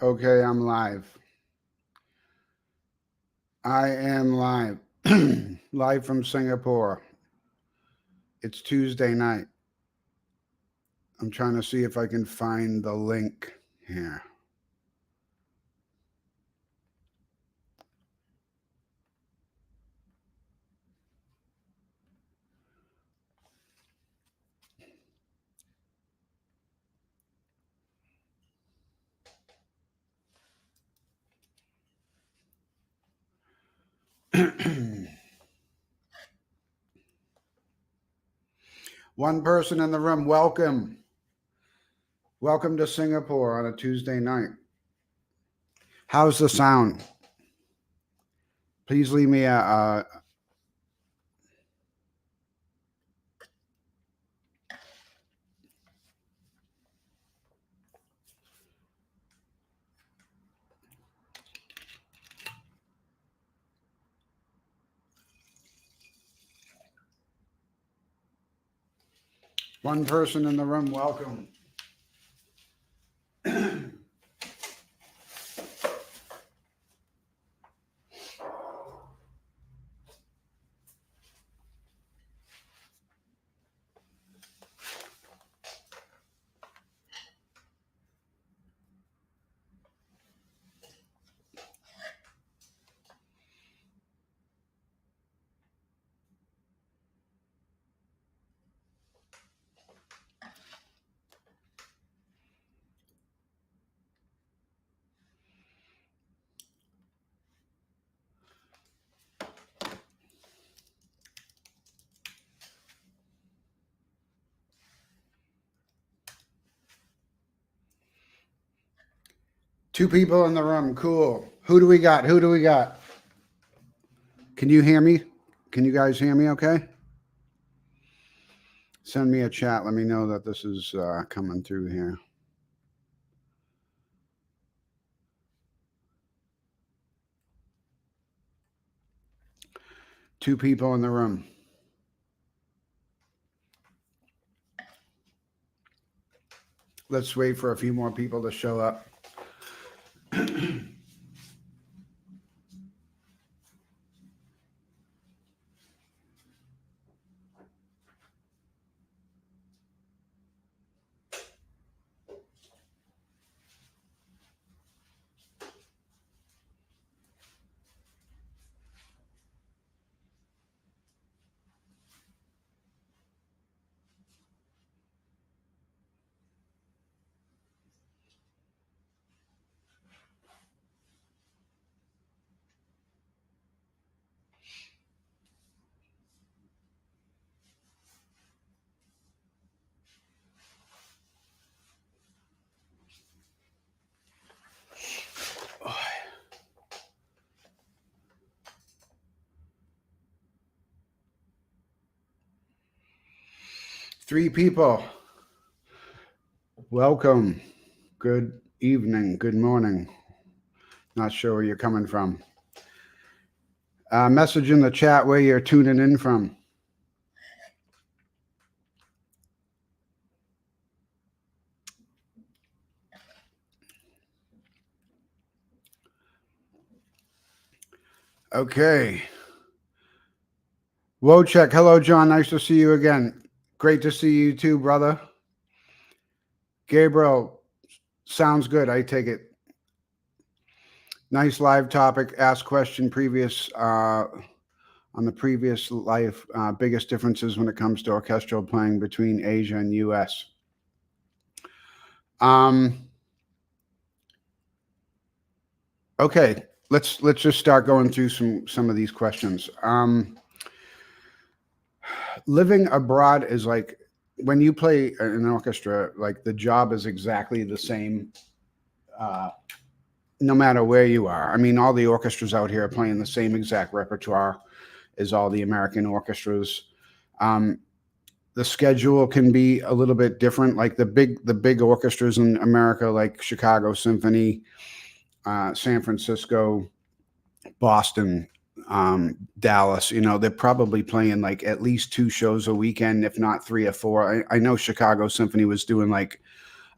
Okay, I'm live. I am live. Live from Singapore. It's Tuesday night. I'm trying to see if I can find the link here. One person in the room. Welcome. Welcome to Singapore on a Tuesday night. How's the sound? Please leave me a one person in the room. Welcome. Two people in the room. Cool. Who do we got? Who do we got? Can you hear me? Can you guys hear me okay? Send me a chat. Let me know that this is coming through here. Two people in the room. Let's wait for a few more people to show up. Three people. Welcome. Good evening. Good morning. Not sure where you're coming from. Message in the chat where you're tuning in from. Okay. Wojciech. Hello, John. Nice to see you again. Great to see you too, brother. Gabriel. Sounds good. I take it. Nice live topic. Ask question previous on the previous live biggest differences when it comes to orchestral playing between Asia and US. Okay, let's just start going through some of these questions. Living abroad is like when you play in an orchestra, like the job is exactly the same no matter where you are. I mean, all the orchestras out here are playing the same exact repertoire as all the American orchestras. The schedule can be a little bit different. Like the big orchestras in America, like Chicago Symphony, San Francisco, Boston, Dallas, you know, they're probably playing like at least 2 shows a weekend, if not 3 or 4. I know Chicago Symphony was doing like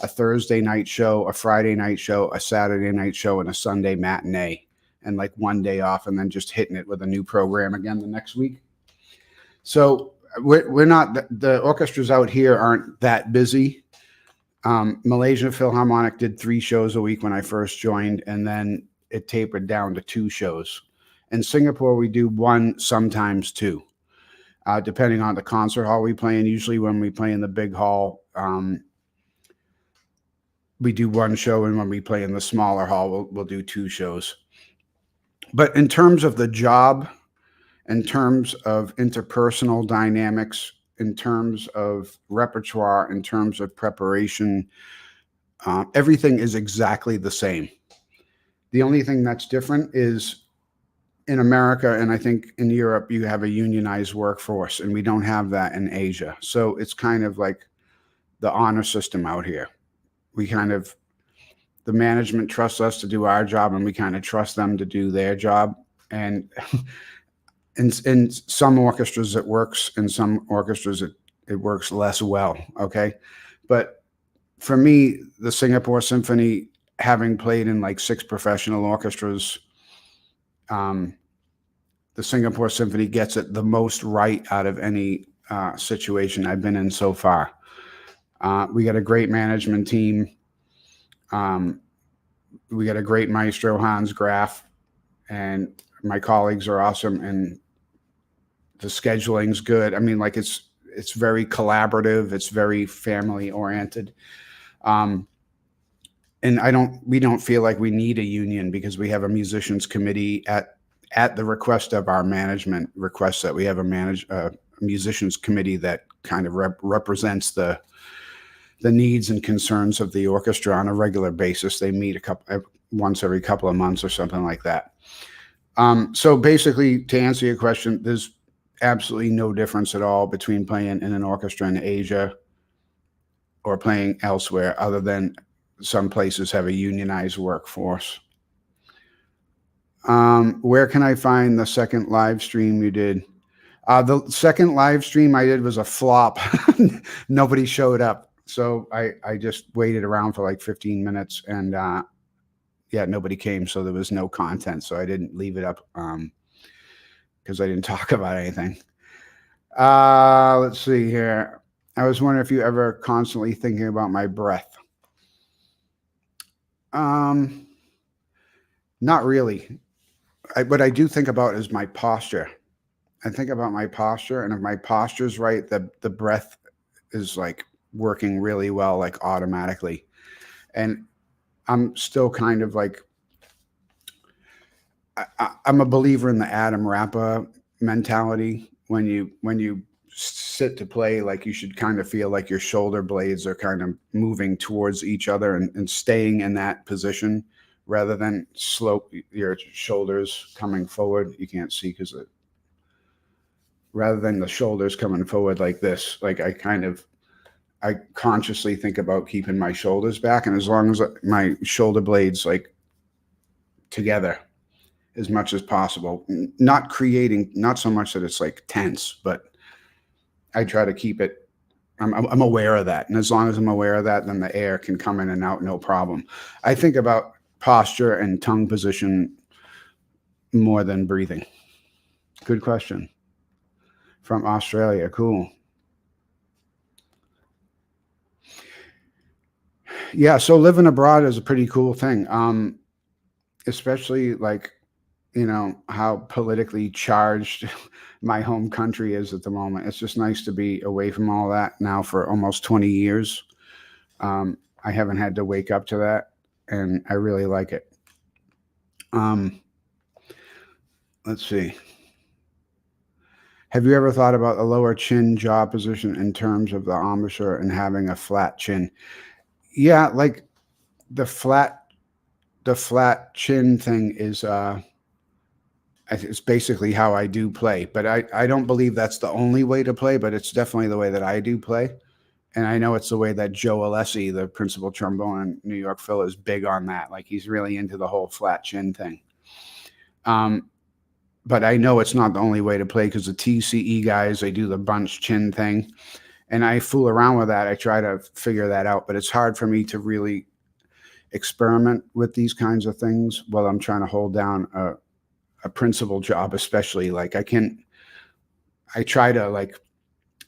a Thursday night show, a Friday night show, a Saturday night show, and a Sunday matinee, and like one day off, and then just hitting it with a new program again the next week. So we're not, the orchestras out here aren't that busy. Malaysia Philharmonic did 3 shows a week when I first joined, and then it tapered down to 2 shows. In Singapore, we do 1, sometimes 2, depending on the concert hall we play in. Usually when we play in the big hall, we do 1 show, and when we play in the smaller hall, we'll do 2 shows. But in terms of the job, in terms of interpersonal dynamics, in terms of repertoire, in terms of preparation, everything is exactly the same. The only thing that's different is in America, and I think in Europe, you have a unionized workforce, and we don't have that in Asia. So it's kind of like the honor system out here. We kind of, the management trusts us to do our job, and we kind of trust them to do their job. And in some orchestras it works, in some orchestras it works less well, okay? But for me, the Singapore Symphony, having played in like 6 professional orchestras, the Singapore Symphony gets it the most right out of any situation I've been in so far. We got a great management team. We got a great maestro, Hans Graf, and my colleagues are awesome, and the scheduling's good. I mean, like it's very collaborative. It's very family oriented. And we don't feel like we need a union, because we have a musicians committee at the request of our management requests that we have a musicians committee that kind of represents the needs and concerns of the orchestra on a regular basis. They meet once every couple of months or something like that. So basically, to answer your question, there's absolutely no difference at all between playing in an orchestra in Asia or playing elsewhere, other than some places have a unionized workforce. Where can I find the second live stream you did? The second live stream I did was a flop. Nobody showed up. So I just waited around for like 15 minutes, and yeah, nobody came. So there was no content. So I didn't leave it up because I didn't talk about anything. Let's see here. I was wondering if you ever constantly thinking about my breath. Not really. What I do think about is my posture. I think about my posture, and if my posture's right, the breath is like working really well, like automatically. And I'm still kind of like, I'm a believer in the Adam Rappa mentality. When you sit to play, like you should kind of feel like your shoulder blades are kind of moving towards each other and staying in that position, rather than slope your shoulders coming forward. You can't see because rather than the shoulders coming forward like this, like I consciously think about keeping my shoulders back, and as long as my shoulder blades like together as much as possible, not so much that it's like tense, but I try to keep it. I'm aware of that, and as long as I'm aware of that, then the air can come in and out, no problem. I think about posture and tongue position more than breathing. Good question. From Australia, cool. Yeah, so living abroad is a pretty cool thing, especially like, you know, how politically charged my home country is at the moment. It's just nice to be away from all that now for almost 20 years. I haven't had to wake up to that, and I really like it. Let's see. Have you ever thought about a lower chin jaw position in terms of the embouchure and having a flat chin? Yeah, like the flat chin thing is it's basically how I do play, but I don't believe that's the only way to play, but it's definitely the way that I do play. And I know it's the way that Joe Alessi, the principal trombone in New York Phil, is big on that. Like he's really into the whole flat chin thing. But I know it's not the only way to play, because the TCE guys, they do the bunch chin thing. And I fool around with that. I try to figure that out, but it's hard for me to really experiment with these kinds of things while I'm trying to hold down a principal job, especially. Like I try to like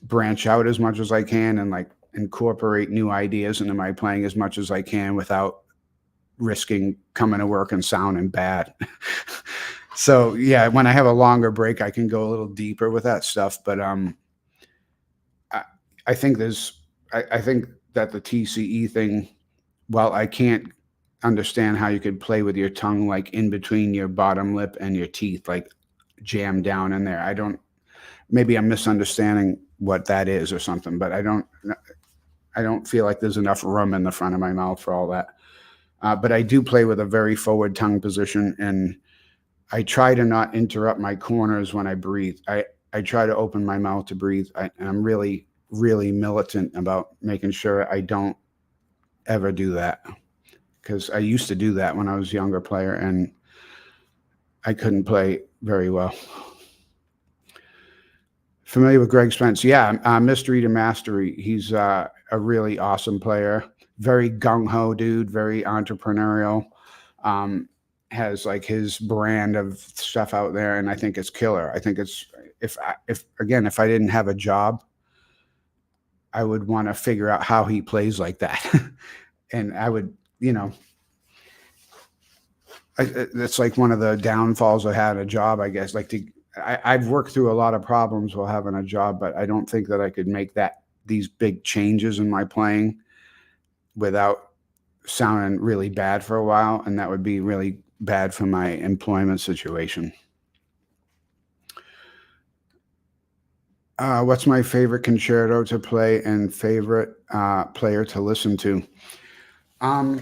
branch out as much as I can and like incorporate new ideas into my playing as much as I can without risking coming to work and sounding bad. So yeah, when I have a longer break, I can go a little deeper with that stuff. But I think I think that the TCE thing, while I can't understand how you could play with your tongue like in between your bottom lip and your teeth, like jammed down in there. Maybe I'm misunderstanding what that is or something, but I don't feel like there's enough room in the front of my mouth for all that. But I do play with a very forward tongue position, and I try to not interrupt my corners when I breathe. I try to open my mouth to breathe. And I'm really, really militant about making sure I don't ever do that, because I used to do that when I was a younger player, and I couldn't play very well. Familiar with Greg Spence? Yeah, Mystery to Mastery. He's a really awesome player. Very gung-ho dude, very entrepreneurial. Has like his brand of stuff out there, and I think it's killer. I think it's if I didn't have a job, I would want to figure out how he plays like that. And I would, that's like one of the downfalls of having a job, I guess. Like I've worked through a lot of problems while having a job, but I don't think that I could make these big changes in my playing without sounding really bad for a while, and that would be really bad for my employment situation. What's my favorite concerto to play and favorite player to listen to? I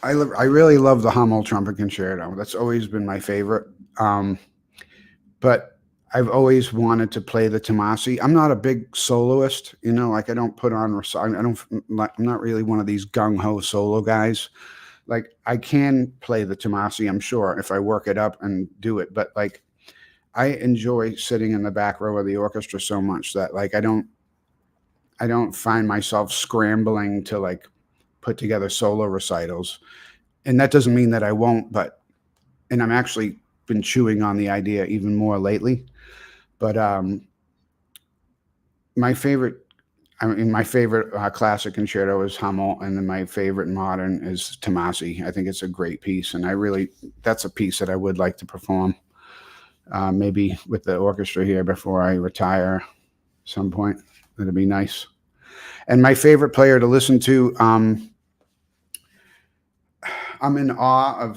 really love the Hummel trumpet concerto. That's always been my favorite. But I've always wanted to play the Tomasi. I'm not a big soloist, like I don't put on, I'm not really one of these gung-ho solo guys. Like I can play the Tomasi, I'm sure, if I work it up and do it. But like I enjoy sitting in the back row of the orchestra so much that like I don't find myself scrambling to like put together solo recitals. And that doesn't mean that I won't, and I'm actually been chewing on the idea even more lately. But my favorite classic concerto is Hummel, and then my favorite modern is Tomasi. I think it's a great piece, and that's a piece that I would like to perform, maybe with the orchestra here before I retire at some point. That'd be nice. And my favorite player to listen to, I'm in awe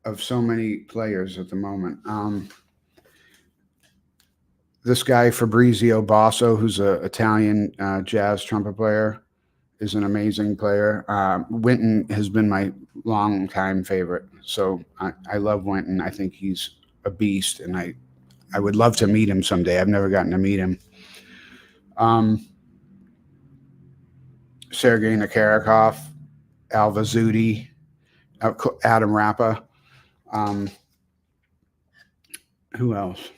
of so many players at the moment. This guy, Fabrizio Basso, who's an Italian jazz trumpet player, is an amazing player. Wynton has been my long-time favorite. So I love Wynton. I think he's a beast, and I would love to meet him someday. I've never gotten to meet him. Sergei Nakarakov, Al Vizzuti, Adam Rappa. Who else?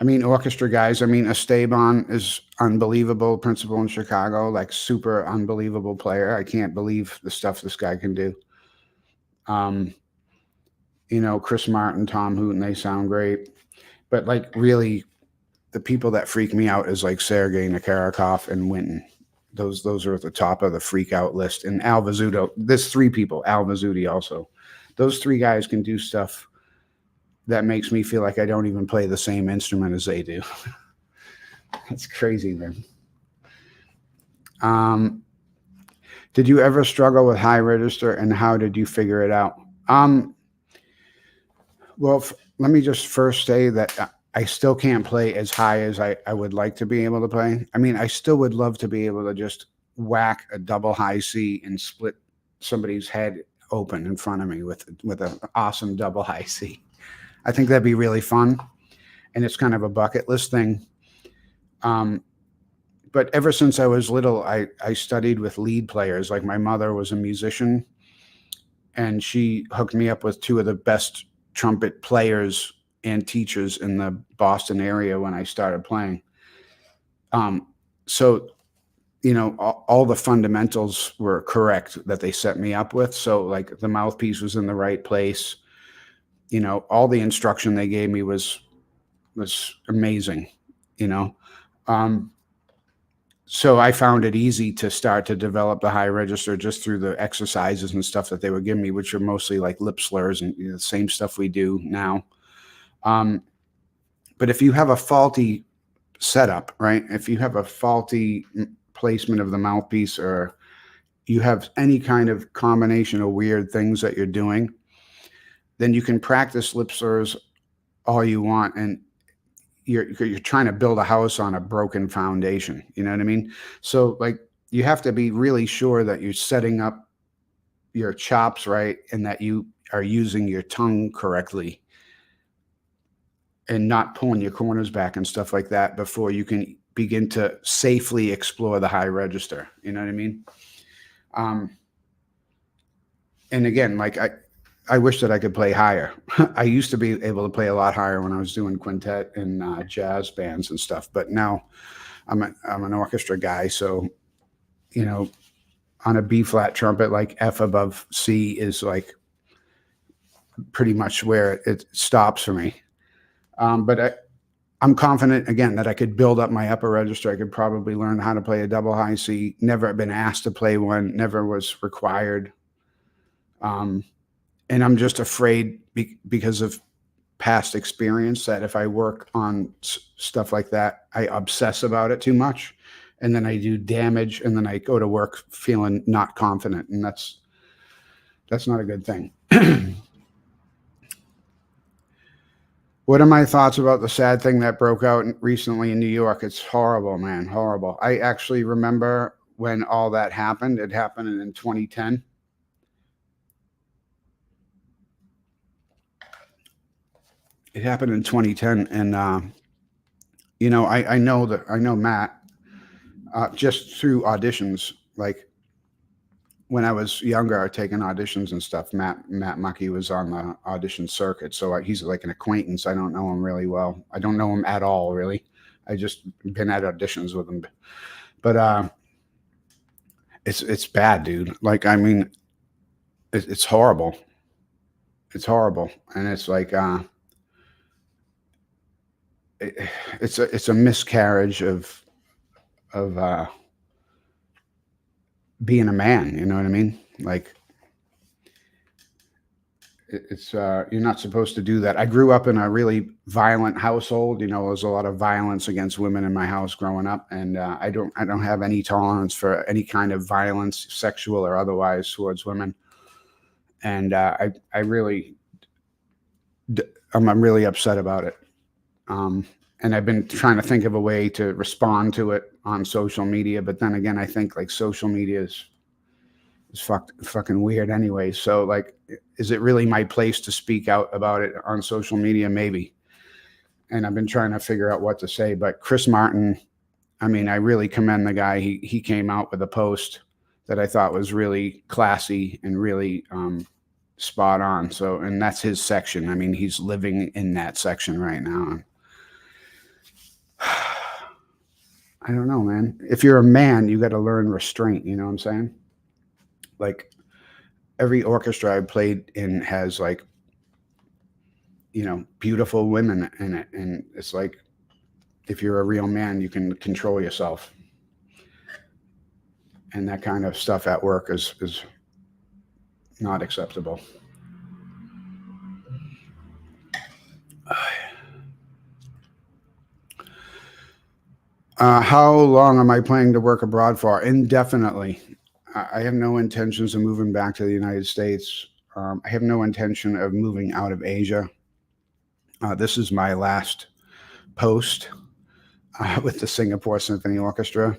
I mean, orchestra guys. I mean, Esteban is unbelievable, principal in Chicago, like super unbelievable player. I can't believe the stuff this guy can do. Chris Martin, Tom Hooten, they sound great. But like really, the people that freak me out is like Sergei Nakarakov and Wynton. Those are at the top of the freak out list. And Al Vizzuti, there's three people, Al Vizzuti also. Those three guys can do stuff that makes me feel like I don't even play the same instrument as they do. That's crazy, man. Did you ever struggle with high register, and how did you figure it out? Well, let me just first say that I still can't play as high as I would like to be able to play. I mean, I still would love to be able to just whack a double high C and split somebody's head open in front of me with an awesome double high C. I think that'd be really fun, and it's kind of a bucket list thing. But ever since I was little, I studied with lead players. Like my mother was a musician, and she hooked me up with two of the best trumpet players and teachers in the Boston area when I started playing. So, you know, all the fundamentals were correct that they set me up with. So like the mouthpiece was in the right place. You know, all the instruction they gave me was amazing, you know. So I found it easy to start to develop the high register just through the exercises and stuff that they would give me, which are mostly like lip slurs and, you know, the same stuff we do now. But if you have a faulty setup, right? If you have a faulty placement of the mouthpiece, or you have any kind of combination of weird things that you're doing, then you can practice lip slurs all you want, and you're trying to build a house on a broken foundation. You know what I mean? So like you have to be really sure that you're setting up your chops right and that you are using your tongue correctly and not pulling your corners back and stuff like that before you can begin to safely explore the high register. You know what I mean? And again, like I wish that I could play higher. I used to be able to play a lot higher when I was doing quintet and jazz bands and stuff. But now I'm an orchestra guy. So, you know, on a B flat trumpet, like F above C is like pretty much where it stops for me. But I'm confident, again, that I could build up my upper register. I could probably learn how to play a double high C. Never been asked to play one, never was required. And I'm just afraid because of past experience that if I work on stuff like that, I obsess about it too much, and then I do damage, and then I go to work feeling not confident, and that's not a good thing. What are my thoughts about the sad thing that broke out recently in New York? It's horrible, man, horrible. I actually remember when all that happened. It happened in 2010. It happened in 2010, and you know, I know Matt just through auditions. Like when I was younger, taking auditions and stuff. Matt Mucky was on the audition circuit, so he's like an acquaintance. I don't know him really well. I don't know him at all, really. I just been at auditions with him, but it's bad, dude. Like, I mean, it's horrible. It's horrible, and it's like it's a miscarriage of being a man. You know what I mean? Like it's you're not supposed to do that. I grew up in a really violent household. You know, there was a lot of violence against women in my house growing up, and I don't have any tolerance for any kind of violence, sexual or otherwise, towards women. And I'm really upset about it. And I've been trying to think of a way to respond to it on social media, but then again, I think like social media is fucking weird anyway. So like, is it really my place to speak out about it on social media? Maybe. And I've been trying to figure out what to say. But Chris Martin, I mean, I really commend the guy. He came out with a post that I thought was really classy and really spot on. So, and that's his section. I mean, he's living in that section right now. I don't know, man. If you're a man, you got to learn restraint. You know what I'm saying? Like every orchestra I played in has like, you know, beautiful women in it. And it's like, if you're a real man, you can control yourself. And that kind of stuff at work is not acceptable. How long am I planning to work abroad for? Indefinitely. I have no intentions of moving back to the United States. I have no intention of moving out of Asia. This is my last post with the Singapore Symphony Orchestra.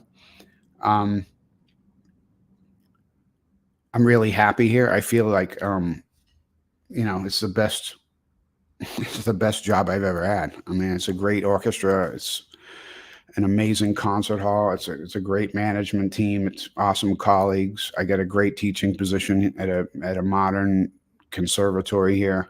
I'm really happy here. I feel like, you know, it's the best job I've ever had. I mean, it's a great orchestra. It's an amazing concert hall. It's a great management team. It's awesome colleagues. I get a great teaching position at a modern conservatory here.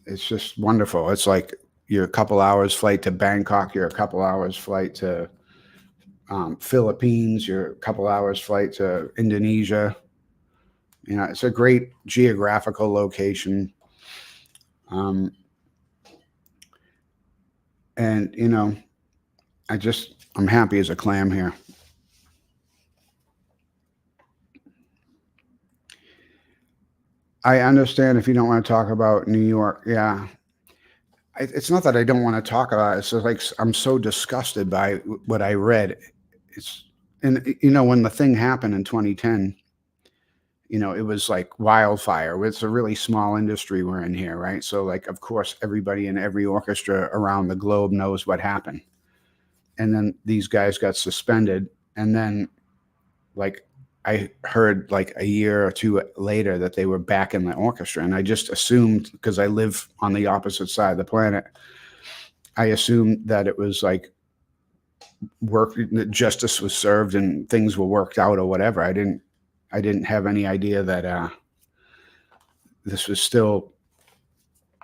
It's just wonderful. It's like you're a couple hours flight to Bangkok, you're a couple hours flight to Philippines, you're a couple hours flight to Indonesia. It's a great geographical location. Um, and I'm happy as a clam here. I understand if you don't want to talk about New York. Yeah. It's not that I don't want to talk about it. It's just like I'm so disgusted by what I read. It's, and when the thing happened in 2010, it was like wildfire. It's a really small industry we're in here, right? So, like, of course, everybody in every orchestra around the globe knows what happened. And then these guys got suspended. And then, like, I heard like a year or two later that they were back in the orchestra. And I just assumed, because I live on the opposite side of the planet, I assumed that it was like justice was served and things were worked out or whatever. I didn't have any idea that this was still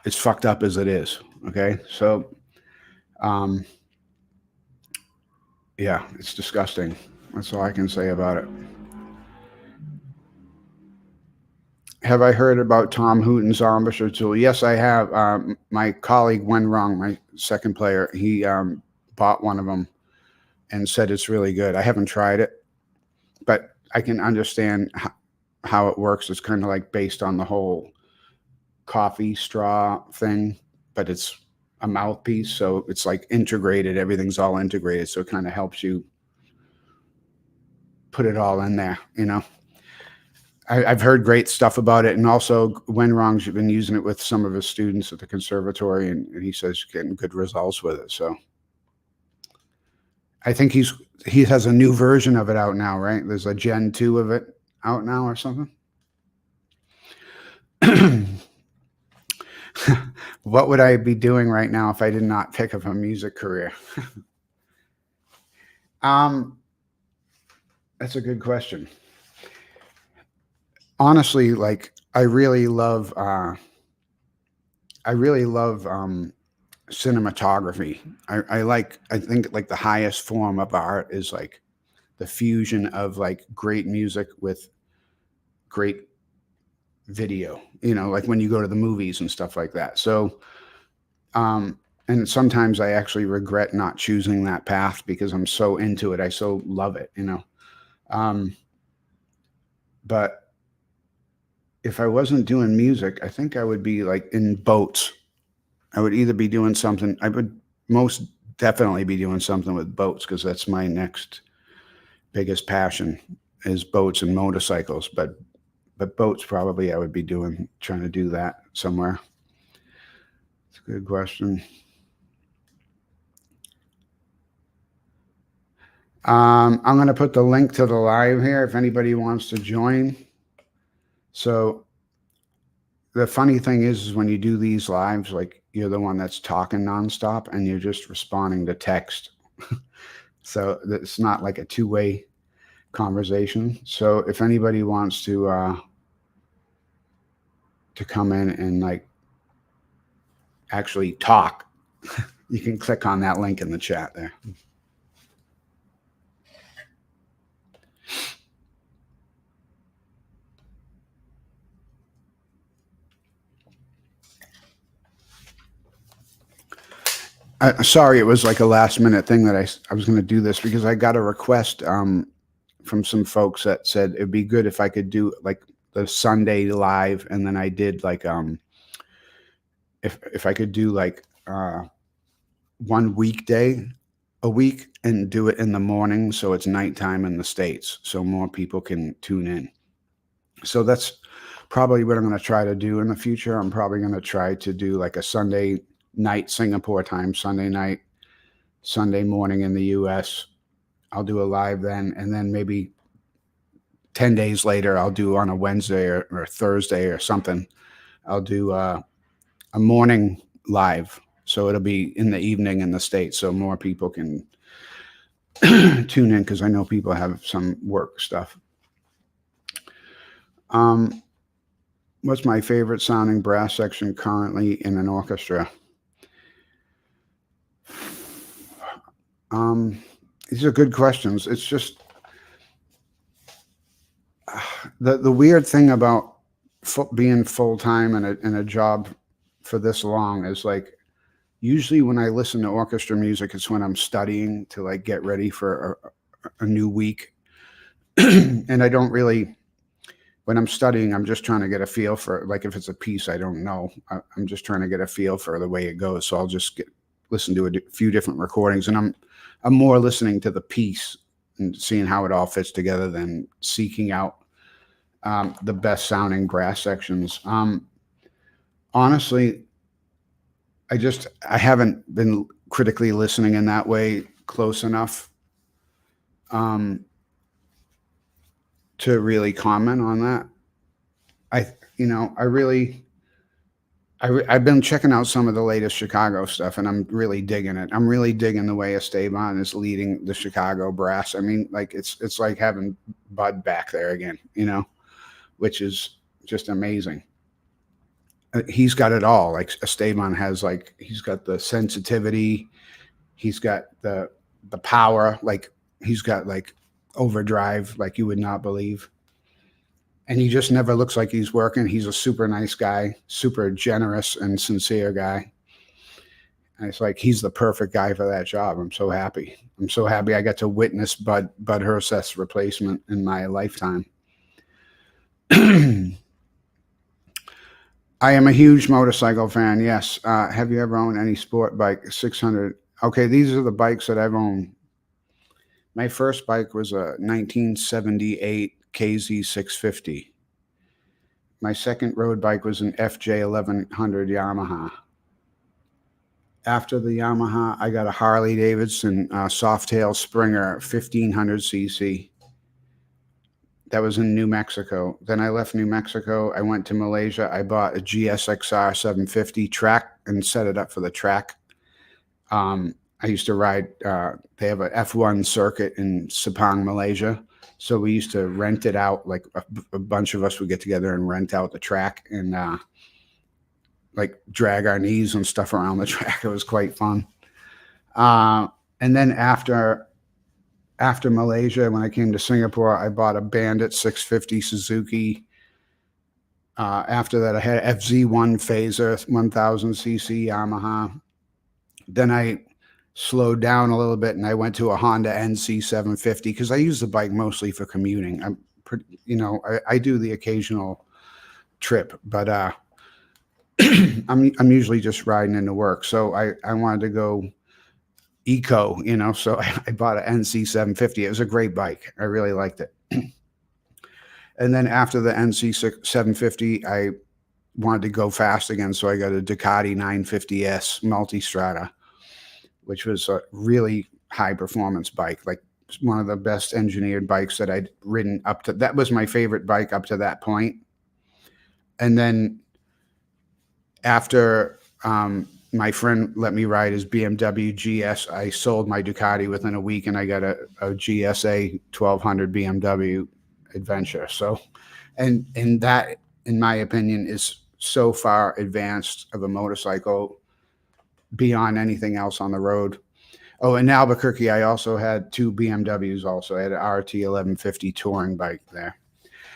as fucked up as it is. Okay. So, yeah, it's disgusting. That's all I can say about it. Have I heard about Tom Hooton's Embouchure tool? Yes, I have. My colleague Wen Rong, my second player, he bought one of them and said it's really good. I haven't tried it, but I can understand how it works. It's kind of like based on the whole coffee straw thing, but it's a mouthpiece, so it's like integrated. Everything's all integrated, so it kind of helps you put it all in there. I've heard great stuff about it, and also Wen Rong's been using it with some of his students at the conservatory, and he says he's getting good results with it. So I think he has a new version of it out now, right? There's a Gen 2 of it out now or something. What would I be doing right now if I did not pick up a music career? That's a good question. Honestly, like I really love cinematography. I think like the highest form of art is like the fusion of like great music with great video, like when you go to the movies and stuff like that. So, and sometimes I actually regret not choosing that path because I'm so into it. I so love it, but if I wasn't doing music, I think I would be like in boats. I would either be doing something, I would most definitely be doing something with boats because that's my next biggest passion is boats and motorcycles. But boats probably I would be trying to do that somewhere. It's a good question. I'm going to put the link to the live here if anybody wants to join. So the funny thing is when you do these lives, like you're the one that's talking nonstop and you're just responding to text. So it's not like a two-way conversation. So if anybody wants to come in and like actually talk, you can click on that link in the chat there. Sorry, it was like a last minute thing that I was going to do this because I got a request from some folks that said it'd be good if I could do like the Sunday live, and then I did like if I could do like one weekday a week and do it in the morning so it's nighttime in the States so more people can tune in. So that's probably what I'm going to try to do in the future. I'm probably going to try to do like a Sunday night Singapore time, Sunday night, Sunday morning in the US. I'll do a live then, and then maybe 10 days later I'll do on a Wednesday or Thursday or something. I'll do a morning live, so it'll be in the evening in the States so more people can tune in because I know people have some work stuff. What's my favorite sounding brass section currently in an orchestra? These are good questions. It's just the weird thing about being full time in a job for this long is like usually when I listen to orchestra music, it's when I'm studying to like get ready for a new week, and I don't really. When I'm studying, I'm just trying to get a feel for like if it's a piece I don't know, I'm just trying to get a feel for the way it goes. So I'll just listen to a few different recordings, and I'm more listening to the piece and seeing how it all fits together than seeking out the best sounding brass sections. Honestly, I haven't been critically listening in that way close enough to really comment on that. I've been checking out some of the latest Chicago stuff, and I'm really digging it. I'm really digging the way Esteban is leading the Chicago brass. I mean, like it's like having Bud back there again, which is just amazing. He's got it all. Like Esteban has, like he's got the sensitivity, he's got the power, like he's got like overdrive, like you would not believe. And he just never looks like he's working. He's a super nice guy, super generous and sincere guy. And it's like he's the perfect guy for that job. I'm so happy. I'm so happy I got to witness Bud Herseth's replacement in my lifetime. I am a huge motorcycle fan. Yes. Have you ever owned any sport bike? 600. Okay, these are the bikes that I've owned. My first bike was a 1978 KZ 650. My second road bike was an FJ 1100 Yamaha. After the Yamaha, I got a Harley Davidson Softail Springer 1500cc. That was in New Mexico. Then I left New Mexico. I went to Malaysia. I bought a GSXR 750 track and set it up for the track. I used to ride, they have an F1 circuit in Sepang, Malaysia. So we used to rent it out. Like a bunch of us would get together and rent out the track and like drag our knees and stuff around the track. It was quite fun. And then after Malaysia, when I came to Singapore, I bought a Bandit 650 Suzuki. After that, I had an FZ1 Phaser 1000cc Yamaha. Then I slowed down a little bit and I went to a Honda NC 750 because I use the bike mostly for commuting. I do the occasional trip, but I'm usually just riding into work. So I wanted to go eco, so I bought an NC 750. It was a great bike. I really liked it. And then after the NC 750, I wanted to go fast again. So I got a Ducati 950S Multistrada, which was a really high performance bike, like one of the best engineered bikes that I'd ridden up to. That was my favorite bike up to that point. And then after my friend let me ride his BMW GS, I sold my Ducati within a week and I got a GSA 1200 BMW Adventure. So, and that, in my opinion, is so far advanced of a motorcycle beyond anything else on the road. Oh, in Albuquerque, I also had two BMWs also. I had an RT 1150 touring bike there.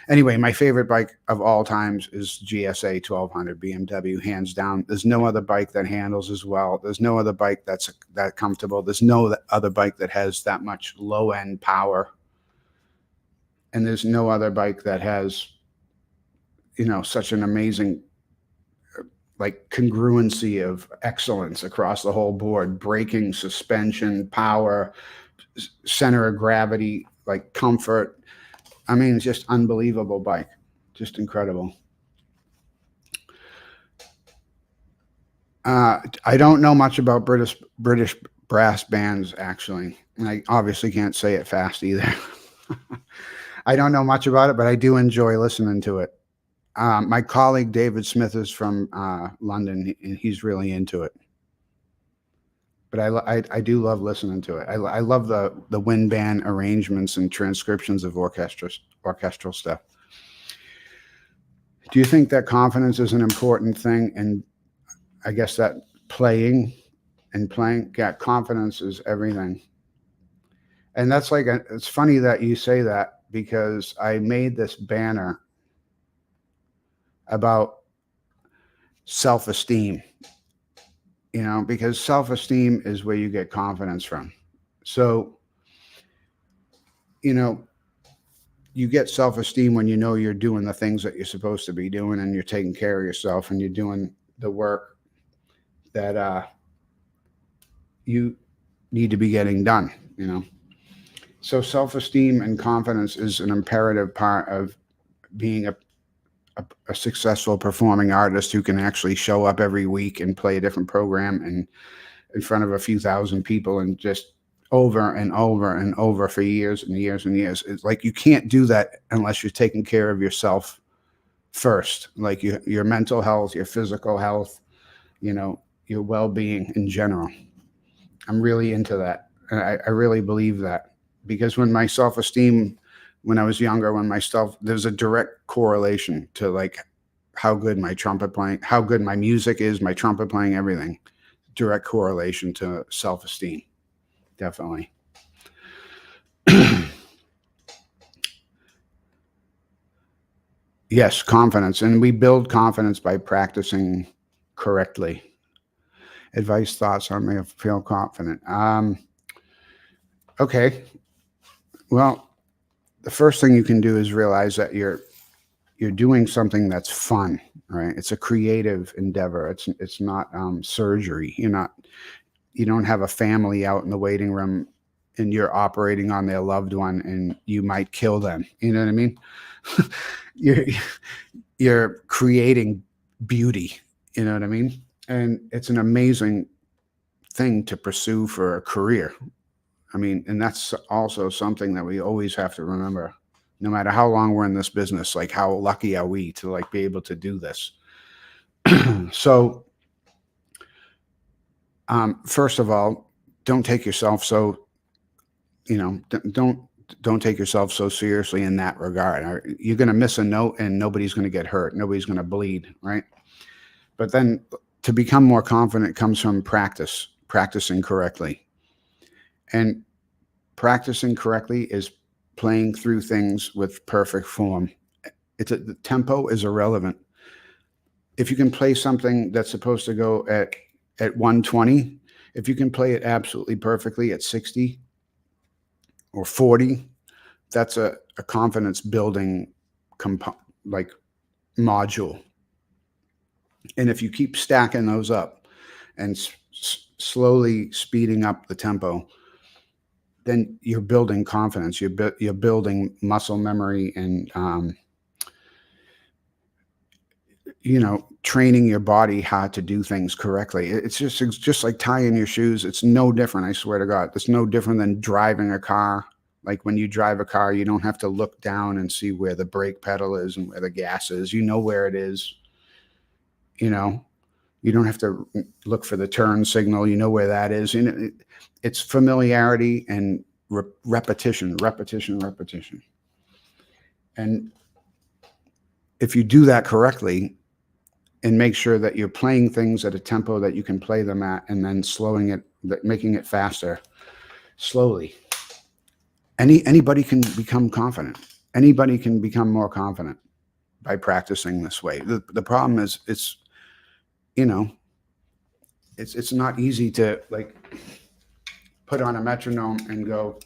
Anyway, my favorite bike of all times is GSA 1200 BMW, hands down. There's no other bike that handles as well. There's no other bike that's that comfortable. There's no other bike that has that much low-end power. And there's no other bike that has, such an amazing like congruency of excellence across the whole board: braking, suspension, power, center of gravity, like comfort. I mean, it's just unbelievable bike, just incredible. I don't know much about British brass bands, actually. And I obviously can't say it fast either. I don't know much about it, but I do enjoy listening to it. My colleague David Smith is from London, and he's really into it. But I do love listening to it. I love the wind band arrangements and transcriptions of orchestral stuff. Do you think that confidence is an important thing? And I guess that playing, yeah, confidence is everything. And that's like, it's funny that you say that, because I made this banner about self-esteem, because self-esteem is where you get confidence from. So, you get self-esteem when you know you're doing the things that you're supposed to be doing, and you're taking care of yourself, and you're doing the work that you need to be getting done. So self-esteem and confidence is an imperative part of being a successful performing artist who can actually show up every week and play a different program and in front of a few thousand people, and just over and over and over for years and years and years. It's like you can't do that unless you're taking care of yourself first, like your mental health, your physical health, your well-being in general. I'm really into that. And I really believe that, because when my self-esteem, when I was younger, there's a direct correlation to like how good my trumpet playing, how good my music is, my trumpet playing, everything. Direct correlation to self-esteem. Definitely. Yes, confidence. And we build confidence by practicing correctly. Advice, thoughts on me feel confident. Okay. Well, the first thing you can do is realize that you're doing something that's fun, right? It's a creative endeavor. It's not surgery. You don't have a family out in the waiting room and you're operating on their loved one and you might kill them. You know what I mean? You're creating beauty. You know what I mean? And it's an amazing thing to pursue for a career. I mean, and that's also something that we always have to remember, no matter how long we're in this business. Like, how lucky are we to like be able to do this? So, first of all, don't take yourself so, don't take yourself so seriously in that regard. You're going to miss a note and nobody's going to get hurt. Nobody's going to bleed, right? But then to become more confident comes from practicing correctly. And practicing correctly is playing through things with perfect form. The tempo is irrelevant. If you can play something that's supposed to go at 120, if you can play it absolutely perfectly at 60 or 40, that's a confidence building like module. And if you keep stacking those up and slowly speeding up the tempo, then you're building confidence. You're building muscle memory and training your body how to do things correctly. It's just like tying your shoes. It's no different. I swear to God, it's no different than driving a car. Like when you drive a car, you don't have to look down and see where the brake pedal is and where the gas is. You know where it is. You don't have to look for the turn signal. You know where that is. It's familiarity and repetition. And if you do that correctly and make sure that you're playing things at a tempo that you can play them at, and then slowing it, making it faster slowly, anybody can become confident. Anybody can become more confident by practicing this way. The problem is it's not easy to like put on a metronome and go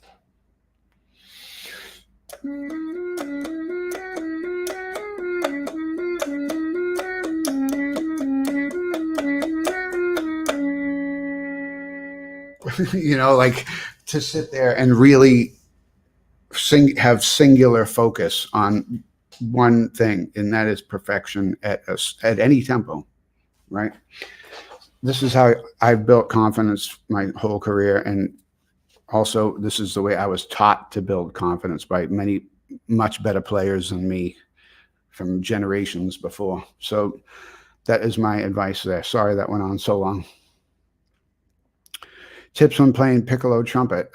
like to sit there and really have singular focus on one thing, and that is perfection at any tempo, right? This is how I've built confidence my whole career, and also this is the way I was taught to build confidence by many much better players than me from generations before. So that is my advice there. Sorry that went on so long. Tips when playing piccolo trumpet.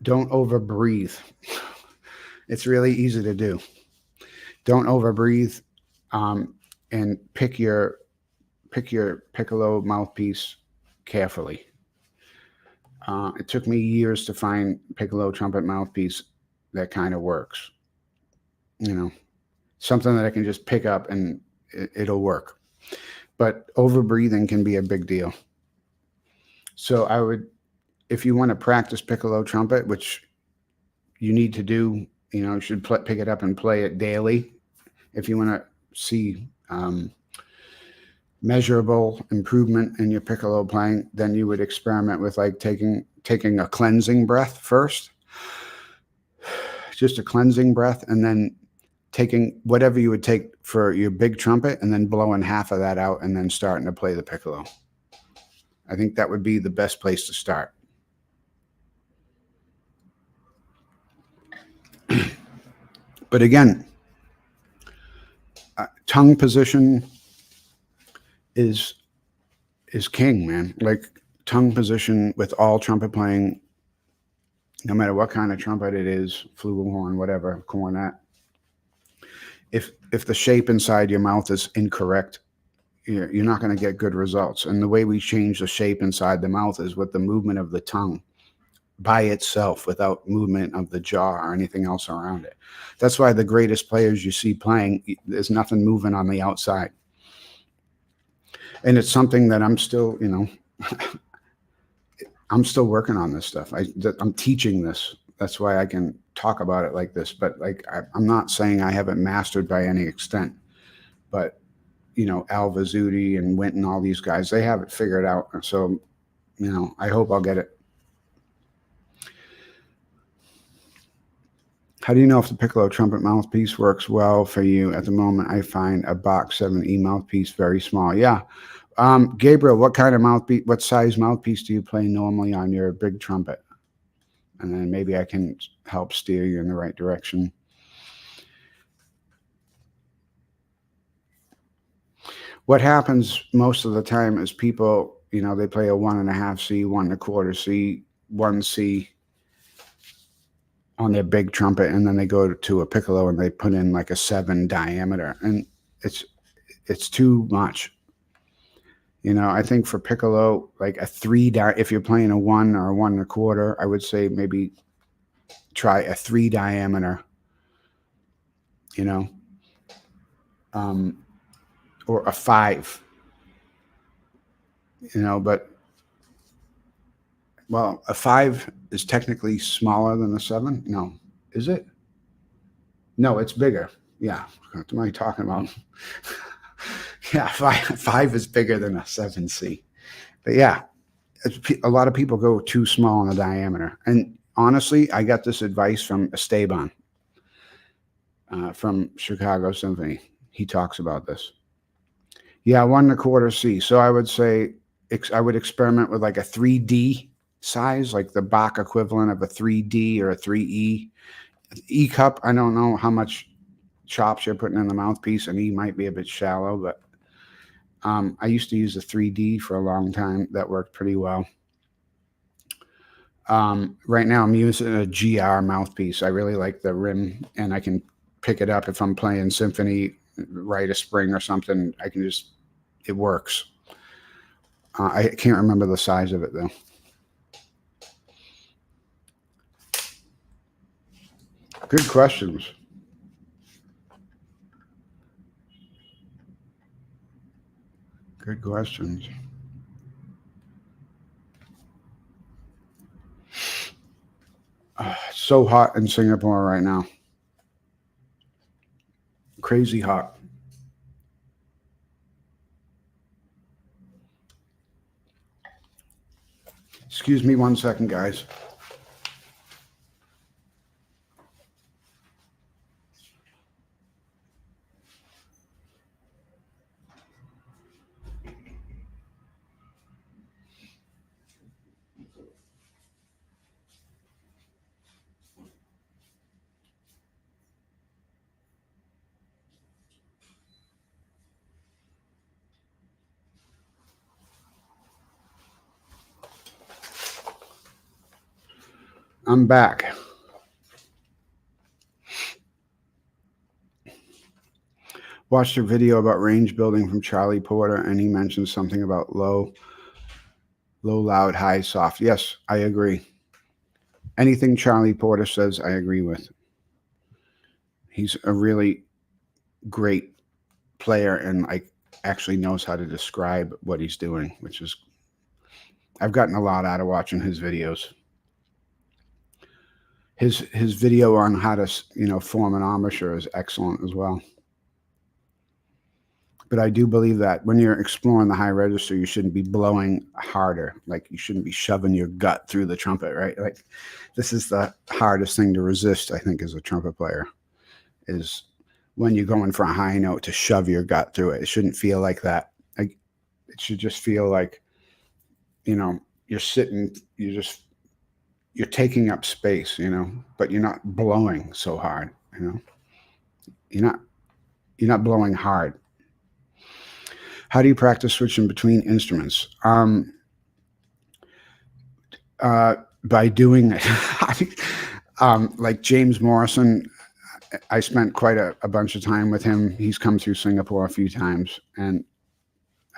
Don't over breathe. It's really easy to do. Don't overbreathe, and pick your piccolo mouthpiece carefully. It took me years to find piccolo trumpet mouthpiece that kind of works. You know, something that I can just pick up and it'll work. But overbreathing can be a big deal. So I would, if you want to practice piccolo trumpet, which you need to do, you should pick it up and play it daily. If you want to see measurable improvement in your piccolo playing, then you would experiment with like taking a cleansing breath first, just a cleansing breath, and then taking whatever you would take for your big trumpet and then blowing half of that out and then starting to play the piccolo. I think that would be the best place to start. But again, tongue position is king, man. Like tongue position with all trumpet playing, no matter what kind of trumpet it is, flugelhorn, whatever, cornet. If the shape inside your mouth is incorrect, you're not going to get good results. And the way we change the shape inside the mouth is with the movement of the tongue by itself, without movement of the jaw or anything else around it. That's why the greatest players you see playing, there's nothing moving on the outside. And it's something that I'm still, I'm still working on this stuff. I'm teaching this. That's why I can talk about it like this. But like, I'm not saying I haven't mastered by any extent. But, Al Vizzuti and Winton, all these guys, they have it figured out. So, I hope I'll get it. How do you know if the piccolo trumpet mouthpiece works well for you? At the moment, I find a Bach 7E mouthpiece very small. Yeah. Gabriel, what size mouthpiece do you play normally on your big trumpet? And then maybe I can help steer you in the right direction. What happens most of the time is people, they play a 1.5 C, 1.25 C, 1 C on their big trumpet, and then they go to a piccolo and they put in like a 7 diameter, and it's too much. I think for piccolo, like a 3 if you're playing a 1 or a 1.25, I would say maybe try a 3 diameter, or a 5, but well, a 5 is technically smaller than a 7. No, is it? No, it's bigger. Yeah. What am I talking about? Yeah, 5 is bigger than a 7C. But yeah, a lot of people go too small in the diameter. And honestly, I got this advice from Esteban from Chicago Symphony. He talks about this. Yeah, 1.25 C. So I would say I would experiment with like a 3D size, like the Bach equivalent of a 3D or a 3E. E cup, I don't know how much chops you're putting in the mouthpiece, and E might be a bit shallow, but I used to use a 3D for a long time. That worked pretty well. Right now I'm using a GR mouthpiece. I really like the rim, and I can pick it up if I'm playing symphony, Rite of Spring or something. It works. I can't remember the size of it though. Good questions. Good questions. It's so hot in Singapore right now. Crazy hot. Excuse me 1 second, guys. I'm back. Watched a video about range building from Charlie Porter, and he mentioned something about low, loud, high, soft. Yes, I agree. Anything Charlie Porter says, I agree with. He's a really great player and like actually knows how to describe what he's doing, which is, I've gotten a lot out of watching his videos. His video on how to form an embouchure is excellent as well. But I do believe that when you're exploring the high register, you shouldn't be blowing harder. Like you shouldn't be shoving your gut through the trumpet, right? Like this is the hardest thing to resist, I think, as a trumpet player, is when you're going for a high note to shove your gut through it. It shouldn't feel like that. Like it should just feel like, you're sitting, you're taking up space, but you're not blowing so hard, You're not blowing hard. How do you practice switching between instruments? By doing it. Like James Morrison, I spent quite a bunch of time with him. He's come through Singapore a few times, and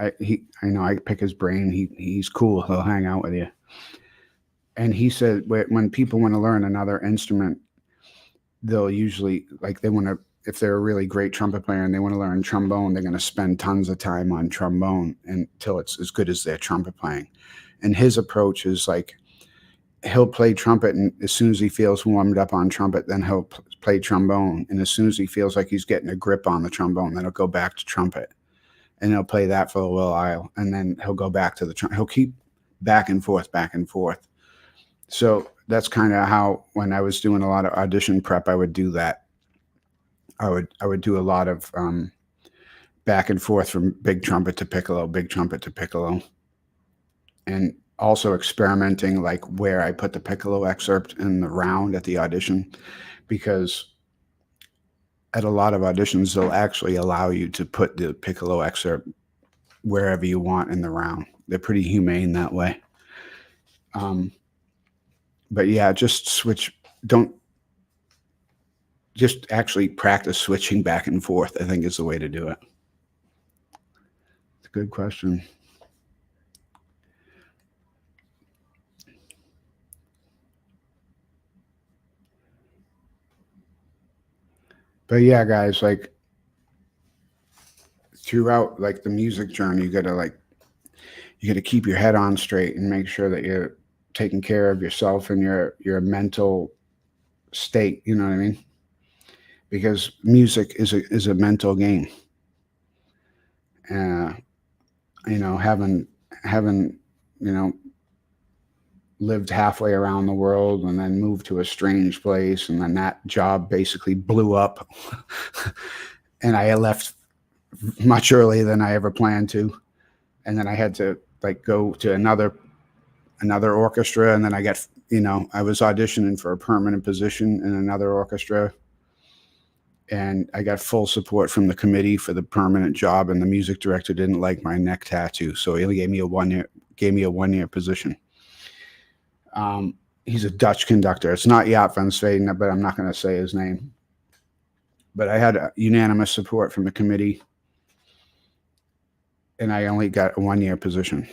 I know I pick his brain. He's cool. He'll hang out with you. And he said when people want to learn another instrument, they'll usually if they're a really great trumpet player and they want to learn trombone, they're going to spend tons of time on trombone until it's as good as their trumpet playing. And his approach is like, he'll play trumpet, and as soon as he feels warmed up on trumpet, then he'll play trombone. And as soon as he feels like he's getting a grip on the trombone, then he'll go back to trumpet, and he'll play that for a little while, and then he'll go back to the trumpet. He'll keep back and forth. So that's kind of how, when I was doing a lot of audition prep, I would do that. I would do a lot of back and forth from big trumpet to piccolo, and also experimenting like where I put the piccolo excerpt in the round at the audition, because at a lot of auditions, they'll actually allow you to put the piccolo excerpt wherever you want in the round. They're pretty humane that way. But yeah, just actually practice switching back and forth, I think, is the way to do it. It's a good question. But yeah, guys, like throughout like the music journey, you gotta keep your head on straight and make sure that you're taking care of yourself and your mental state. You know what I mean? Because music is a mental game. Having lived halfway around the world and then moved to a strange place, and then that job basically blew up and I left much earlier than I ever planned to, and then I had to like go to another orchestra, and then I was auditioning for a permanent position in another orchestra, and I got full support from the committee for the permanent job, and the music director didn't like my neck tattoo, so he gave me a 1 year position. He's a Dutch conductor. It's not Jaap van Zweden, but I'm not going to say his name. But I had unanimous support from the committee, and I only got a 1 year position.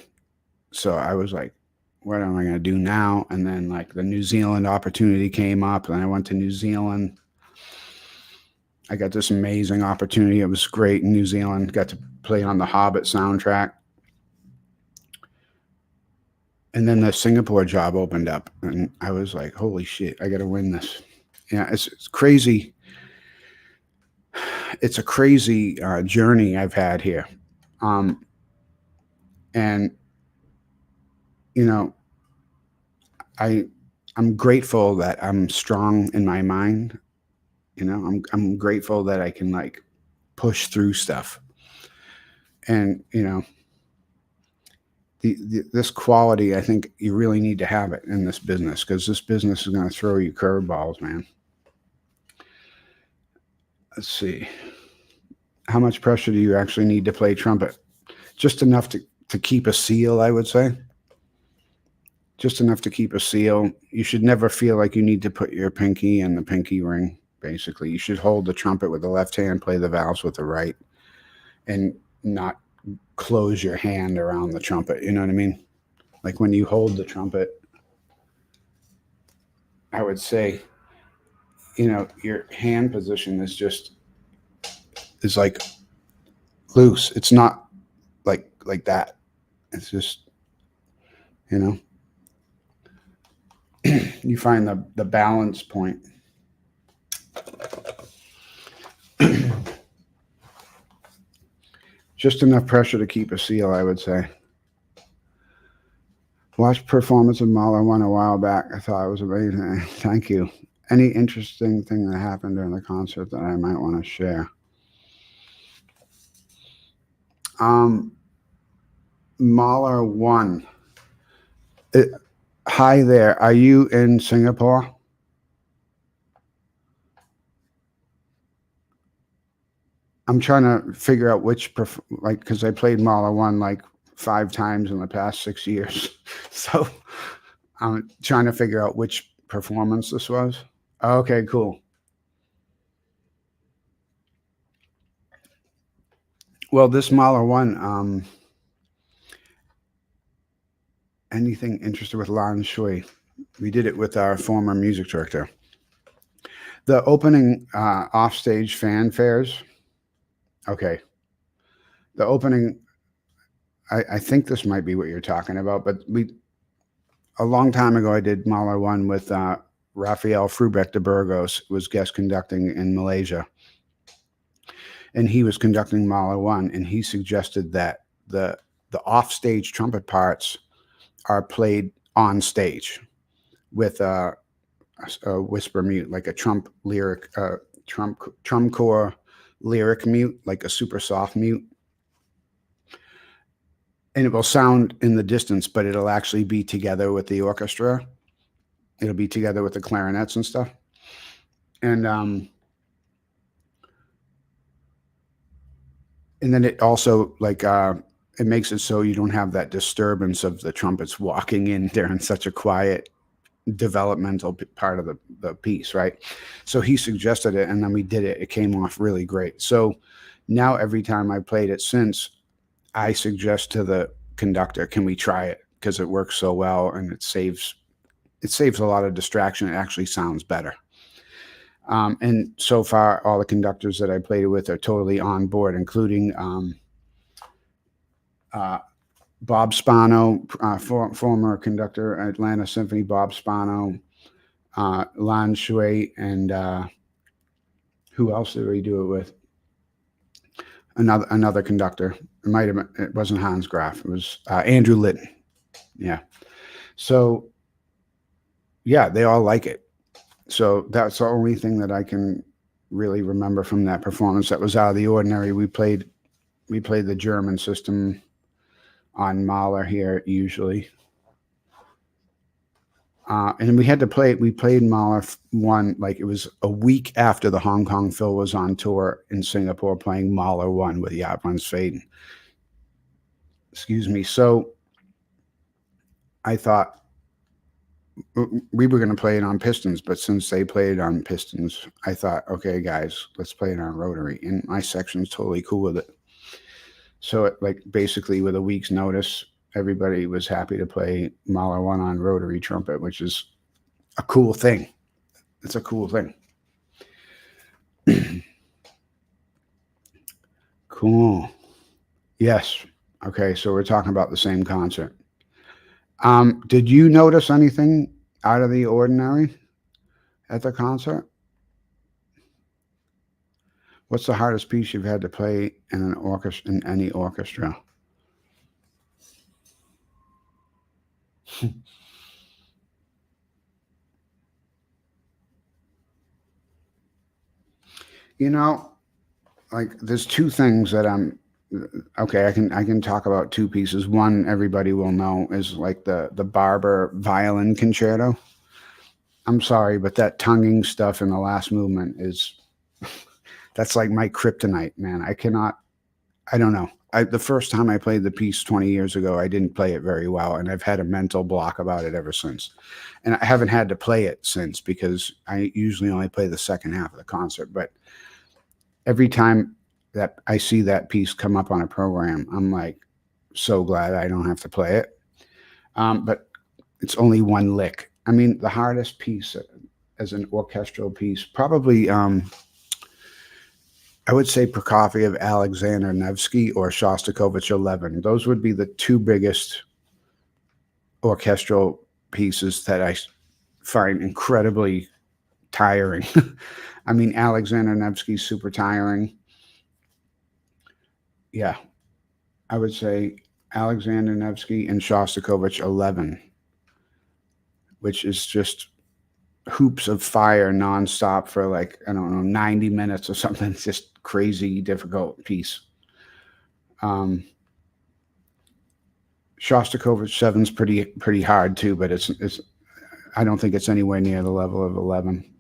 So I was like, what am I going to do now? And then like the New Zealand opportunity came up, and I went to New Zealand. I got this amazing opportunity. It was great in New Zealand. Got to play on the Hobbit soundtrack. And then the Singapore job opened up, and I was like, holy shit, I got to win this. Yeah, it's crazy. It's a crazy journey I've had here. And, I'm grateful that I'm strong in my mind. I'm grateful that I can like push through stuff. And, this quality, I think you really need to have it in this business, because this business is going to throw you curveballs, man. Let's see. How much pressure do you actually need to play trumpet? Just enough to keep a seal, I would say. Just enough to keep a seal. You should never feel like you need to put your pinky in the pinky ring, basically. You should hold the trumpet with the left hand, play the valves with the right. and not close your hand around the trumpet. You know what I mean? Like when you hold the trumpet, I would say, your hand position is like loose. It's not like that. It's just, you know, you find the balance point. Just enough pressure to keep a seal, I would say. Watched performance of Mahler 1 a while back. I thought it was amazing. Thank you. Any interesting thing that happened during the concert that I might want to share? Mahler 1. Hi there. Are you in Singapore? I'm trying to figure out which, because I played Mahler 1 like 5 times in the past 6 years. So I'm trying to figure out which performance this was. Okay, cool. Well, this Mahler 1, anything interested with Lan Shui? We did it with our former music director. The opening offstage fanfares. Okay. The opening, I think this might be what you're talking about, but a long time ago, I did Mahler 1 with Rafael Frubeck de Burgos, was guest conducting in Malaysia. And he was conducting Mahler 1, and he suggested that the offstage trumpet parts are played on stage with a whisper mute, like a trump corps lyric mute, like a super soft mute. And it will sound in the distance, but it'll actually be together with the orchestra. It'll be together with the clarinets and stuff. And then it also it makes it so you don't have that disturbance of the trumpets walking in during such a quiet developmental part of the piece, right? So he suggested it, and then we did it. It came off really great. So now every time I played it since, I suggest to the conductor, can we try it? Because it works so well, and it saves a lot of distraction. It actually sounds better. And so far, all the conductors that I played with are totally on board, including Bob Spano, former conductor at Atlanta Symphony, Bob Spano, Lan Shui, and who else did we do it with? Another conductor. It wasn't Hans Graf. It was Andrew Litton. Yeah. So yeah, they all like it. So that's the only thing that I can really remember from that performance that was out of the ordinary. We played the German system on Mahler here usually. And we played Mahler 1, like it was a week after the Hong Kong Phil was on tour in Singapore playing Mahler 1 with Jaap van Sveden. Excuse me. So I thought we were going to play it on pistons, but since they played on pistons, I thought, okay, guys, let's play it on rotary. And my section's totally cool with it. So basically with a week's notice, everybody was happy to play Mahler 1 on rotary trumpet, which is a cool thing. It's a cool thing. Cool. Yes. Okay, so we're talking about the same concert. Did you notice anything out of the ordinary at the concert? What's the hardest piece you've had to play in any orchestra? There's two things that okay, I can talk about two pieces. One everybody will know is like the Barber violin concerto. I'm sorry, but that tonguing stuff in the last movement that's like my kryptonite, man. I don't know. The first time I played the piece 20 years ago, I didn't play it very well, and I've had a mental block about it ever since. And I haven't had to play it since because I usually only play the second half of the concert. But every time that I see that piece come up on a program, I'm like so glad I don't have to play it. But it's only one lick. I mean, the hardest piece as an orchestral piece, probably, I would say Prokofiev, Alexander Nevsky, or Shostakovich 11. Those would be the two biggest orchestral pieces that I find incredibly tiring. I mean, Alexander Nevsky's super tiring. Yeah, I would say Alexander Nevsky and Shostakovich 11, which is just hoops of fire nonstop for like, I don't know, 90 minutes or something. It's just crazy difficult piece. Shostakovich 7's pretty hard too, but it's I don't think it's anywhere near the level of 11.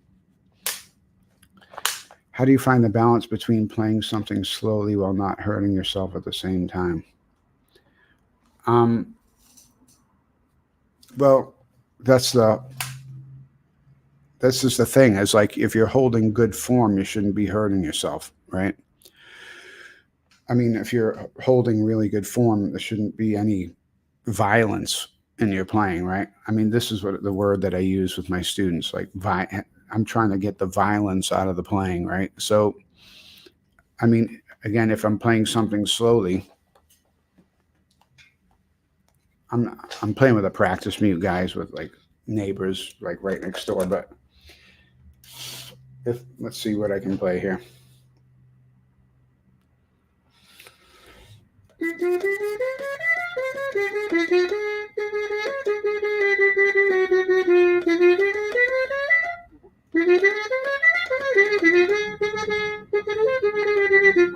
How do you find the balance between playing something slowly while not hurting yourself at the same time? Well, that's just the thing. Is like, if you're holding good form, you shouldn't be hurting yourself, right? I mean, if you're holding really good form, there shouldn't be any violence in your playing, right? I mean, this is what the word that I use with my students, like I'm trying to get the violence out of the playing, right? So, I mean, again, if I'm playing something slowly, I'm playing with a practice mute, guys, with like neighbors like right next door. But let's see what I can play here.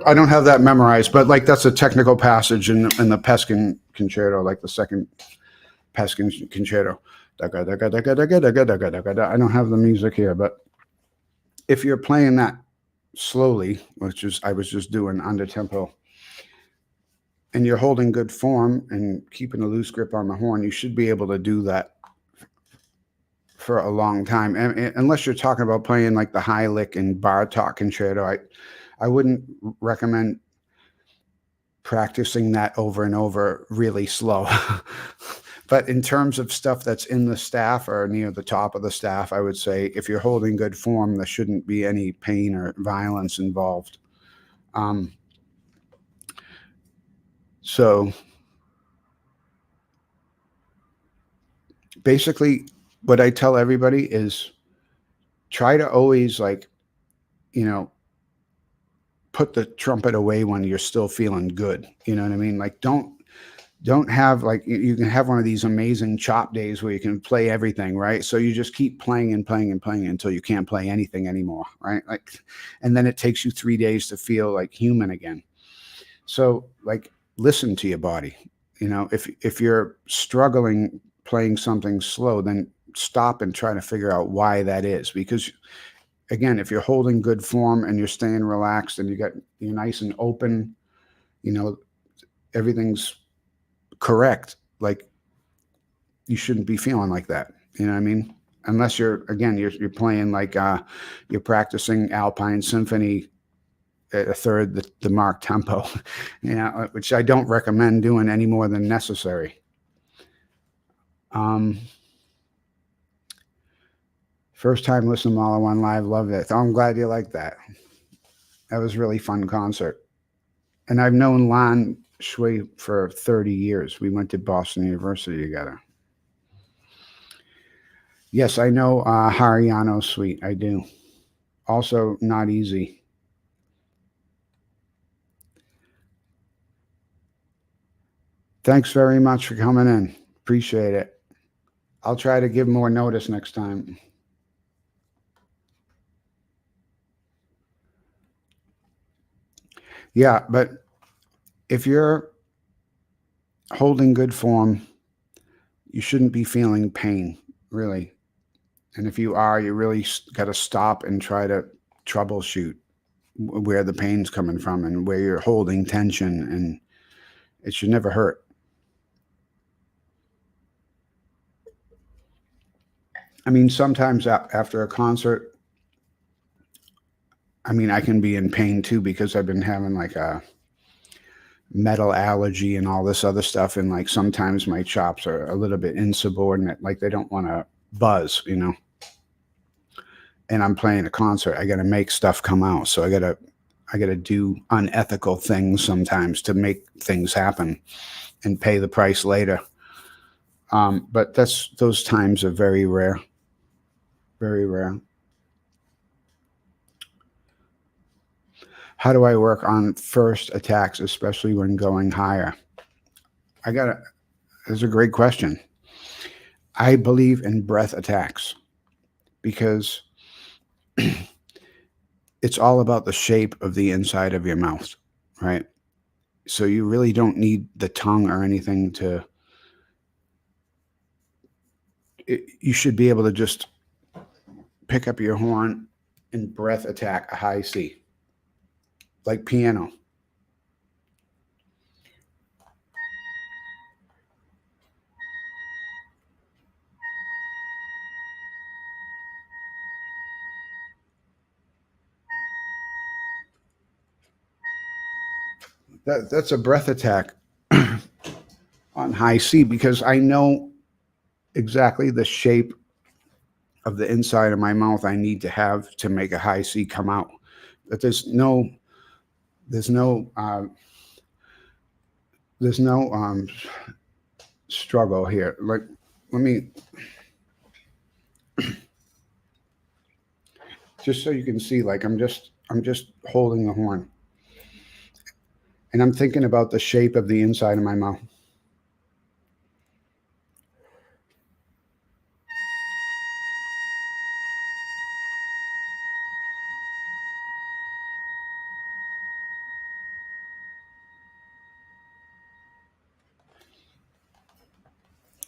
I don't have that memorized, but like that's a technical passage in the Peskin concerto, like the second Peskin concerto. I don't have the music here, but if you're playing that slowly, which is I was just doing under tempo, and you're holding good form and keeping a loose grip on the horn, you should be able to do that for a long time. And unless you're talking about playing like the high lick and Bartok concerto, I wouldn't recommend practicing that over and over really slow. But in terms of stuff that's in the staff or near the top of the staff, I would say if you're holding good form, there shouldn't be any pain or violence involved. So basically, what I tell everybody is try to always, like, put the trumpet away when you're still feeling good. You know what I mean? Like, don't have, like, you can have one of these amazing chop days where you can play everything, right? So you just keep playing and playing and playing until you can't play anything anymore, right? Like, and then it takes you 3 days to feel like human again. So, like, listen to your body. If you're struggling playing something slow, then stop and try to figure out why that is. Because again, if you're holding good form and you're staying relaxed and you're nice and open, everything's correct, like, you shouldn't be feeling like that. You know what I mean? Unless you're playing like you're practicing Alpine Symphony at a third the mark tempo, which I don't recommend doing any more than necessary. First time listening to Mahler One live, loved it. I'm glad you liked that. That was a really fun concert. And I've known Lon Shui for 30 years. We went to Boston University together. Yes, I know Hariano Suite. I do. Also, not easy. Thanks very much for coming in. Appreciate it. I'll try to give more notice next time. Yeah, but if you're holding good form, you shouldn't be feeling pain, really. And if you are, you really got to stop and try to troubleshoot where the pain's coming from and where you're holding tension, and it should never hurt. I mean, sometimes after a concert, I mean, I can be in pain too because I've been having like a metal allergy and all this other stuff. And like sometimes my chops are a little bit insubordinate, like they don't want to buzz, you know. And I'm playing a concert. I got to make stuff come out. So I got to do unethical things sometimes to make things happen and pay the price later. But those times are very rare, very rare. How do I work on first attacks, especially when going higher? That's a great question. I believe in breath attacks because it's all about the shape of the inside of your mouth, right? So you really don't need the tongue or anything you should be able to just pick up your horn and breath attack a high C, like piano. That's a breath attack on high C because I know exactly the shape of the inside of my mouth I need to have to make a high C come out. But there's no struggle here. Like, let me just so you can see. Like, I'm just holding the horn, and I'm thinking about the shape of the inside of my mouth.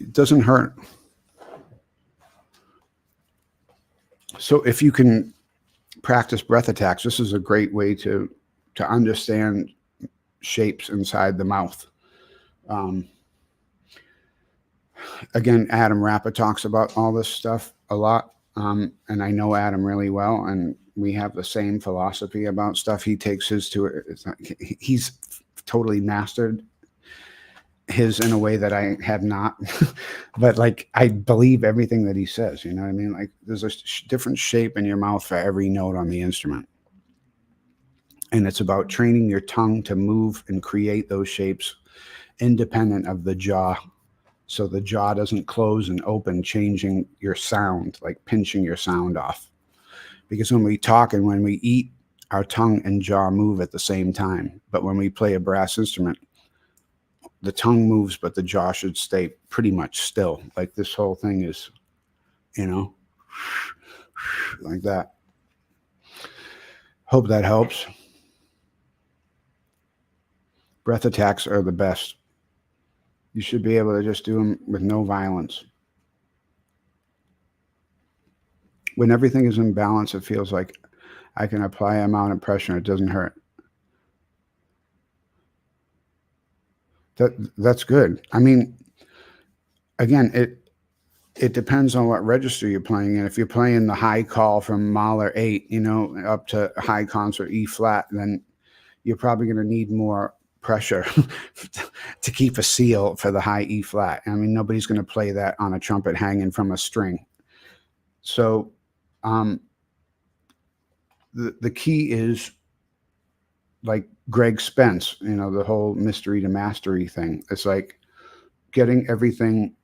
It doesn't hurt. So if you can practice breath attacks, this is a great way to understand shapes inside the mouth. Um, Again, Adam Rappa talks about all this stuff a lot, and I know Adam really well, and we have the same philosophy about stuff. He takes his to it. He's totally mastered his in a way that I have not. But like, I believe everything that he says. You know what I mean? Like, there's a different shape in your mouth for every note on the instrument. And it's about training your tongue to move and create those shapes independent of the jaw. So the jaw doesn't close and open, changing your sound, like pinching your sound off. Because when we talk and when we eat, our tongue and jaw move at the same time. But when we play a brass instrument, the tongue moves, but the jaw should stay pretty much still. Like this whole thing is, you know, like that. Hope that helps. Breath attacks are the best. You should be able to just do them with no violence. When everything is in balance, it feels like I can apply an amount of pressure and it doesn't hurt. That's good. I mean, again, it depends on what register you're playing in. If you're playing the high call from Mahler 8, you know, up to high concert E flat, then you're probably going to need more pressure to keep a seal for the high E flat. I mean, nobody's going to play that on a trumpet hanging from a string. So the key is like Greg Spence, you know, the whole mystery to mastery thing. It's like getting everything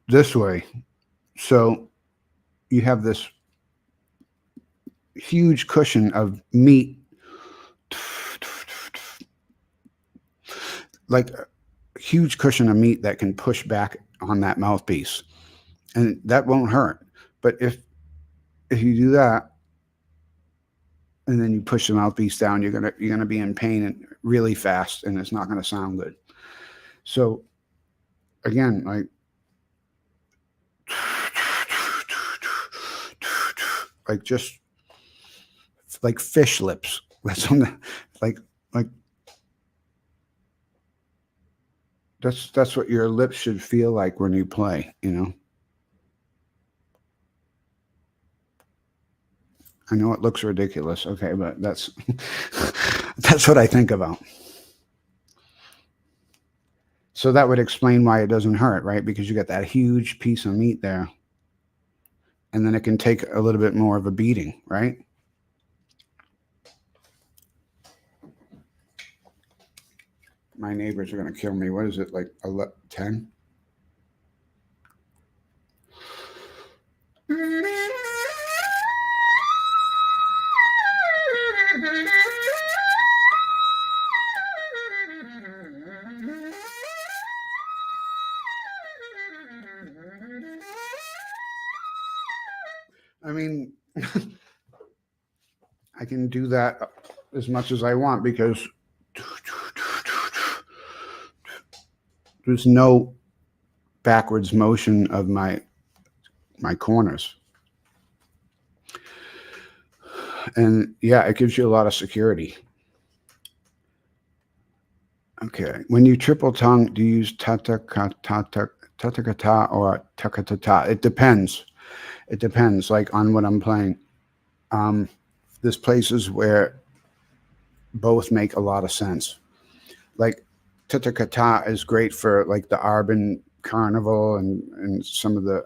this way. So you have this huge cushion of meat, like a huge cushion of meat that can push back on that mouthpiece, and that won't hurt. But if you do that and then you push the mouthpiece down, you're gonna be in pain and really fast, and it's not gonna sound good. So again, like just like fish lips. That's on the like that's what your lips should feel like when you play, you know. I know it looks ridiculous. Okay, but that's that's what I think about. So that would explain why it doesn't hurt, right? Because you got that huge piece of meat there, and then it can take a little bit more of a beating, right? My neighbors are going to kill me. What is it, like 10? I mean, I can do that as much as I want because there's no backwards motion of my corners. And yeah, it gives you a lot of security. Okay. When you triple tongue, do you use ta-ta-ka-ta or ta-ka-ta-ta? It depends. It depends, like, on what I'm playing. There's places where both make a lot of sense. Like, ta-ta-ka-ta is great for, like, the Arbin Carnival and some of the,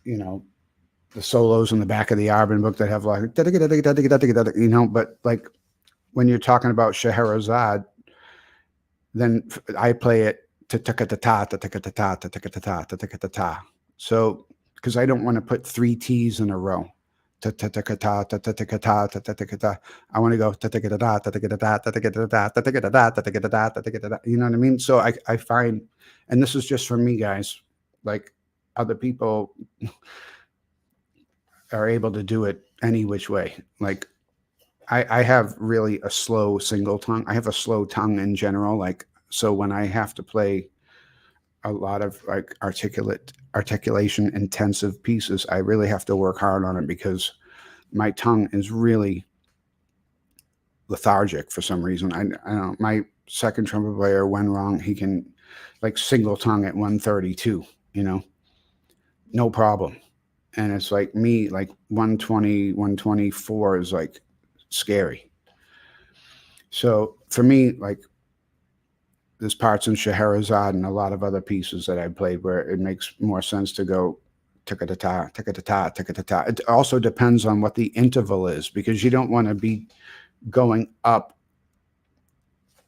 the solos in the back of the Arbin book that have, like, but, like, when you're talking about Scheherazade, then I play it ta-ta-ka-ta-ta, ta-ta-ka-ta-ta, ta-ta-ka-ta-ta, ta-ta-ka-ta-ta. So, because I don't want to put 3 T's in a row. Ta-ta-ta-ka-ta, ta-ta-ta-ka-ta, ta-ta-ta-ka-ta. I want to go ta-ta-ka-ta-ta, ta-ta-ka-ta-ta, ta-ta-ka-ta-ta, ta-ta-ka-ta-ta, ta-ta-ka-ta-ta, ta-ta-ka-ta-ta. You know what I mean? So I find, and this is just for me, guys, like, other people are able to do it any which way. Like, I have really a slow single tongue. I have a slow tongue in general. Like, so when I have to play a lot of, like, articulation intensive pieces, I really have to work hard on it because my tongue is really lethargic for some reason. I don't know. My second trumpet player, when wrong, he can, like, single tongue at 132, no problem. And it's like me, like 120, 124 is like scary. So for me, like, there's parts in Scheherazade and a lot of other pieces that I played where it makes more sense to go ticka-ta-ta, ticka-ta-ta, ticka-ta-ta. It also depends on what the interval is, because you don't want to be going up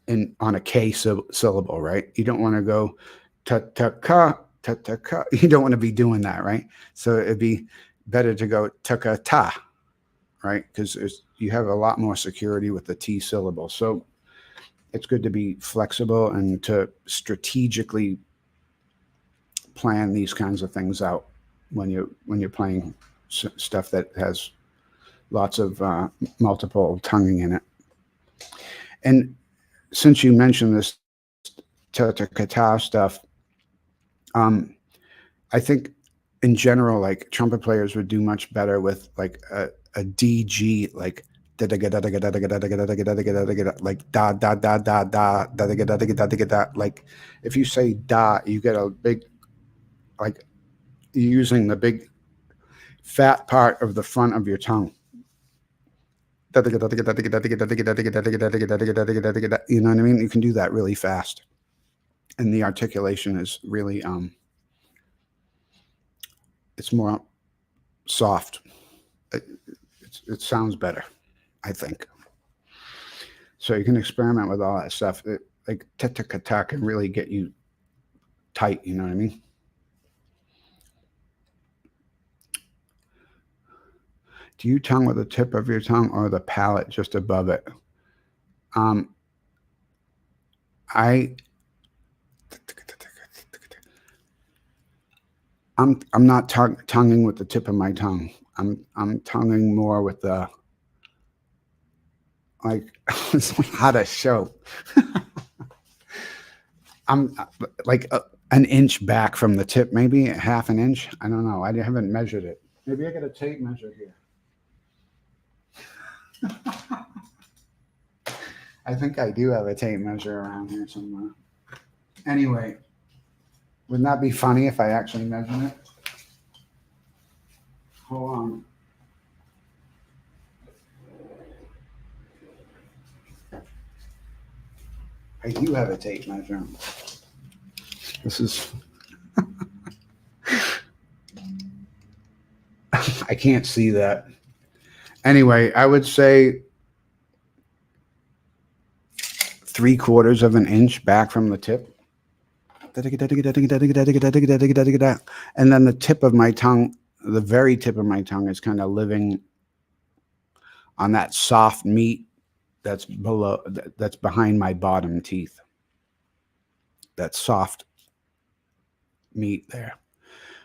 on a K syllable, right? You don't want to go ta-ta-ka, ta-ta-ka. You don't want to be doing that, right? So it'd be better to go ticka-ta, right? Because you have a lot more security with the T syllable. So it's good to be flexible and to strategically plan these kinds of things out when you're playing stuff that has lots of multiple tonguing in it. And since you mentioned this ta-ta-ka-ta stuff, I think in general, like, trumpet players would do much better with, like, a DG, like, like da da da da da da. Like, if you say da, you get a big, like, using the big fat part of the front of your tongue. You know what I mean? You can do that really fast, and the articulation is really it's more soft. It sounds better, I think. So you can experiment with all that stuff. Like, ta-ta-ka-ta can really get you tight. You know what I mean? Do you tongue with the tip of your tongue or the palate just above it? I'm not tonguing with the tip of my tongue. I'm tonguing more with the, like, it's how to show. I'm like an inch back from the tip, maybe half an inch. I don't know. I haven't measured it. Maybe I got a tape measure here. I think I do have a tape measure around here somewhere. Anyway, wouldn't that be funny if I actually measured it? Hold on. I do have a tape measure. This is. I can't see that. Anyway, I would say 3/4 of an inch back from the tip. And then the tip of my tongue, the very tip of my tongue, is kind of living on that soft meat that's below, that's behind my bottom teeth. That soft meat there.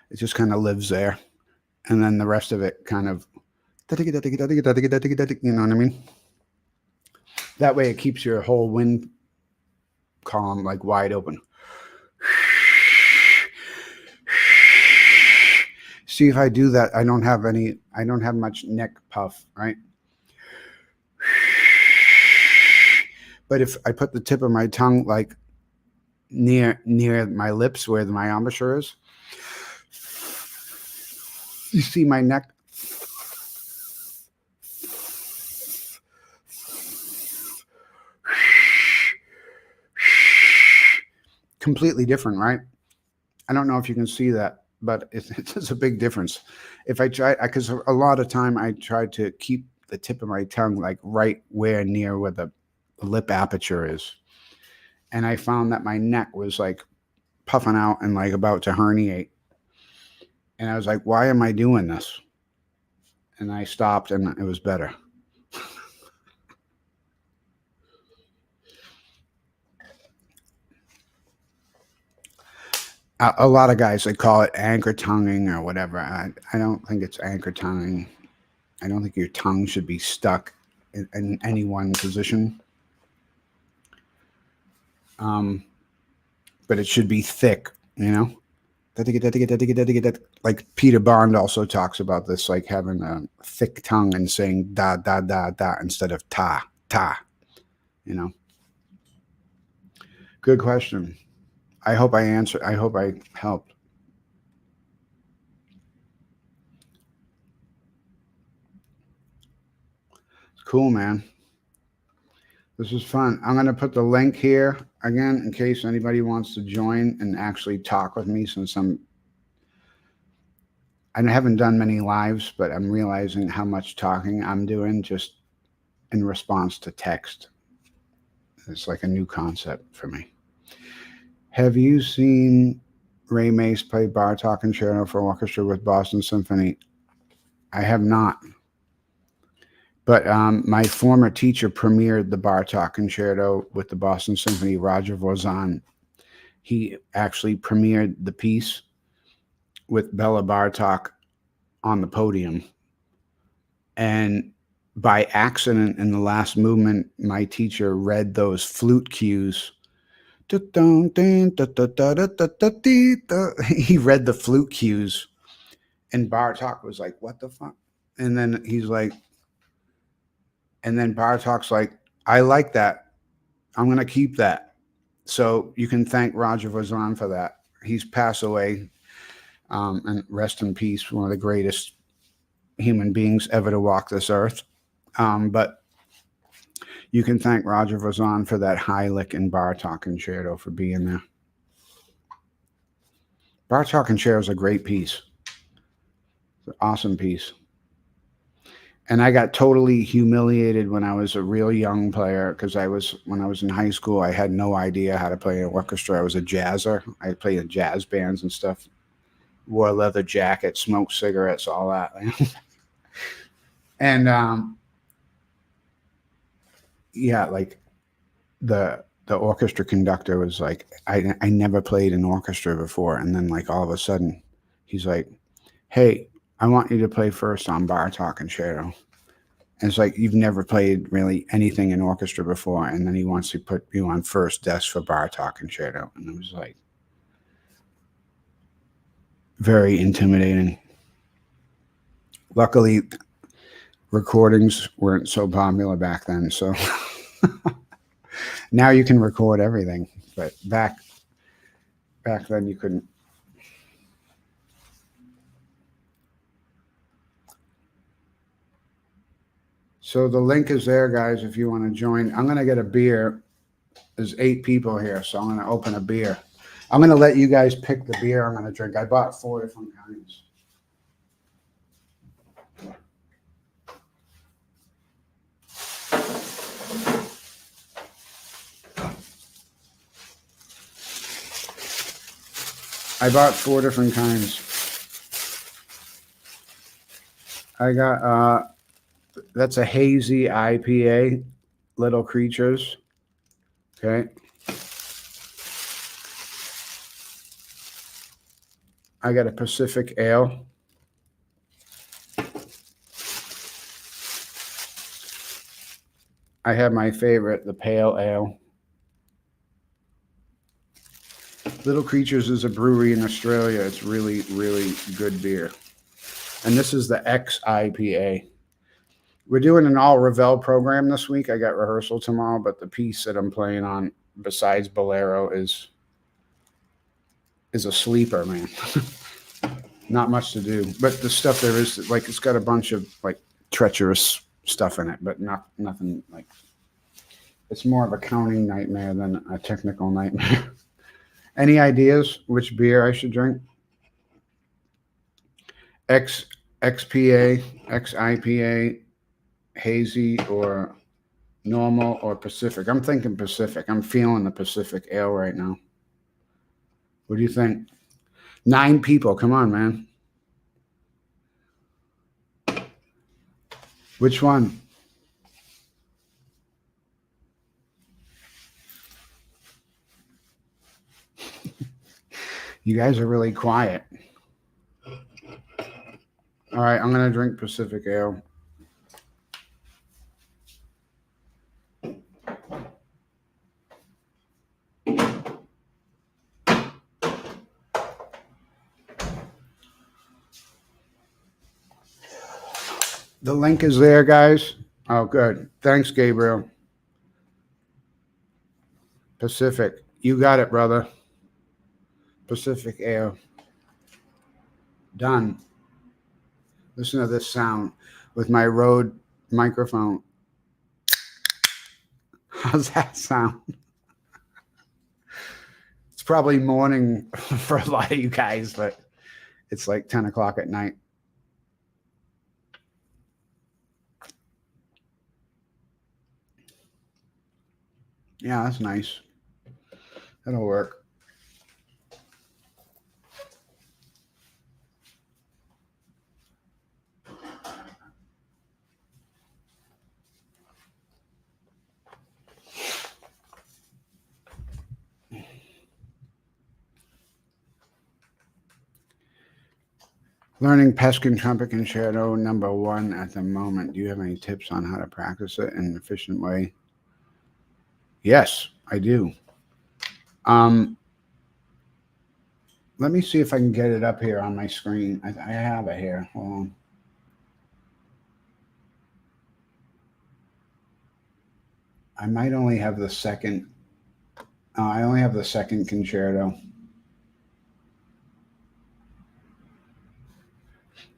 It just kind of lives there. And then the rest of it kind of, you know what I mean? That way it keeps your whole wind column like wide open. See, if I do that, I don't have much neck puff, right? But if I put the tip of my tongue like near my lips where my embouchure is, you see my neck. Completely different, right? I don't know if you can see that, but it's a big difference. If I try, because a lot of time I try to keep the tip of my tongue like right near where the lip aperture is, and I found that my neck was like puffing out and like about to herniate, and I was like, why am I doing this? And I stopped, and it was better. A lot of guys, they call it anchor tonguing or whatever. I don't think it's anchor tonguing. I don't think your tongue should be stuck in any one position. But it should be thick, you know? Like Peter Bond also talks about this, like having a thick tongue and saying da, da, da, da instead of ta, ta, you know? Good question. I hope I answered. I hope I helped. It's cool, man. This is fun. I'm going to put the link here again in case anybody wants to join and actually talk with me, since I haven't done many lives, but I'm realizing how much talking I'm doing just in response to text. It's like a new concept for me. Have you seen Ray Mace play Bartok Concerto for Orchestra with Boston Symphony? I have not. But my former teacher premiered the Bartok Concerto with the Boston Symphony, Roger Voisin. He actually premiered the piece with Bela Bartok on the podium. And by accident, in the last movement, my teacher read those flute cues. He read the flute cues, and Bartok was like, "What the fuck?" And then Bartok's like, "I like that. I'm gonna keep that." So you can thank Roger Voisin for that. He's passed away, and rest in peace, one of the greatest human beings ever to walk this earth. But you can thank Roger Voisin for that high lick in Bartok Concerto for being there. Bartok Concerto is a great piece. It's an awesome piece. And I got totally humiliated when I was a real young player, because when I was in high school, I had no idea how to play an orchestra. I was a jazzer. I played in jazz bands and stuff. Wore a leather jacket, smoked cigarettes, all that. And yeah, like the orchestra conductor was like, I never played an orchestra before, and then like all of a sudden, he's like, "Hey, I want you to play first on Bartok Concerto." And it's like, you've never played really anything in orchestra before, and then he wants to put you on first desk for Bartok Concerto, and it was like very intimidating. Luckily, recordings weren't so popular back then, so now you can record everything, but back then you couldn't. So the link is there, guys, if you want to join. I'm going to get a beer There's 8 people here, so I'm going to open a beer. I'm going to let you guys pick the beer I'm going to drink. I bought 4 different kinds. I bought 4 different kinds. I got, that's a hazy IPA, Little Creatures. Okay. I got a Pacific Ale. I have my favorite, the Pale Ale. Little Creatures is a brewery in Australia. It's really, really good beer. And this is the X IPA. We're doing an all Ravel program this week. I got rehearsal tomorrow, but the piece that I'm playing on besides Bolero is a sleeper, man. Not much to do, but the stuff there is, like, it's got a bunch of like treacherous stuff in it, but nothing like, it's more of a counting nightmare than a technical nightmare. Any ideas which beer I should drink? XPA, XIPA, hazy, or normal, or Pacific? I'm thinking Pacific. I'm feeling the Pacific Ale right now. What do you think? 9 people. Come on, man. Which one? You guys are really quiet. All right, I'm going to drink Pacific Ale. The link is there, guys. Oh, good. Thanks, Gabriel. Pacific. You got it, brother. Pacific Ale. Done. Listen to this sound with my Rode microphone. How's that sound? It's probably morning for a lot of you guys, but it's like 10 o'clock at night. Yeah, that's nice. That'll work. Learning Peskin Trumpet Concerto #1 at the moment. Do you have any tips on how to practice it in an efficient way? Yes, I do. Let me see if I can get it up here on my screen. I have it here. Hold on. I might only have the second. I only have the second concerto.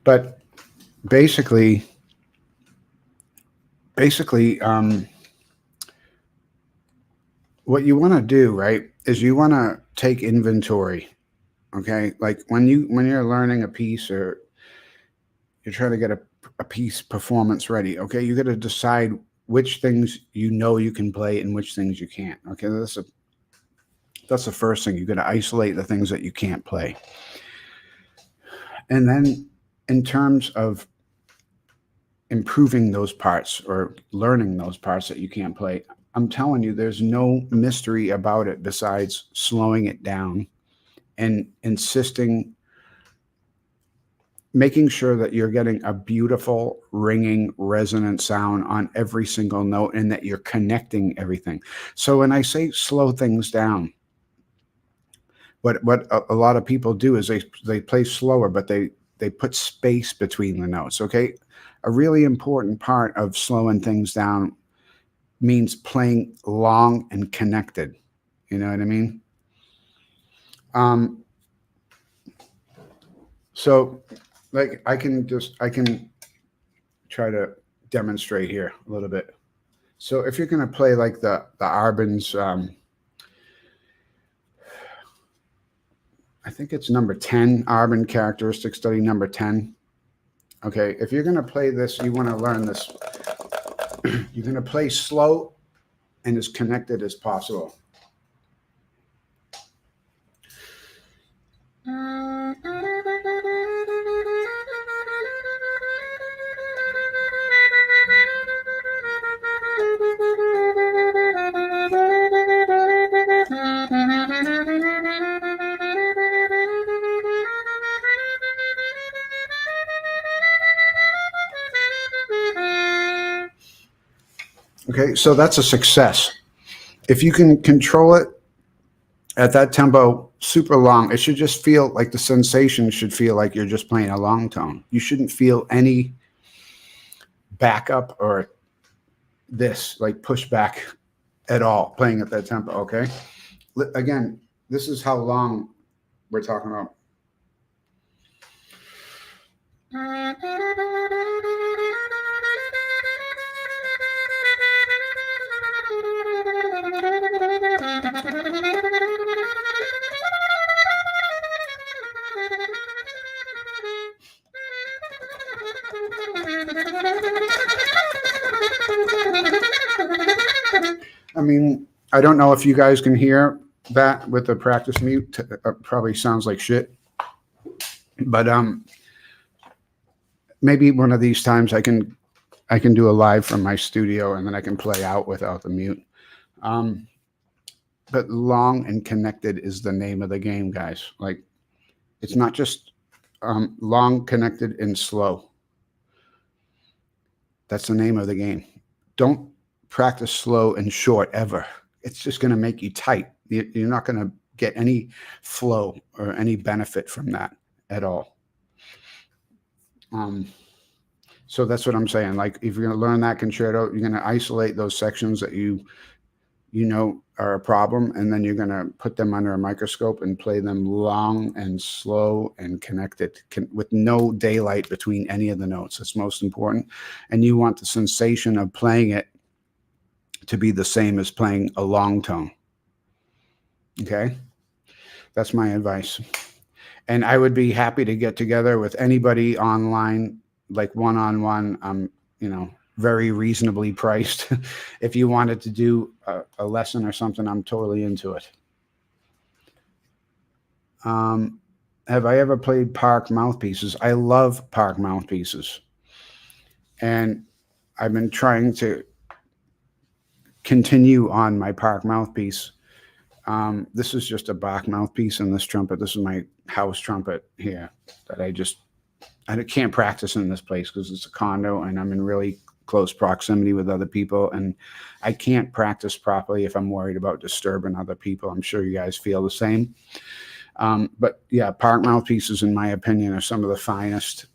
But basically, what you want to do, right, is you want to take inventory. Okay, like when you're learning a piece or you're trying to get a piece performance ready. Okay, you got to decide which things you can play and which things you can't. Okay, that's the first thing. You got to isolate the things that you can't play, and then in terms of improving those parts or learning those parts that you can't play, I'm telling you, there's no mystery about it besides slowing it down and making sure that you're getting a beautiful ringing resonant sound on every single note and that you're connecting everything. So when I say slow things down, what a lot of people do is they play slower, but they put space between the notes. Okay, a really important part of slowing things down means playing long and connected. You know what I mean? So like I can try to demonstrate here a little bit. So if you're going to play like the Arbin's, I think it's number 10, Arbin characteristic study number 10. Okay, if you're going to play this, you want to learn this. You're going to play slow and as connected as possible. Okay, so that's a success. If you can control it at that tempo super long, it should just feel like the sensation should feel like you're just playing a long tone. You shouldn't feel any backup or this like pushback at all playing at that tempo. Okay, again, this is how long we're talking about. I mean, I don't know if you guys can hear that with the practice mute. Probably sounds like shit. But maybe one of these times I can do a live from my studio and then I can play out without the mute. But long and connected is the name of the game, guys. Like, it's not just long, connected, and slow. That's the name of the game. Don't practice slow and short ever. It's just going to make you tight. You're not going to get any flow or any benefit from that at all. So that's what I'm saying. Like, if you're going to learn that concerto, you're going to isolate those sections that you know are a problem, and then you're going to put them under a microscope and play them long and slow and connected with no daylight between any of the notes. That's most important. And you want the sensation of playing it to be the same as playing a long tone. Okay? That's my advice. And I would be happy to get together with anybody online, like one-on-one. I'm, very reasonably priced. If you wanted to do a lesson or something, I'm totally into it. Have I ever played Park mouthpieces? I love Park mouthpieces. And I've been trying to continue on my Park mouthpiece. This is just a Bach mouthpiece in this trumpet. This is my house trumpet here that I can't practice in this place because it's a condo and I'm in really close proximity with other people, and I can't practice properly if I'm worried about disturbing other people. I'm sure you guys feel the same. But yeah, Park mouthpieces, in my opinion, are some of the finest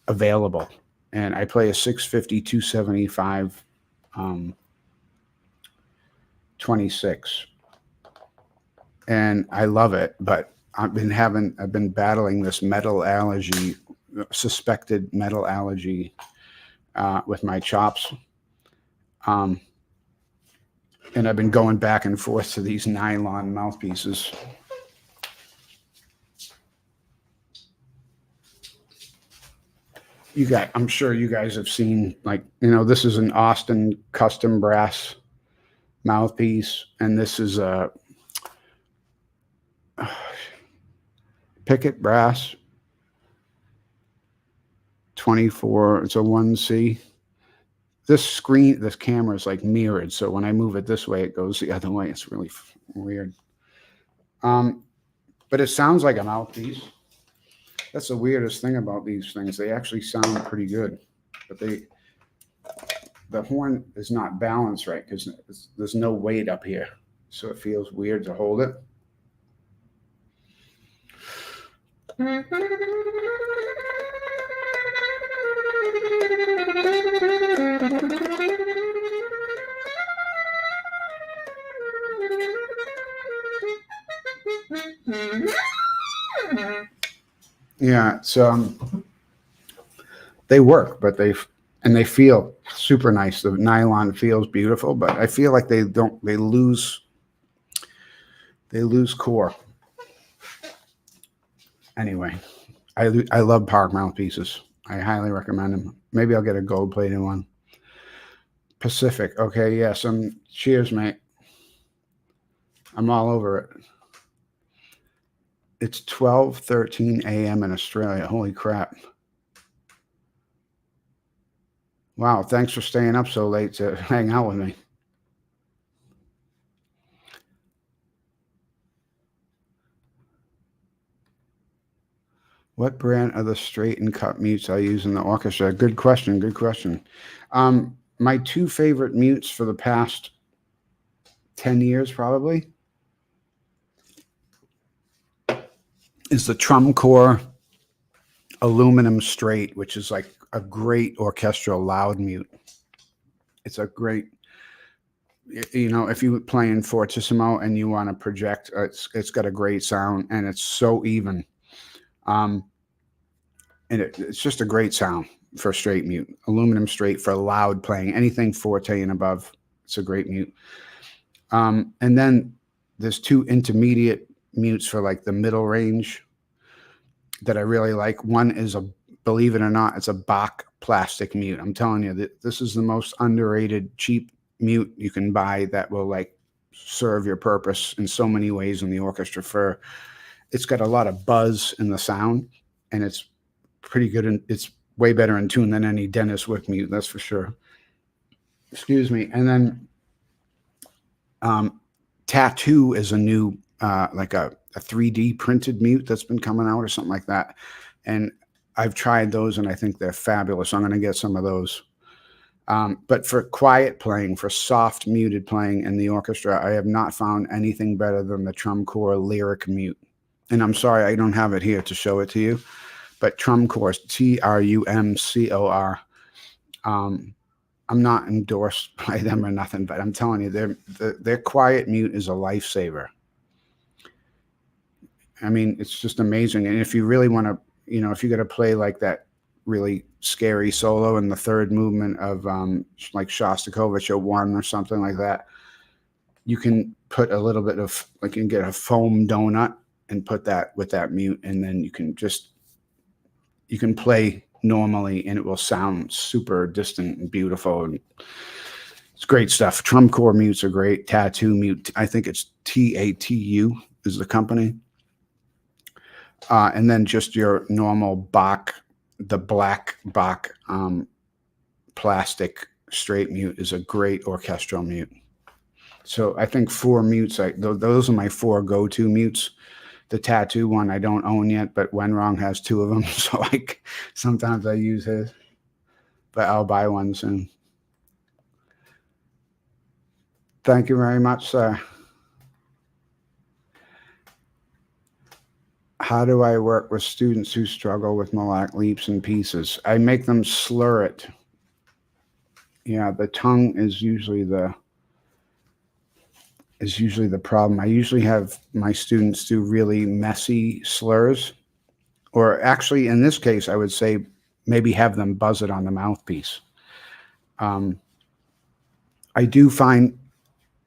available. And I play a 650 275 26, and I love it. But I've been battling this metal allergy, suspected metal allergy, with my chops. And I've been going back and forth to these nylon mouthpieces. I'm sure you guys have seen, like, this is an Austin custom brass mouthpiece, and this is a Pickett brass 24. It's a 1C. This camera is like mirrored, so when I move it this way, it goes the other way. It's really weird. But it sounds like a mouthpiece. That's the weirdest thing about these things. They actually sound pretty good, but the horn is not balanced right because there's no weight up here, so it feels weird to hold it. Yeah, so they work, but and they feel super nice. The nylon feels beautiful, but I feel like they lose core. Anyway, I love Park mouthpieces. I highly recommend them. Maybe I'll get a gold plated one. Pacific. Okay, yes. Cheers, mate. I'm all over it. It's 12:13 a.m. in Australia. Holy crap. Wow, thanks for staying up so late to hang out with me. What brand are the straight and cut mutes I use in the orchestra? Good question. Good question. My two favorite mutes for the past 10 years probably is the Trumcore aluminum straight, which is like a great orchestral loud mute. It's a great, if you play in fortissimo and you want to project, it's got a great sound and it's so even. And it's just a great sound for straight mute. Aluminum straight for loud playing, anything forte and above. It's a great mute. And then there's two intermediate mutes for like the middle range that I really like. One is believe it or not, it's a Bach plastic mute. I'm telling you that this is the most underrated cheap mute you can buy that will like serve your purpose in so many ways in the orchestra. It's got a lot of buzz in the sound, and it's pretty good, and it's way better in tune than any Dennis Wick mute, that's for sure. Excuse me. And then Tattoo is a new like a 3D printed mute that's been coming out or something like that, and I've tried those and I think they're fabulous. I'm going to get some of those. But for quiet playing, for soft muted playing in the orchestra, I have not found anything better than the Trumcore Lyric mute. And I'm sorry I don't have it here to show it to you, but Trumcore, Trumcor. I'm not endorsed by them or nothing, but I'm telling you, their quiet mute is a lifesaver. I mean, it's just amazing. And if you really want to, if you got to play like that really scary solo in the third movement of like Shostakovich 1 or something like that, you can put a little bit of, like, you can get a foam donut and put that with that mute, and then you can play normally and it will sound super distant and beautiful, and it's great stuff. Trumcore mutes are great. Tattoo mute, I think it's TATU is the company. And then just your normal Bach, the black Bach plastic straight mute is a great orchestral mute. So I think 4 mutes, those are my 4 go-to mutes. The Tattoo one I don't own yet, but Wenrong has 2 of them, so sometimes I use his. But I'll buy one soon. Thank you very much, sir. How do I work with students who struggle with melodic leaps and pieces? I make them slur it. Yeah, the tongue is usually the problem. I usually have my students do really messy slurs, or actually in this case, I would say maybe have them buzz it on the mouthpiece. I do find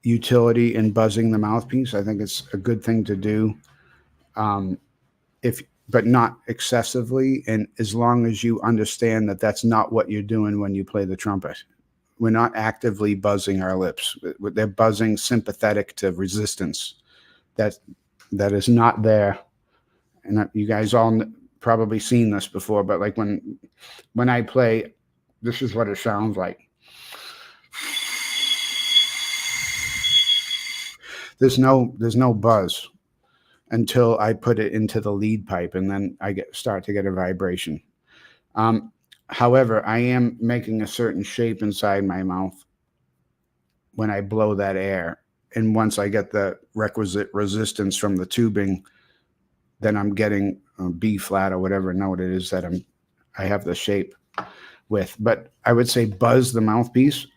utility in buzzing the mouthpiece. I think it's a good thing to do, but not excessively. And as long as you understand that that's not what you're doing when you play the trumpet. We're not actively buzzing our lips. They're buzzing sympathetic to resistance. That is not there. And you guys all probably seen this before, but like when I play, this is what it sounds like. There's no buzz until I put it into the lead pipe, and then I start to get a vibration. However, I am making a certain shape inside my mouth when I blow that air. And once I get the requisite resistance from the tubing, then I'm getting B flat or whatever note it is that I have the shape with. But I would say buzz the mouthpiece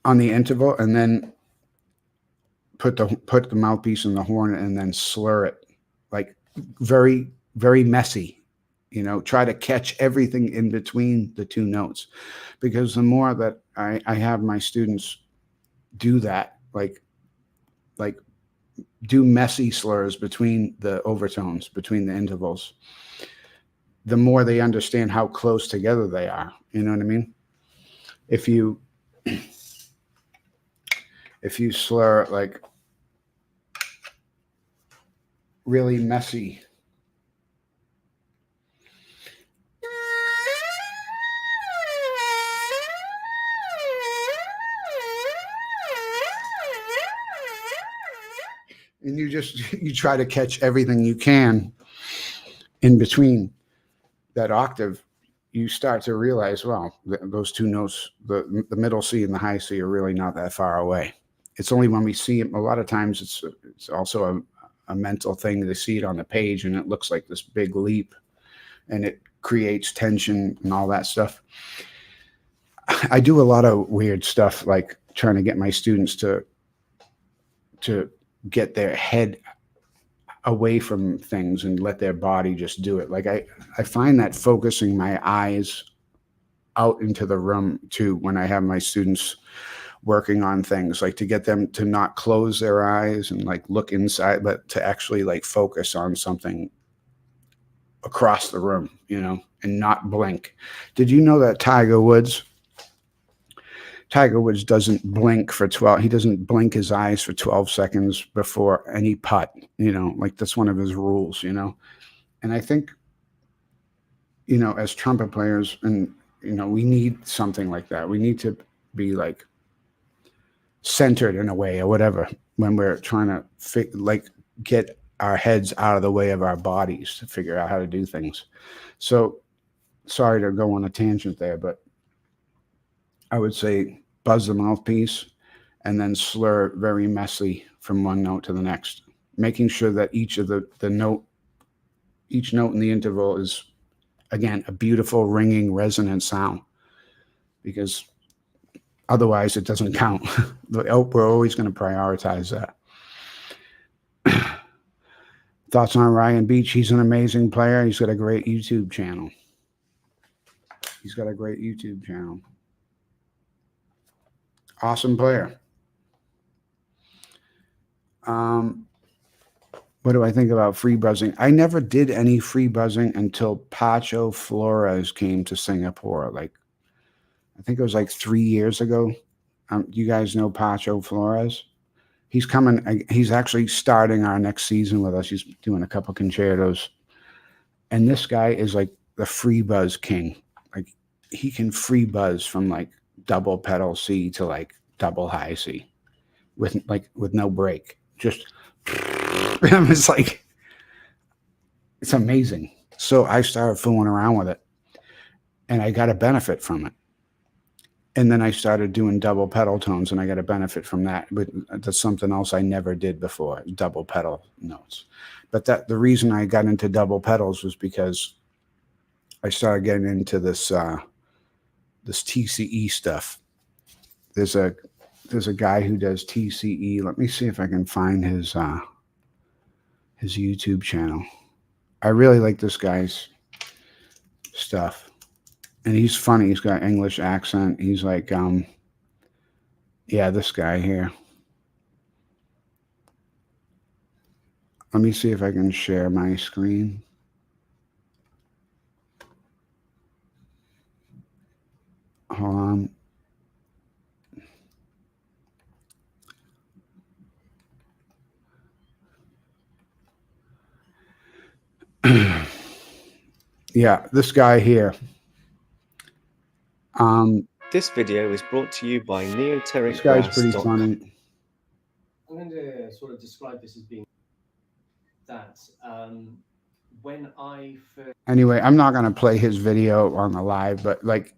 on the interval, and then put the mouthpiece in the horn, and then slur it, like very, very messy. You know, try to catch everything in between the two notes, because the more that I have my students do that, like do messy slurs between the overtones, between the intervals, the more they understand how close together they are. You know what I mean? If you slur like really messy, and you try to catch everything you can in between that octave, you start to realize, well, those two notes, the middle C and the high C, are really not that far away. It's only when we see it, a lot of times it's also a mental thing. They see it on the page and it looks like this big leap, and it creates tension and all that stuff. I do a lot of weird stuff, like trying to get my students to get their head away from things and let their body just do it. Like I find that focusing my eyes out into the room too, when I have my students working on things, like to get them to not close their eyes and like look inside, but to actually like focus on something across the room, you know, and not blink. Did you know that Tiger Woods doesn't blink for 12. He doesn't blink his eyes for 12 seconds before any putt, you know, like that's one of his rules, you know? And I think, you know, as trumpet players, and, you know, we need something like that. We need to be like centered in a way or whatever when we're trying to like get our heads out of the way of our bodies to figure out how to do things. So sorry to go on a tangent there, but I would say buzz the mouthpiece and then slur very messy from one note to the next, making sure that each note in the interval is, again, a beautiful ringing resonant sound, because otherwise it doesn't count. We're always going to prioritize that. Thoughts on Ryan Beach? He's an amazing player. He's got a great YouTube channel. Awesome player. What do I think about free buzzing? I never did any free buzzing until Pacho Flores came to Singapore. Like, I think it was like 3 years ago. You guys know Pacho Flores? He's coming. He's actually starting our next season with us. He's doing a couple concertos. And this guy is like the free buzz king. Like, he can free buzz from like double pedal C to like double high C with no break. Just, it's like, it's amazing. So I started fooling around with it, and I got a benefit from it. And then I started doing double pedal tones, and I got a benefit from that. But that's something else I never did before, double pedal notes. But the reason I got into double pedals was because I started getting into this this TCE stuff. There's a guy who does TCE. Let me see if I can find his YouTube channel. I really like this guy's stuff. And he's funny. He's got English accent. He's like, yeah, this guy here. Let me see if I can share my screen. Hold on. Yeah, this guy here. This video is brought to you by Neoteric. This guy's pretty funny. I'm going to sort of describe this as being that when I first... Anyway, I'm not going to play his video on the live, but like,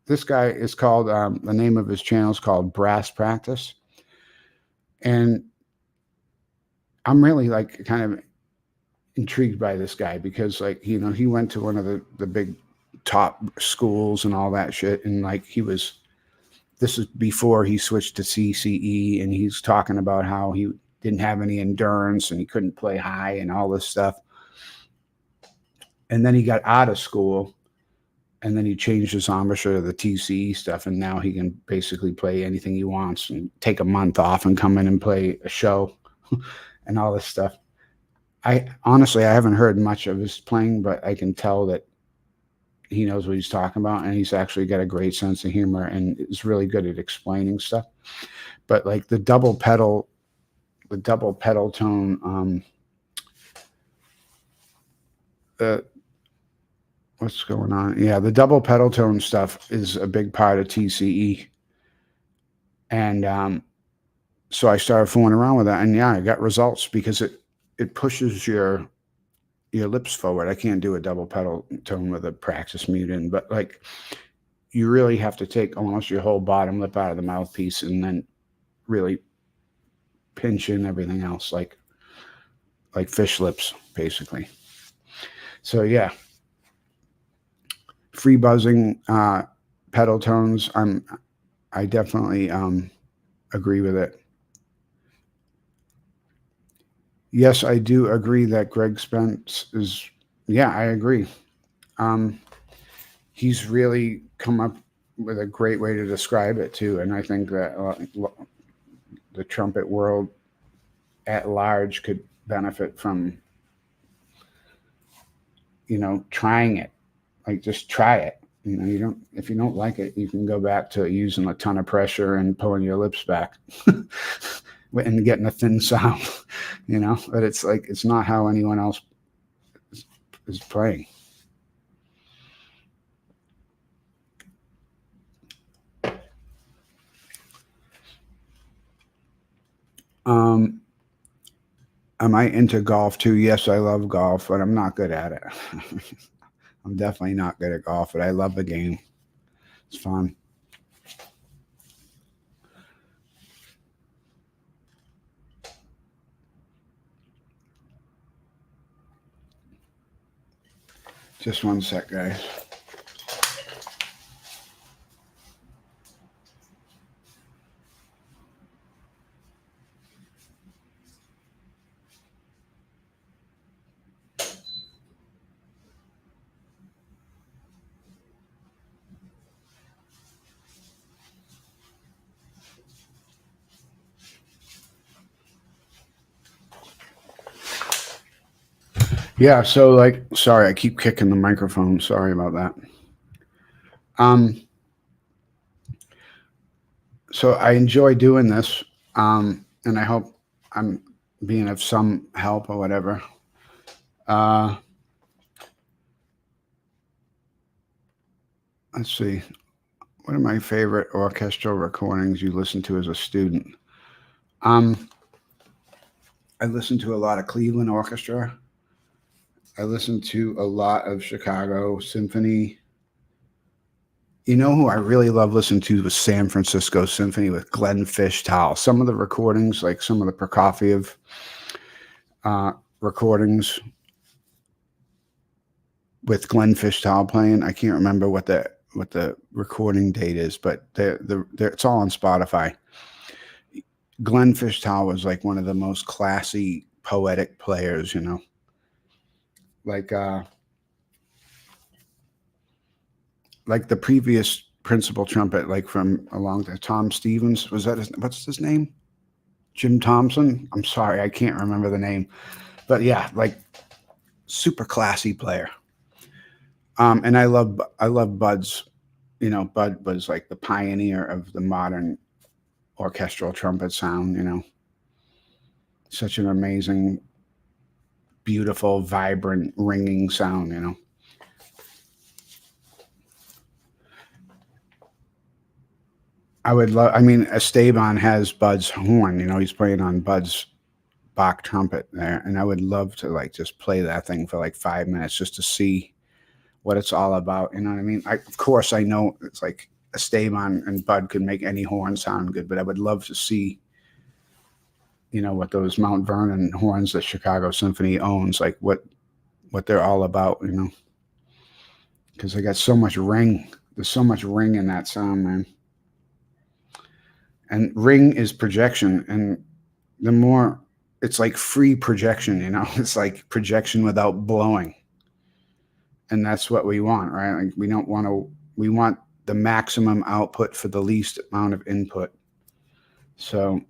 this guy is called, the name of his channel is called Brass Practice. And I'm really like kind of intrigued by this guy because, like, you know, he went to one of the big top schools and all that shit. And like, this is before he switched to CCE, and he's talking about how he didn't have any endurance and he couldn't play high and all this stuff. And then he got out of school, and then he changed his embouchure to the TCE stuff, and now he can basically play anything he wants and take a month off and come in and play a show and all this stuff. I honestly, I haven't heard much of his playing, but I can tell that he knows what he's talking about, and he's actually got a great sense of humor and is really good at explaining stuff. But like the double pedal tone, what's going on? Yeah, the double pedal tone stuff is a big part of TCE. And so I started fooling around with that, and yeah, I got results because it pushes your lips forward. I can't do a double pedal tone with a practice mute in, but like you really have to take almost your whole bottom lip out of the mouthpiece and then really pinch in everything else like fish lips, basically. So yeah, free buzzing pedal tones. I definitely agree with it. Yes, I do agree that Greg Spence is. Yeah, I agree. He's really come up with a great way to describe it too, and I think that the trumpet world at large could benefit from, trying it. Like, just try it. If you don't like it, you can go back to using a ton of pressure and pulling your lips back and getting a thin sound, but it's not how anyone else is playing. Am I into golf too? Yes, I love golf, but I'm not good at it. I'm definitely not good at golf, but I love the game. It's fun. Just one sec, guys. Yeah, so sorry, I keep kicking the microphone. Sorry about that. So I enjoy doing this, and I hope I'm being of some help or whatever. Let's see. What are my favorite orchestral recordings you listen to as a student? I listen to a lot of Cleveland Orchestra. I listen to a lot of Chicago Symphony. You know who I really love listening to was San Francisco Symphony with Glenn Fishtal. Some of the recordings, like some of the Prokofiev recordings with Glenn Fishtal playing. I can't remember what the recording date is, but it's all on Spotify. Glenn Fishtal was like one of the most classy, poetic players, like the previous principal trumpet, like from along the Tom Stevens, what's his name? Jim Thompson? I'm sorry, I can't remember the name, but yeah, like super classy player. And I love Bud's, Bud was like the pioneer of the modern orchestral trumpet sound, such an amazing, beautiful, vibrant, ringing sound, Esteban has Bud's horn, he's playing on Bud's Bach trumpet there, and I would love to just play that thing for 5 minutes just to see what it's all about. You know what I mean? Of course, I know it's like Esteban and Bud could make any horn sound good, but I would love to see, what those Mount Vernon horns that Chicago Symphony owns, like what they're all about, because they got so much ring. There's so much ring in that sound, man. And ring is projection, and the more it's like free projection, it's like projection without blowing. And that's what we want, right? Like we want the maximum output for the least amount of input. So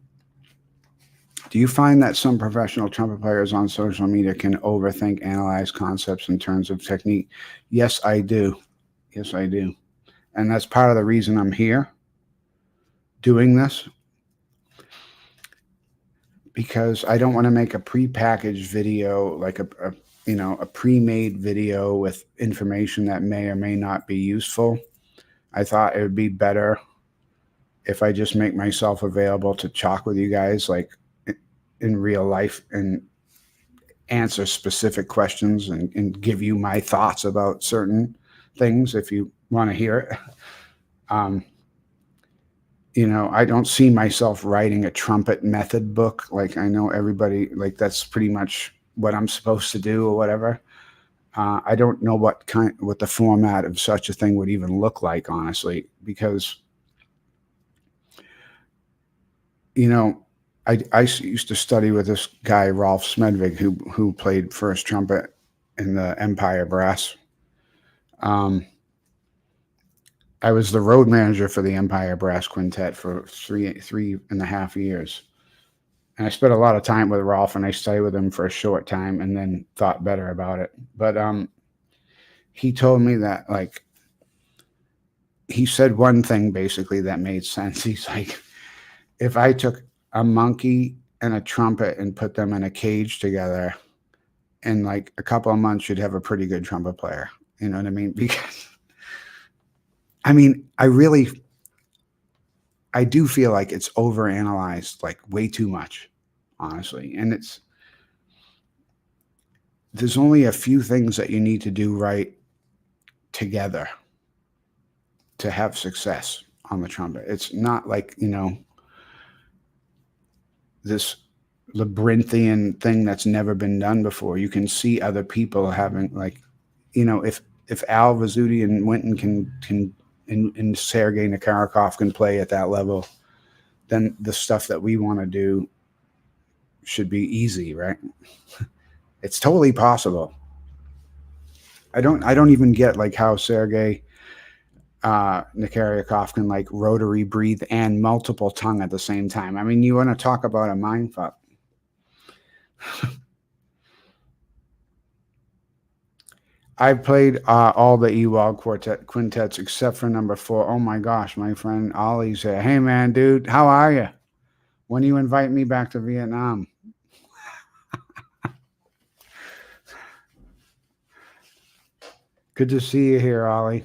do you find that some professional trumpet players on social media can overthink, analyze concepts in terms of technique? Yes, I do. Yes, I do. And that's part of the reason I'm here doing this, because I don't want to make a prepackaged video, like a pre-made video with information that may or may not be useful. I thought it would be better if I just make myself available to talk with you guys like in real life and answer specific questions and give you my thoughts about certain things if you want to hear it. I don't see myself writing a trumpet method book. Like I know everybody, like that's pretty much what I'm supposed to do or whatever. I don't know what the format of such a thing would even look like, honestly, because I used to study with this guy, Rolf Smedvig, who played first trumpet in the Empire Brass. I was the road manager for the Empire Brass Quintet for three and a half years. And I spent a lot of time with Rolf, and I studied with him for a short time and then thought better about it. But he told me that, like, he said one thing basically that made sense. He's like, if I took a monkey and a trumpet and put them in a cage together, in like a couple of months, you'd have a pretty good trumpet player. You know what I mean? Because, I mean, I do feel like it's overanalyzed, like way too much, honestly. And there's only a few things that you need to do right together to have success on the trumpet. It's not like, this labyrinthian thing that's never been done before. You can see other people having, like, if Al Vizzuti and Winton can and Sergei Nikarakov can play at that level, then the stuff that we want to do should be easy, right? It's totally possible. I don't even get like how Sergei Nikarakov can like rotary breathe and multiple tongue at the same time. I mean, you want to talk about a mind fuck. I've played all the Ewald quintets except for number 4. Oh my gosh, my friend Olly said, "Hey man, dude, how are you? When do you invite me back to Vietnam?" Good to see you here, Olly.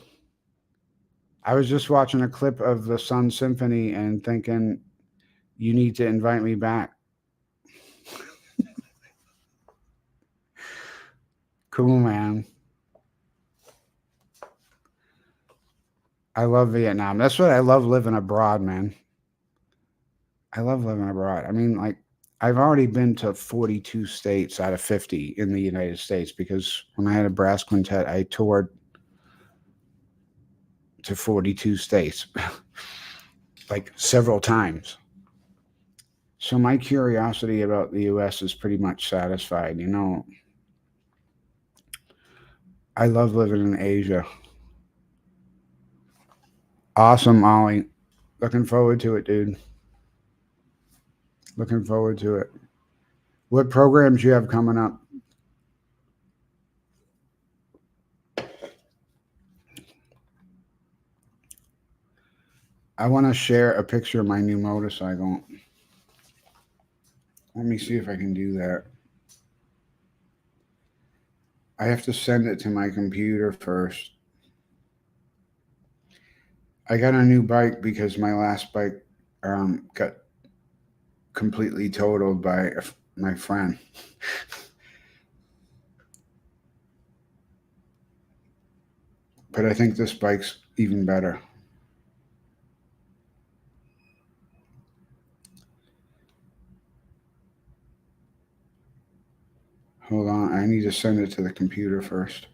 I was just watching a clip of the Sun Symphony and thinking, you need to invite me back. Cool, man. I love Vietnam. That's what I love, living abroad, man. I love living abroad. I mean, like, I've already been to 42 states out of 50 in the United States, because when I had a brass quintet, I toured to 42 states like several times. So my curiosity about the US is pretty much satisfied. I love living in Asia. Awesome, Olly. Looking forward to it, dude. Looking forward to it. What programs you have coming up? I want to share a picture of my new motorcycle. Let me see if I can do that. I have to send it to my computer first. I got a new bike because my last bike got completely totaled by my friend. But I think this bike's even better. Hold on, I need to send it to the computer first.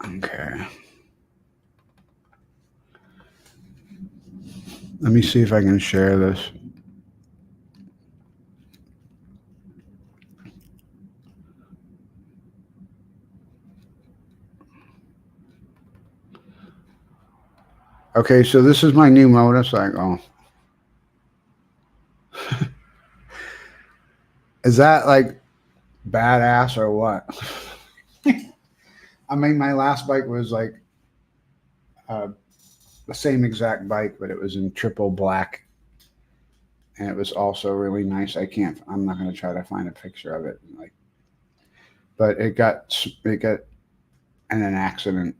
Okay. Let me see if I can share this. Okay, so this is my new motorcycle. Is that like badass or what? I mean, my last bike was like the same exact bike, but it was in triple black, and it was also really nice. I'm not going to try to find a picture of it, like, but it got in an accident.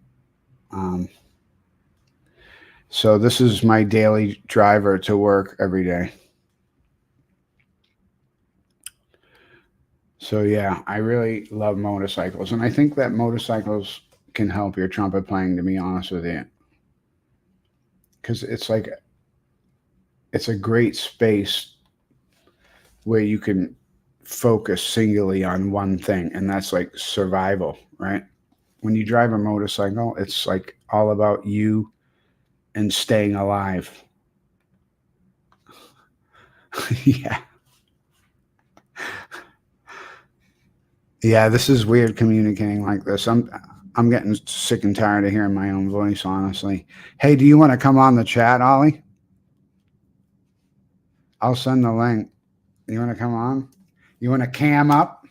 So this is my daily driver to work every day. So yeah, I really love motorcycles, and I think that motorcycles can help your trumpet playing, to be honest with you, because it's a great space where you can focus singularly on one thing, and that's like survival, right? When you drive a motorcycle, it's like all about you and staying alive. Yeah. Yeah, this is weird communicating like this. I'm getting sick and tired of hearing my own voice, honestly. Hey, do you want to come on the chat, Olly? I'll send the link. You want to come on? You want to cam up?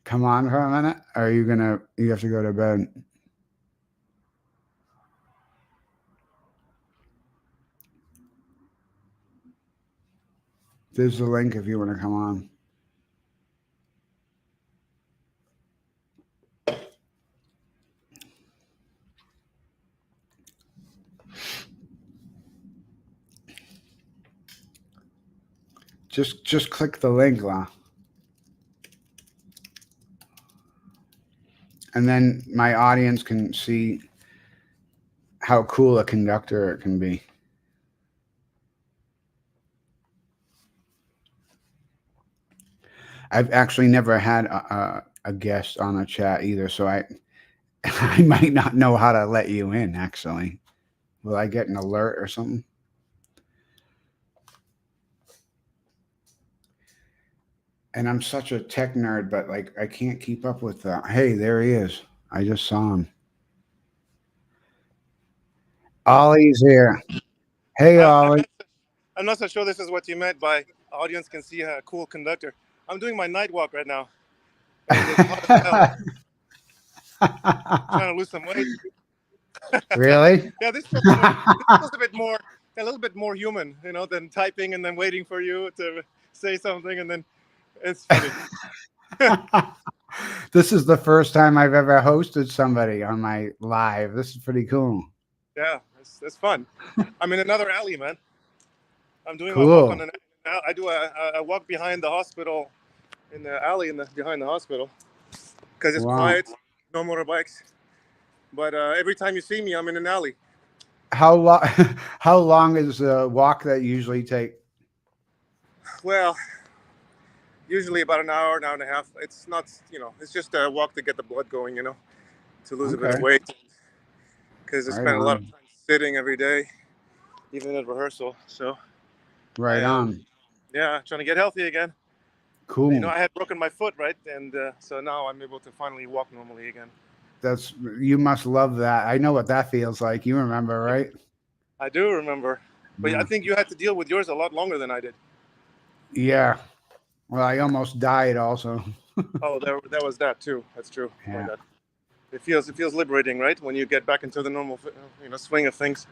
Come on for a minute? Or are you have to go to bed? There's the link if you want to come on. Just click the link, La. And then my audience can see how cool a conductor it can be. I've actually never had a guest on a chat either, so I might not know how to let you in, actually. Will I get an alert or something? And I'm such a tech nerd, but like I can't keep up with that. Hey, there he is. I just saw him. Olly's here. Hey, Olly. I'm not so sure this is what you meant by audience can see a cool conductor. I'm doing my night walk right now. And it's hot as hell. Trying to lose some weight. Really? Yeah, this feels a little bit more human, than typing and then waiting for you to say something, and then it's funny. This is the first time I've ever hosted somebody on my live. This is pretty cool. Yeah, it's fun. I'm in another alley, man. I'm doing Cool. my walk on an alley. I do a walk behind the hospital, in the alley behind the hospital, because it's quiet, no motorbikes. But every time you see me, I'm in an alley. How long is the walk that you usually take? Well, usually about an hour and a half. It's not, it's just a walk to get the blood going, to lose a bit of weight. Because I spend a lot of time sitting every day, even at rehearsal. So, right on. Yeah, trying to get healthy again. Cool. I had broken my foot, right? And so now I'm able to finally walk normally again. You must love that. I know what that feels like. You remember, right? I do remember. But I think you had to deal with yours a lot longer than I did. Yeah. Well, I almost died also. Oh, there was that too. That's true. Yeah. It feels liberating, right? When you get back into the normal, swing of things.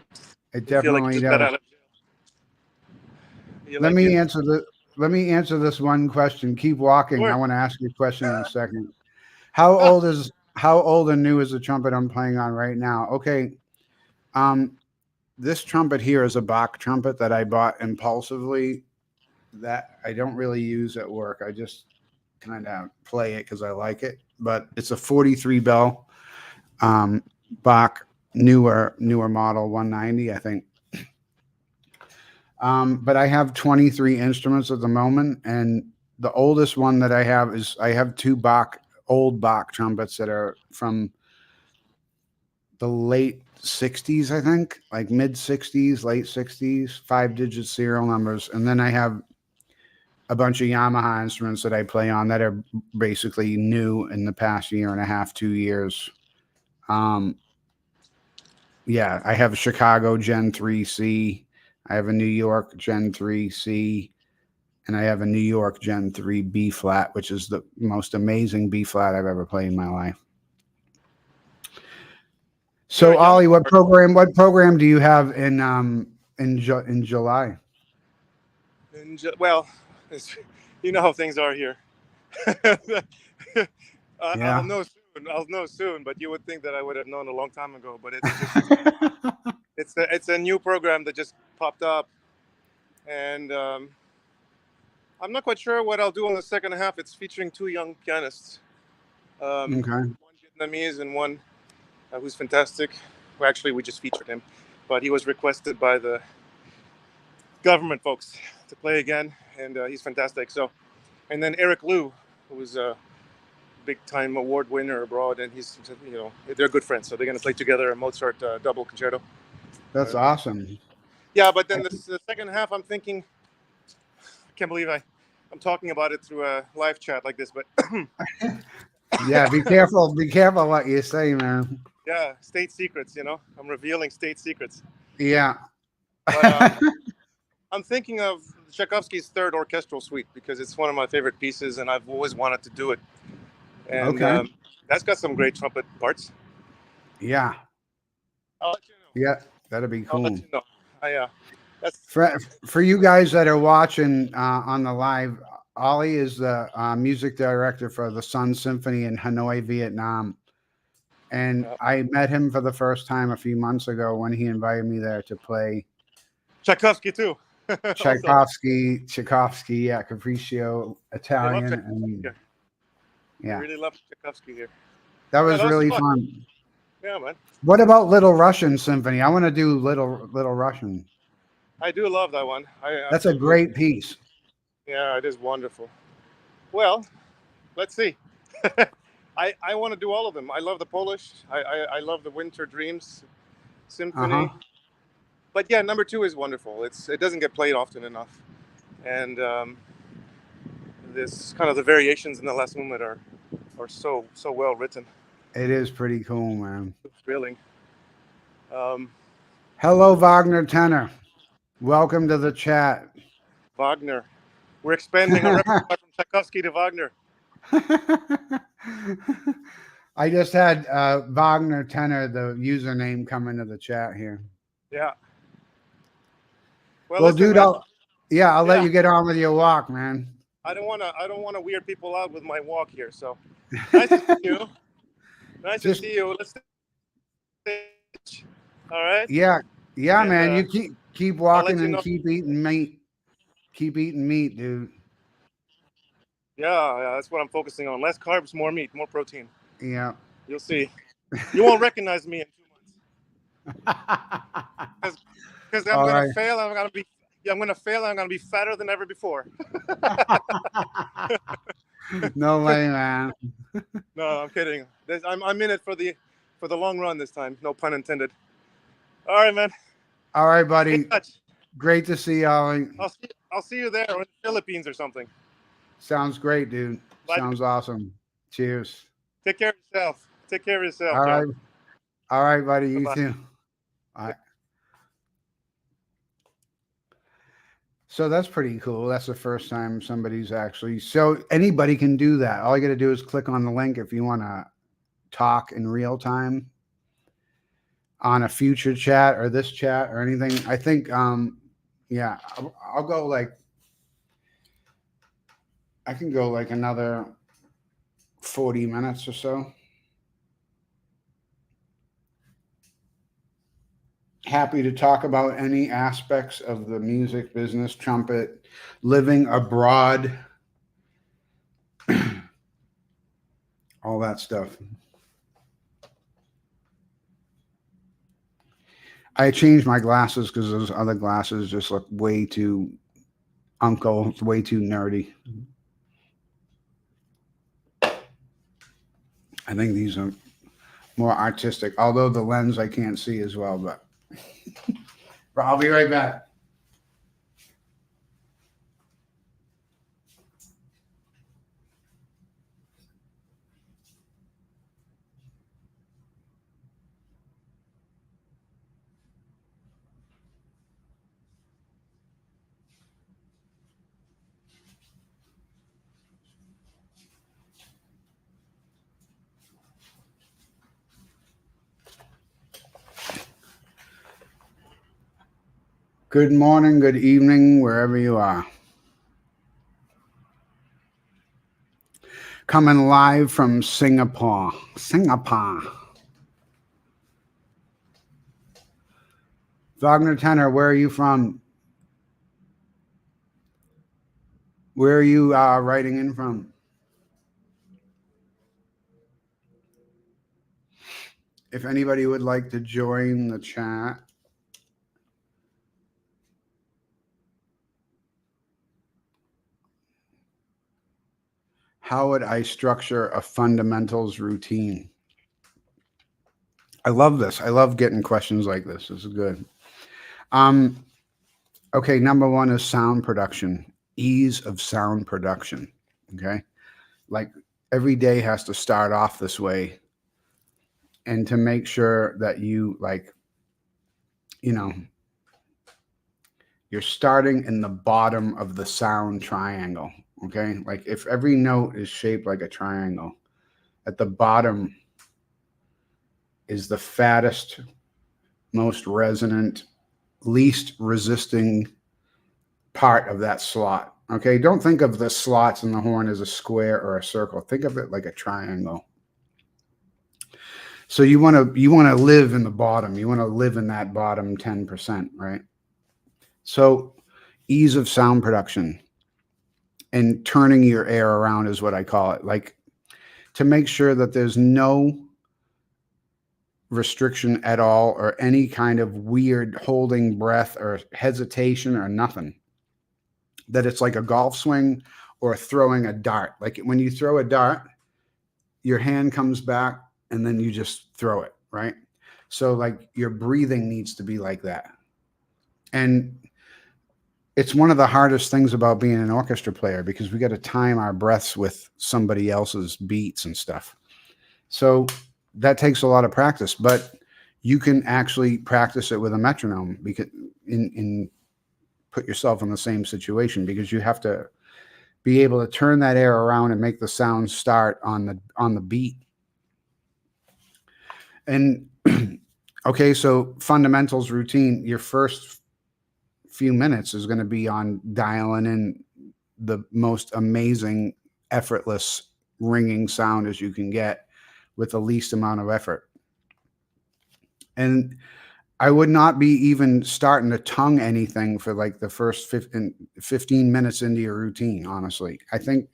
It definitely does. Let me answer this one question. Keep walking. Sure. I want to ask you a question in a second. How old and new is the trumpet I'm playing on right now? Okay. This trumpet here is a Bach trumpet that I bought impulsively, that I don't really use at work. I just kind of play it because I like it. But it's a 43 bell Bach newer model 190, I think. But I have 23 instruments at the moment, and the oldest one that I have two old Bach trumpets that are from the late 60s, I think, like mid 60s, late 60s, 5-digit serial numbers. And then I have a bunch of Yamaha instruments that I play on that are basically new in the past year and a half, 2 years. Yeah, I have a Chicago Gen 3C. I have a New York Gen 3C. And I have a New York Gen 3 B flat, which is the most amazing B flat I've ever played in my life. So, Olly, what program do you have in July? Well, you know how things are here. I'll know soon. I'll know soon. But you would think that I would have known a long time ago. But it's just it's a new program that just popped up, and I'm not quite sure what I'll do on the second half. It's featuring 2 young pianists, one Vietnamese and one who's fantastic. Well, actually, we just featured him, but he was requested by the government folks to play again, and he's fantastic. So, and then Eric Liu, who was a big-time award winner abroad, and he's, they're good friends. So they're going to play together a Mozart double concerto. That's awesome. Yeah, but then the second half, I'm thinking, I can't believe I'm talking about it through a live chat like this, but yeah, be careful what you say, man. Yeah, state secrets, I'm revealing state secrets. Yeah. But, I'm thinking of Tchaikovsky's Third Orchestral Suite because it's one of my favorite pieces, and I've always wanted to do it. And that's got some great trumpet parts. Yeah. I'll let you know. Yeah, that'd be cool. I'll let you know. That's for you guys that are watching on the live. Olly is the music director for the Sun Symphony in Hanoi, Vietnam. And I met him for the first time a few months ago when he invited me there to play Tchaikovsky too. Tchaikovsky, yeah, Capriccio, Italian, and I really love Tchaikovsky here. That was really fun. Yeah, man. What about Little Russian Symphony? I want to do Little Russian. I do love that one. That's a great piece. Yeah, it is wonderful. Well, let's see. I want to do all of them. I love the Polish. I love the Winter Dreams Symphony. But yeah, number 2 is wonderful. It doesn't get played often enough, and this kind of the variations in the last movement are so well written. It is pretty cool, man. It's thrilling. Hello, Wagner tenor. Welcome to the chat. Wagner. We're expanding our repertoire from Tchaikovsky to Wagner. I just had Wagner tenor, the username, come into the chat here. Yeah. Well, dude, I'll let you get on with your walk, man. I don't want to weird people out with my walk here. So nice to see you. Nice to see you. Let's stay. All right. Yeah, and, man. You keep walking and keep eating meat. Keep eating meat, dude. Yeah, that's what I'm focusing on. Less carbs, more meat, more protein. Yeah. You'll see. You won't recognize me in 2 months. Because I'm going to fail. I'm going to fail. I'm going to be fatter than ever before. No way, man. No, I'm kidding. I'm in it for the long run this time. No pun intended. All right, man. All right, buddy. Great to see you, Olly. I'll see you there in the Philippines or something. Sounds great, dude. Bye. Sounds awesome. Cheers. Take care of yourself. All right. All right, buddy. You too. All right. So that's pretty cool. That's the first time somebody's actually. So anybody can do that. All you got to do is click on the link if you want to talk in real time on a future chat or this chat or anything. I think, yeah, I'll go I can go like another 40 minutes or so. Happy to talk about any aspects of the music business, trumpet, living abroad, all that stuff. I changed my glasses because those other glasses just look way too uncle, way too nerdy. I think these are more artistic. Although the lens I can't see as well, but I'll be right back. Good morning, good evening, wherever you are. Coming live from Singapore. Wagner tenor, where are you from? Where are you writing in from? If anybody would like to join the chat. How would I structure a fundamentals routine? I love this. I love getting questions like this. This is good. Okay, number one is sound production, ease of sound production. Okay, like every day has to start off this way, and to make sure that you you're starting in the bottom of the sound triangle. Okay, like if every note is shaped like a triangle, at the bottom is the fattest, most resonant, least resisting part of that slot. Okay, don't think of the slots in the horn as a square or a circle. Think of it like a triangle. So you want to live in the bottom. You want to live in that bottom 10%, right? So ease of sound production and turning your air around is what I call it. Like to make sure that there's no restriction at all or any kind of weird holding breath or hesitation or nothing. That it's like a golf swing or throwing a dart. Like when you throw a dart, your hand comes back and then you just throw it, right? So like your breathing needs to be like that. And it's one of the hardest things about being an orchestra player because we got to time our breaths with somebody else's beats and stuff. So that takes a lot of practice, but you can actually practice it with a metronome because put yourself in the same situation because you have to be able to turn that air around and make the sound start on the beat. And okay, so fundamentals routine, your first few minutes is going to be on dialing in the most amazing, effortless ringing sound as you can get with the least amount of effort. And I would not be even starting to tongue anything for like the first 15 minutes into your routine, honestly. I think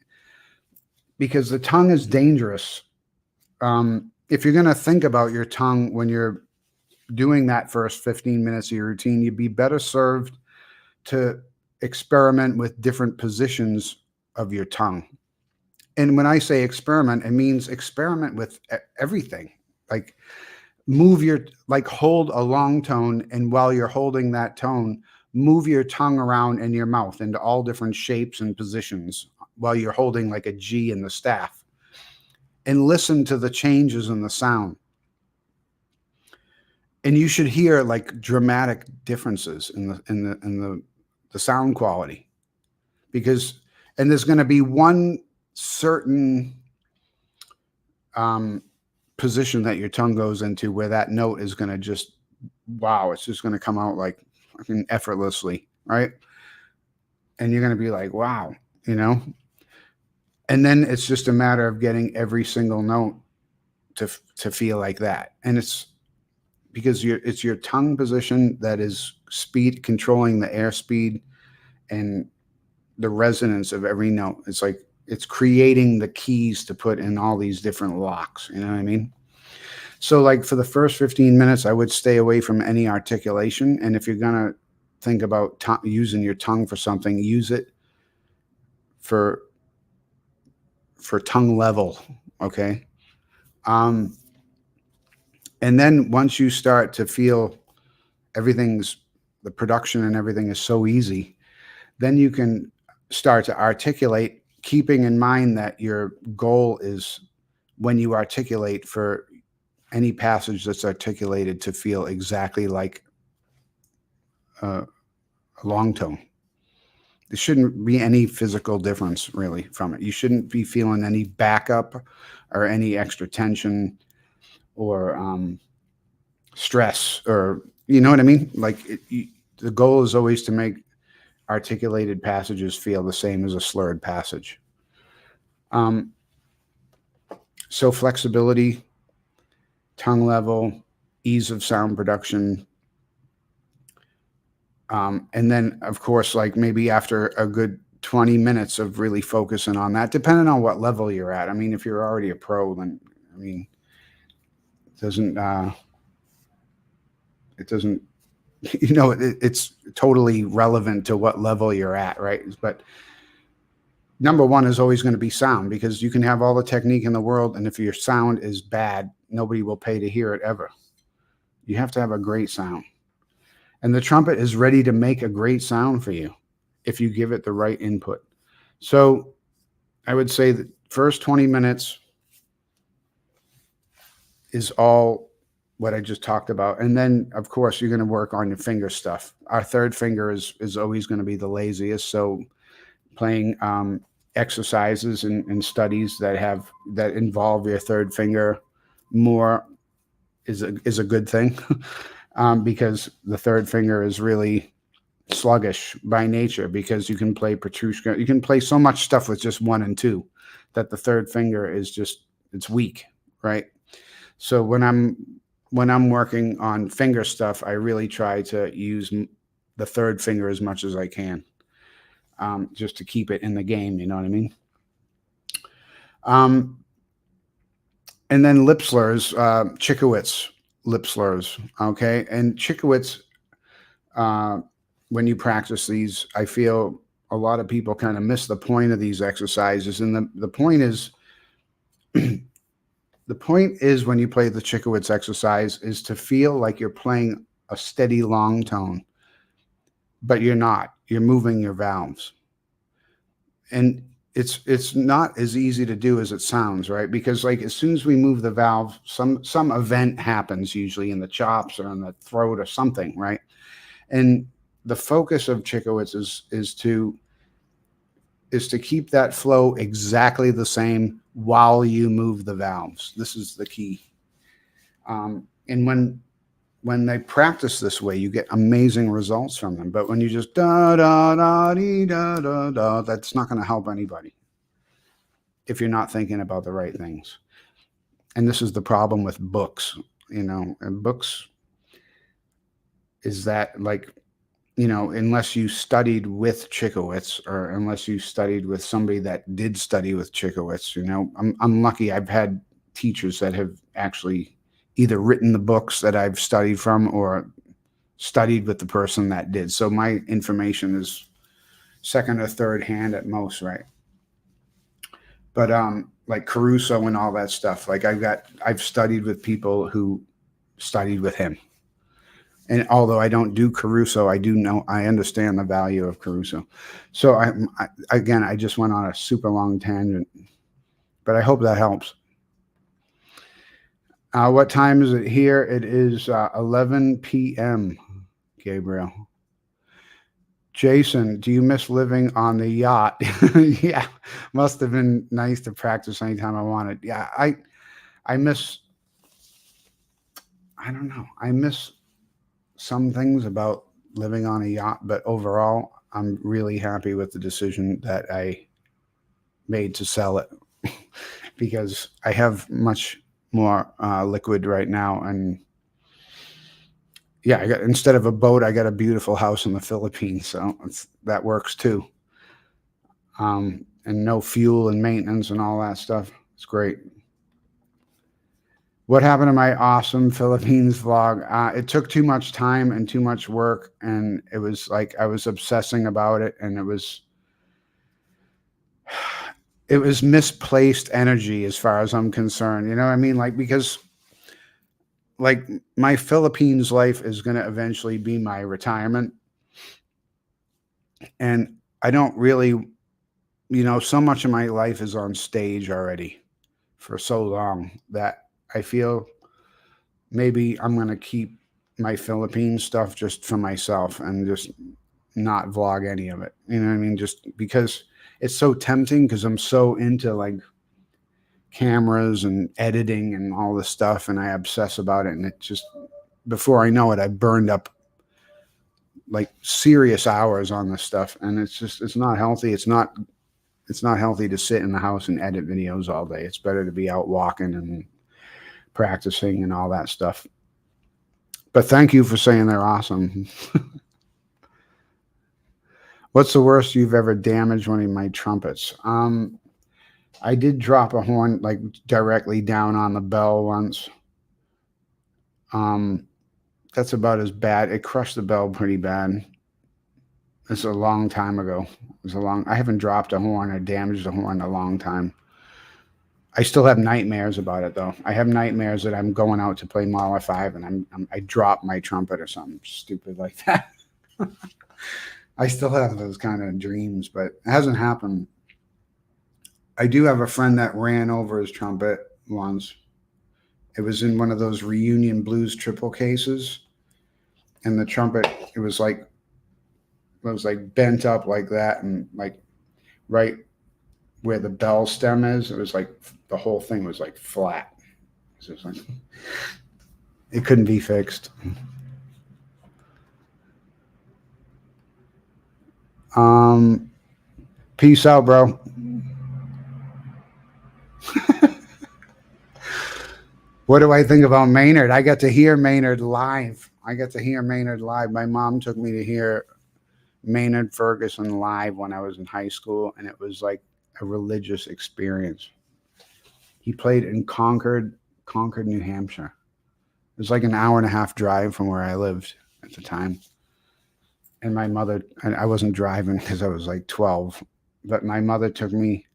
because the tongue is dangerous. If you're going to think about your tongue when you're doing that first 15 minutes of your routine, you'd be better served to experiment with different positions of your tongue. And when I say experiment, it means experiment with everything. Like hold a long tone, and while you're holding that tone, move your tongue around in your mouth into all different shapes and positions while you're holding like a G in the staff, and listen to the changes in the sound. And you should hear like dramatic differences in the sound quality, because there's going to be one certain position that your tongue goes into where that note is going to just, wow, it's just going to come out like fucking effortlessly, right? And you're going to be like, wow, and then it's just a matter of getting every single note to feel like that. And it's because it's your tongue position that is controlling the airspeed and the resonance of every note. It's like it's creating the keys to put in all these different locks. You know what I mean? So like for the first 15 minutes, I would stay away from any articulation. And if you're going to think about using your tongue for something, use it for tongue level. Okay. And then once you start to feel the production and everything is so easy, then you can start to articulate, keeping in mind that your goal is, when you articulate, for any passage that's articulated to feel exactly like a long tone. There shouldn't be any physical difference really from it. You shouldn't be feeling any backup or any extra tension or stress, or, you know what I mean? Like the goal is always to make articulated passages feel the same as a slurred passage. So flexibility, tongue level, ease of sound production. And then, of course, like maybe after a good 20 minutes of really focusing on that, depending on what level you're at. I mean, if you're already a pro, then, I mean, it doesn't, you know, it's totally relevant to what level you're at, right? But number one is always going to be sound, because you can have all the technique in the world, and if your sound is bad, nobody will pay to hear it ever. You have to have a great sound. And the trumpet is ready to make a great sound for you if you give it the right input. So I would say that first 20 minutes is all what I just talked about. And then, of course, you're going to work on your finger stuff. Our third finger is always going to be the laziest. So playing exercises and studies that involve your third finger more is a good thing. Because the third finger is really sluggish by nature, because you can play Petrushka. You can play so much stuff with just 1 and 2 that the third finger is it's weak, right? So when I'm working on finger stuff, I really try to use the third finger as much as I can, just to keep it in the game, you know what I mean? And then lip slurs, Chickowitz lip slurs, okay? And Chickowitz, when you practice these, I feel a lot of people kind of miss the point of these exercises. And the point is, when you play the Chickowitz exercise, is to feel like you're playing a steady long tone, but you're not. You're moving your valves. And it's not as easy to do as it sounds, right? Because like as soon as we move the valve, some event happens, usually in the chops or in the throat or something, right? And the focus of Chickowitz is to keep that flow exactly the same while you move the valves. This is the key. And when they practice this way, you get amazing results from them. But when you just da da da dee da da da, that's not going to help anybody if you're not thinking about the right things. And this is the problem with books, you know. And books is that, like, you know, unless you studied with Chickowitz, or unless you studied with somebody that did study with Chickowitz, you know, I'm lucky. I've had teachers that have actually either written the books that I've studied from or studied with the person that did. So my information is second or third hand at most, right? But like Caruso and all that stuff, like I've studied with people who studied with him. And although I don't do Caruso, I understand the value of Caruso. So I just went on a super long tangent, but I hope that helps. What time is it here? It is 11 p.m., Gabriel. Jason, do you miss living on the yacht? Yeah, must have been nice to practice anytime I wanted. Yeah, I miss, I don't know. I miss some things about living on a yacht, but overall, I'm really happy with the decision that I made to sell it because I have much more liquid right now. And yeah, instead of a boat, I got a beautiful house in the Philippines. So that works too. And no fuel and maintenance and all that stuff. It's great. What happened to my awesome Philippines vlog? It took too much time and too much work. And it was like I was obsessing about it. And it was misplaced energy as far as I'm concerned. You know what I mean? Like, because like my Philippines life is going to eventually be my retirement. And I don't really, so much of my life is on stage already for so long that I feel maybe I'm going to keep my Philippine stuff just for myself and just not vlog any of it. You know what I mean? Just because it's so tempting, because I'm so into like cameras and editing and all this stuff, and I obsess about it, and it just, before I know it, I burned up like serious hours on this stuff, and it's not healthy. It's not healthy to sit in the house and edit videos all day. It's better to be out walking and practicing and all that stuff. But thank you for saying they're awesome. What's the worst you've ever damaged one of my trumpets? I did drop a horn like directly down on the bell once. That's about as bad. It crushed the bell pretty bad. It's a long time ago. I haven't dropped a horn or damaged a horn in a long time. I still have nightmares about it though. I have nightmares that I'm going out to play Mahler 5 and I drop my trumpet or something stupid like that. I still have those kind of dreams, but it hasn't happened. I do have a friend that ran over his trumpet once. It was in one of those reunion blues triple cases, and the trumpet, it was like bent up like that, and like right where the bell stem is, it was like the whole thing was like flat. It was like, it couldn't be fixed. Peace out, bro. What do I think about Maynard? I got to hear Maynard live. My mom took me to hear Maynard Ferguson live when I was in high school, and it was like a religious experience. He played in Concord, New Hampshire. It was like an hour and a half drive from where I lived at the time. And my mother, and I wasn't driving because I was like 12, but my mother took me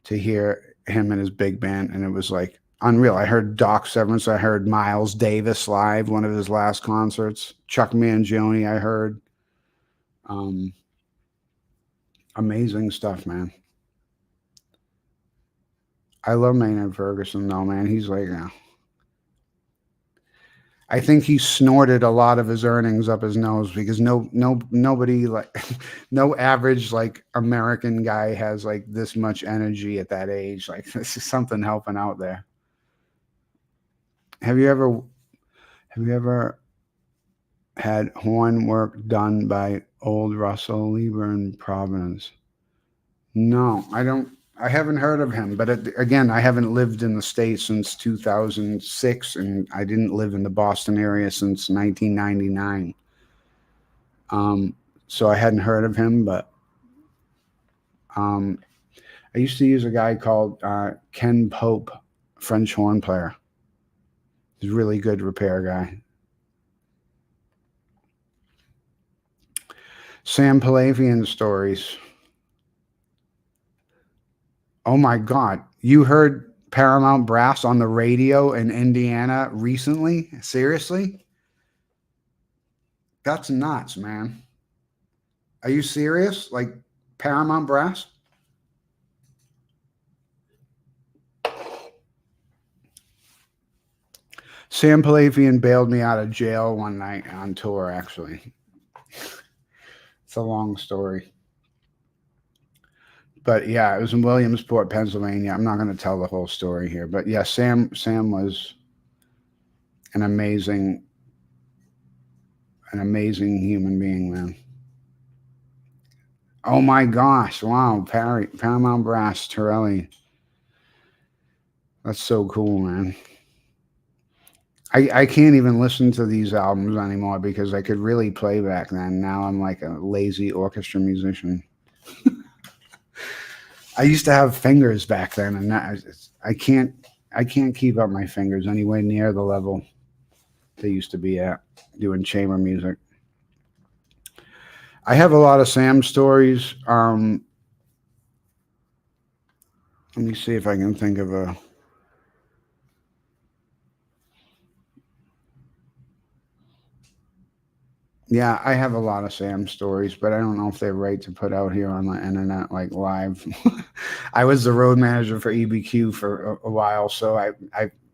to hear him and his big band, and it was like unreal. I heard Doc Severinsen. I heard Miles Davis live, one of his last concerts. Chuck Mangione, I heard. Amazing stuff, man. I love Maynard Ferguson, though, man. He's like, I think he snorted a lot of his earnings up his nose, because nobody like no average like American guy has like this much energy at that age. Like, this is something helping out there. Have you ever had horn work done by old Russell Lieber in Providence? No, I haven't heard of him, but again, I haven't lived in the States since 2006, and I didn't live in the Boston area since 1999. So I hadn't heard of him, but I used to use a guy called Ken Pope, French horn player. He's a really good repair guy. Sam Palavian stories. Oh my God. You heard Paramount Brass on the radio in Indiana recently? Seriously? That's nuts, man. Are you serious? Like Paramount Brass? Sam Palavian bailed me out of jail one night on tour, actually. It's a long story. But yeah, it was in Williamsport, Pennsylvania. I'm not going to tell the whole story here, but yeah, Sam was an amazing human being, man. Oh my gosh! Wow, Paramount Brass, Torelli. That's so cool, man. I can't even listen to these albums anymore because I could really play back then. Now I'm like a lazy orchestra musician. I used to have fingers back then, and I can't keep up my fingers anywhere near the level they used to be at doing chamber music. I have a lot of Sam stories. Let me see if I can think of a. Yeah, I have a lot of Sam stories, but I don't know if they're right to put out here on the internet, like live. I was the road manager for EBQ for a while, so I,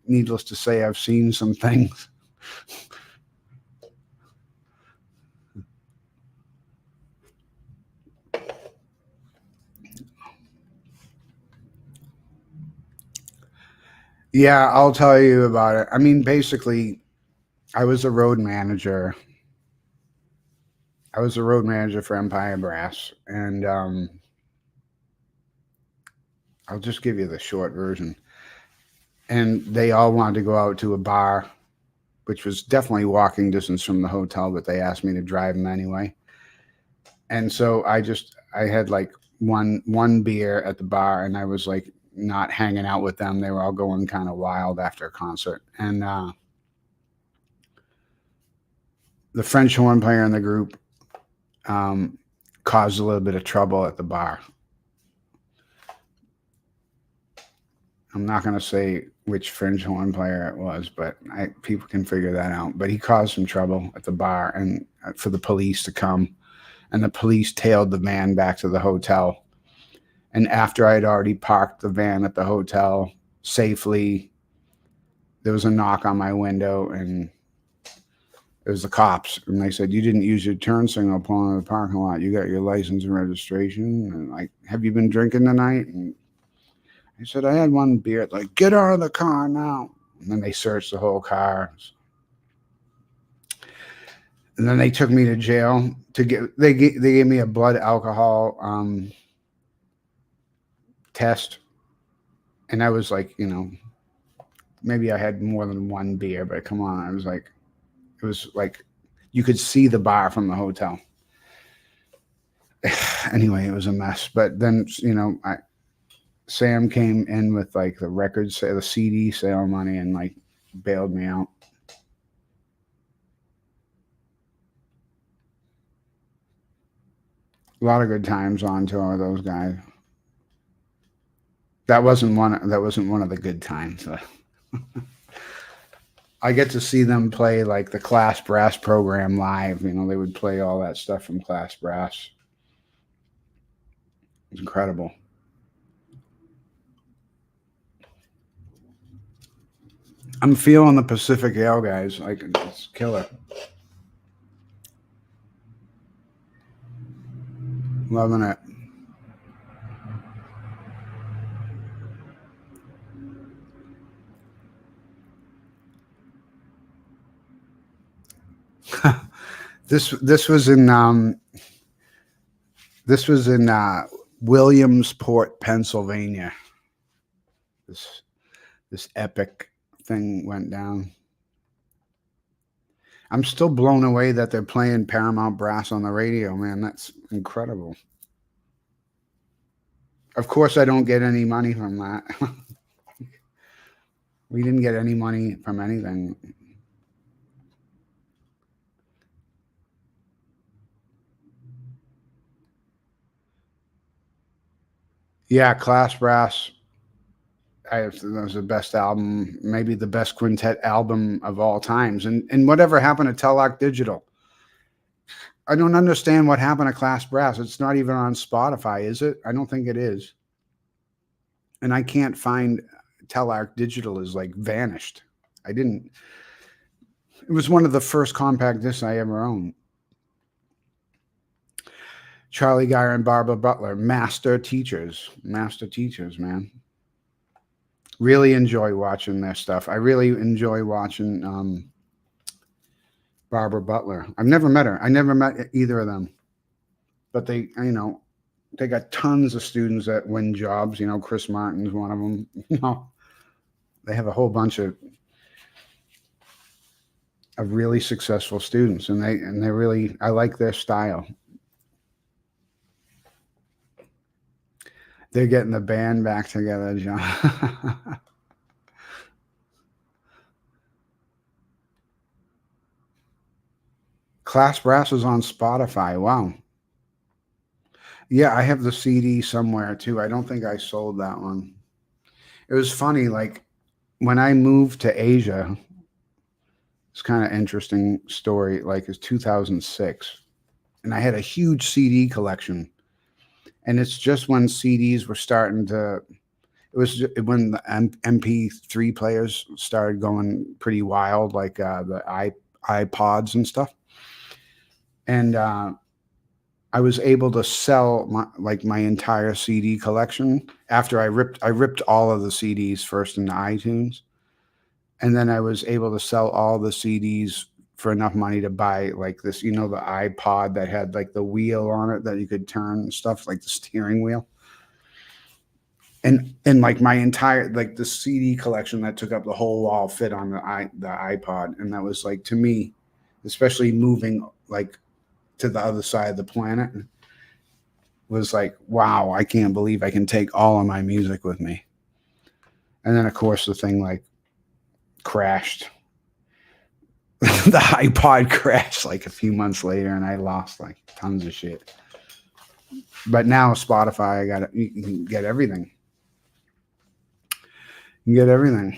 needless to say, I've seen some things. Yeah, I'll tell you about it. I mean, basically, I was a road manager. I was a road manager for Empire Brass, and I'll just give you the short version. And they all wanted to go out to a bar, which was definitely walking distance from the hotel, but they asked me to drive them anyway. And so I had like one beer at the bar, and I was like not hanging out with them. They were all going kind of wild after a concert. And the French horn player in the group caused a little bit of trouble at the bar. I'm not going to say which French horn player it was, but people can figure that out. But he caused some trouble at the bar, and for the police to come, and the police tailed the van back to the hotel. And after I had already parked the van at the hotel safely, there was a knock on my window, and it was the cops. And they said, "You didn't use your turn signal pulling in the parking lot. You got your license and registration." And like, "Have you been drinking tonight?" And I said, "I had one beer." Like, "Get out of the car now." And then they searched the whole car. And then they took me to jail they gave me a blood alcohol test. And I was like, maybe I had more than one beer, but come on. It was like you could see the bar from the hotel. Anyway, it was a mess. But then, Sam came in with like the record sale, the CD sale money, and like bailed me out. A lot of good times on tour with those guys. That wasn't one of the good times. I get to see them play like the Class Brass program live. They would play all that stuff from Class Brass. It's incredible. I'm feeling the Pacific Ale, guys. Like, it's killer. Loving it. This was in Williamsport, Pennsylvania. This epic thing went down. I'm still blown away that they're playing Paramount Brass on the radio, man. That's incredible. Of course, I don't get any money from that. We didn't get any money from anything. Yeah, Class Brass. That was the best album, maybe the best quintet album of all times. And whatever happened to Telak Digital? I don't understand what happened to Class Brass. It's not even on Spotify, is it? I don't think it is. And I can't find Telak Digital is like vanished. It was one of the first compact discs I ever owned. Charlie Geyer and Barbara Butler, master teachers, man. Really enjoy watching their stuff. I really enjoy watching Barbara Butler. I've never met her. I never met either of them. But they got tons of students that win jobs. Chris Martin's one of them. They have a whole bunch of really successful students, and they're really, I like their style. They're getting the band back together, John. Class Brass was on Spotify. Wow. Yeah, I have the CD somewhere too. I don't think I sold that one. It was funny, like when I moved to Asia, It's kind of interesting story. Like it's 2006, and I had a huge CD collection, and it's just when CDs were starting to. It was when the MP3 players started going pretty wild, like the iPods and stuff. And I was able to sell my entire CD collection after I ripped all of the CDs first into iTunes, and then I was able to sell all the CDs for enough money to buy like this, the iPod that had like the wheel on it that you could turn and stuff, like the steering wheel. And like my entire like the CD collection that took up the whole wall fit on the iPod, and that was like, to me, especially moving like to the other side of the planet, was like, wow, I can't believe I can take all of my music with me. And then of course the thing like crashed. The iPod crashed like a few months later, and I lost like tons of shit. But now Spotify, you can get everything. You get everything.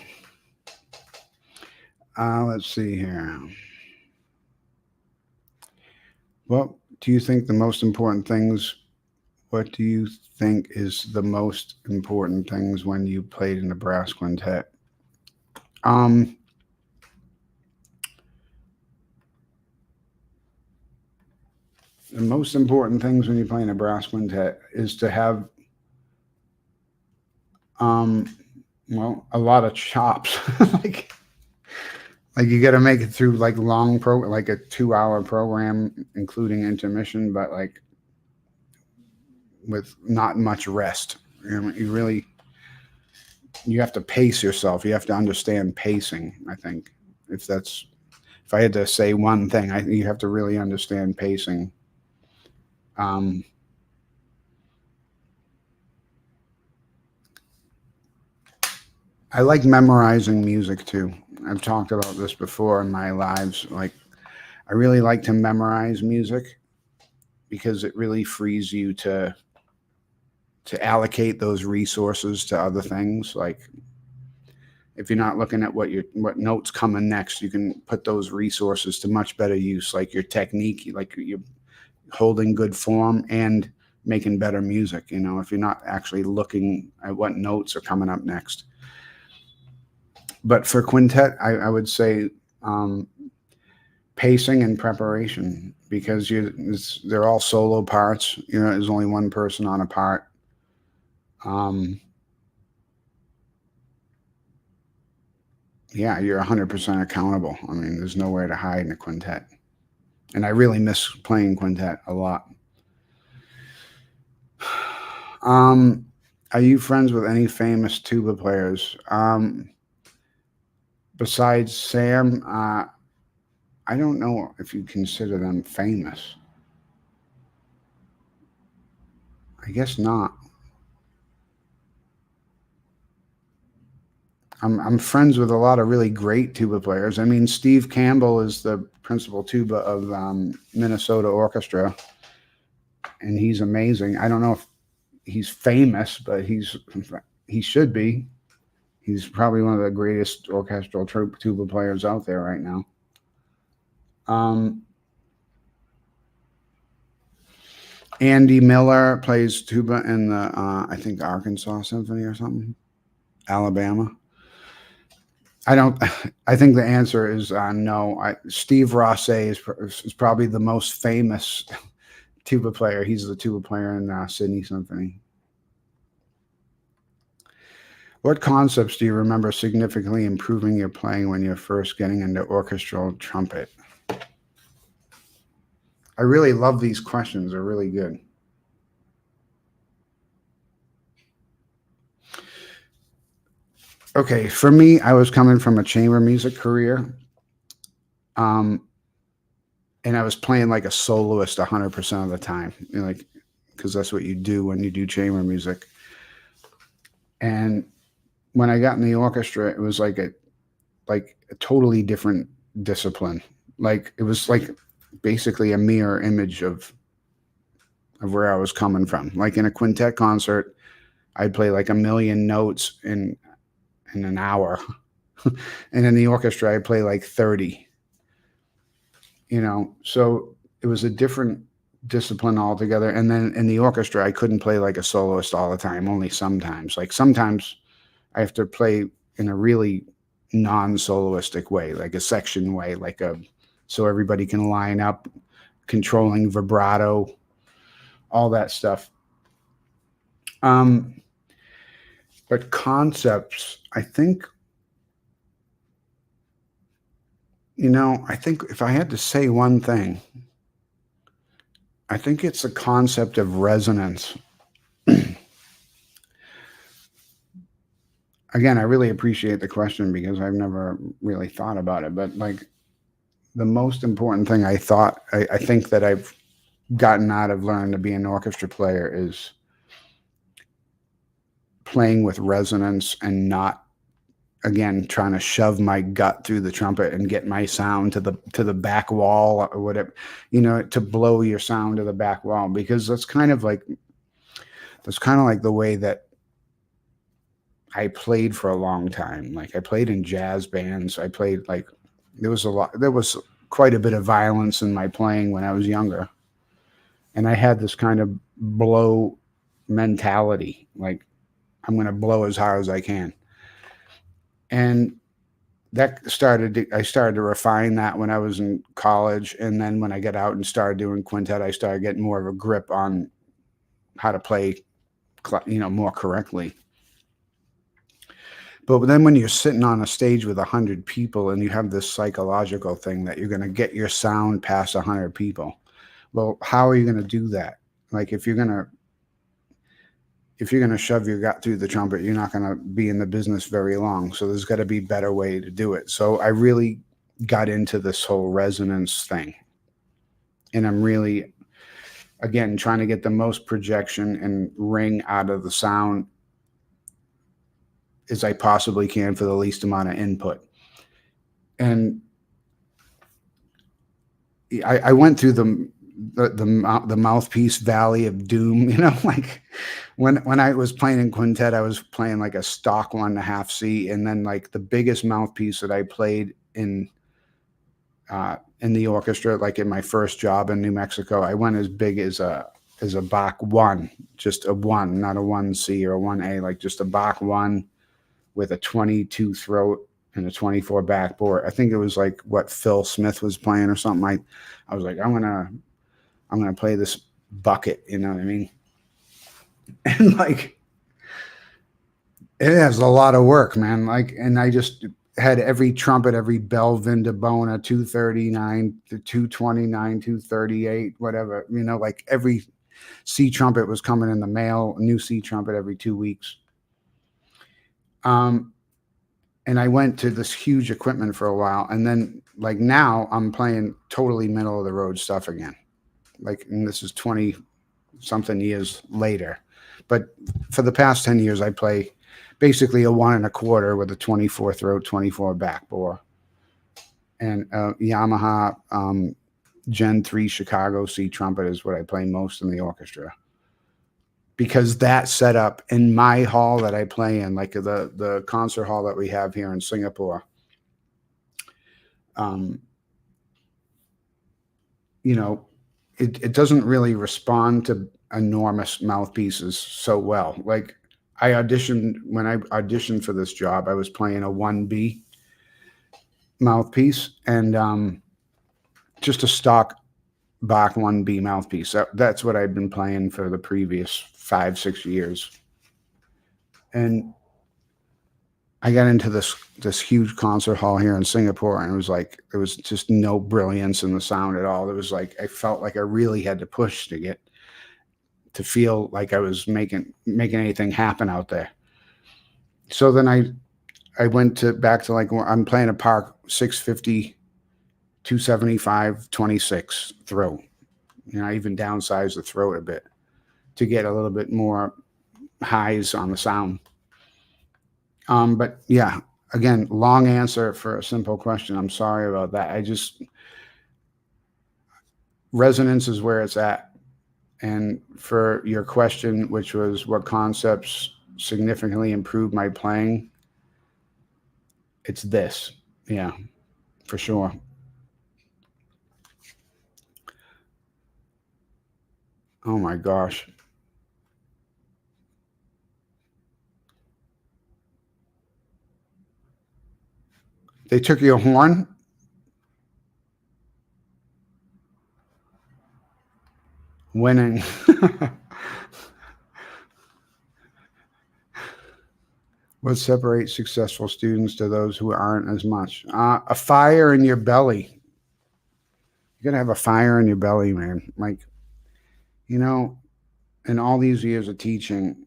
Let's see here. What do you think is the most important things when you played in a brass quintet? The most important things when you play in a brass quintet is to have a lot of chops. like you got to make it through like long like a 2-hour program including intermission, but like with not much rest. You have to pace yourself. You have to understand pacing. I think if I had to say one thing, you have to really understand pacing. I like memorizing music too. I've talked about this before in my lives. Like, I really like to memorize music because it really frees you to allocate those resources to other things. Like, if you're not looking at what notes coming next, you can put those resources to much better use, like your technique, like you're holding good form and making better music, if you're not actually looking at what notes are coming up next. But for quintet, I would say pacing and preparation, because they're all solo parts. There's only one person on a part. Yeah, you're 100% accountable. I mean, there's nowhere to hide in a quintet. And I really miss playing quintet a lot. Are you friends with any famous tuba players? Besides Sam, I don't know if you consider them famous. I guess not. I'm friends with a lot of really great tuba players. I mean, Steve Campbell is the principal tuba of Minnesota Orchestra, and he's amazing. I don't know if he's famous, but he should be. He's probably one of the greatest orchestral tuba players out there right now. Andy Miller plays tuba in the, I think, Arkansas Symphony or something. Alabama. I think the answer is no. Steve Rosset is probably the most famous tuba player. He's the tuba player in Sydney Symphony. What concepts do you remember significantly improving your playing when you're first getting into orchestral trumpet? I really love these questions. They're really good. Okay, for me, I was coming from a chamber music career. And I was playing like a soloist 100% of the time, because that's what you do when you do chamber music. And when I got in the orchestra, it was like a totally different discipline. Like, it was like basically a mirror image of where I was coming from. Like in a quintet concert, I'd play like 1 million notes in an hour. And in the orchestra, I'd play like 30. you know, so it was a different discipline altogether. And then in the orchestra, I couldn't play like a soloist all the time, only sometimes. Like sometimes I have to play in a really non-soloistic way, like a section way, like a, so everybody can line up, controlling vibrato, all that stuff. But concepts, I think, you know, I think if I had to say one thing, I think it's the concept of resonance. Again, I really appreciate the question because I've never really thought about it. But like the most important thing I think that I've gotten out of learning to be an orchestra player is playing with resonance and not, again, trying to shove my gut through the trumpet and get my sound to the back wall or whatever, you know, to blow your sound to the back wall, because that's kind of like the way that I played for a long time. Like I played in jazz bands. I played like, there was quite a bit of violence in my playing when I was younger. And I had this kind of blow mentality, like I'm going to blow as hard as I can. And I started to refine that when I was in college. And then when I got out and started doing quintet, I started getting more of a grip on how to play, you know, more correctly. But then when you're sitting on a stage with 100 people and you have this psychological thing that you're going to get your sound past 100 people, well, how are you going to do that? Like if you're going to shove your gut through the trumpet, you're not going to be in the business very long. So there's got to be a better way to do it. So I really got into this whole resonance thing. And I'm really, again, trying to get the most projection and ring out of the sound as I possibly can for the least amount of input. And I went through the mouthpiece valley of doom, you know, like when I was playing in quintet, I was playing like a stock 1.5 C, and then like the biggest mouthpiece that I played in the orchestra, like in my first job in New Mexico, I went as big as a Bach 1, just a 1, not a 1C or a 1A, like just a Bach 1 with a 22 throat and a 24 backboard. I think it was like what Phil Smith was playing or something. I was like, I'm gonna play this bucket, you know what I mean? And like, it has a lot of work, man. Like, and I just had every trumpet, every bell, Vindabona, 239 to 229, 238, whatever, you know, like every C trumpet was coming in the mail, a new C trumpet every 2 weeks. And I went to this huge equipment for a while. And then like now I'm playing totally middle of the road stuff again. Like, and this is 20 something years later. But for the past 10 years, I play basically a 1 1/4 with a 24 throat, 24 backbore, and Yamaha Gen 3 Chicago C trumpet is what I play most in the orchestra. Because that setup in my hall that I play in, like the concert hall that we have here in Singapore, you know, it doesn't really respond to enormous mouthpieces so well. Like when I auditioned for this job, I was playing a 1B mouthpiece and just a stock Bach 1B mouthpiece. That's what I'd been playing for the previous 5-6 years. And I got into this huge concert hall here in Singapore, and it was like there was just no brilliance in the sound at all. It was like I felt like I really had to push to feel like I was making anything happen out there. So then I went back to like I'm playing a Park 650, 275, 26 throat. You know, I even downsized the throat a bit to get a little bit more highs on the sound. But yeah, again, long answer for a simple question. I'm sorry about that. Resonance is where it's at. And for your question, which was what concepts significantly improved my playing, it's this. Yeah, for sure. Oh my gosh. They took your horn? Winning. What separates successful students to those who aren't as much? A fire in your belly. You gotta have a fire in your belly, man. Like, you know, in all these years of teaching,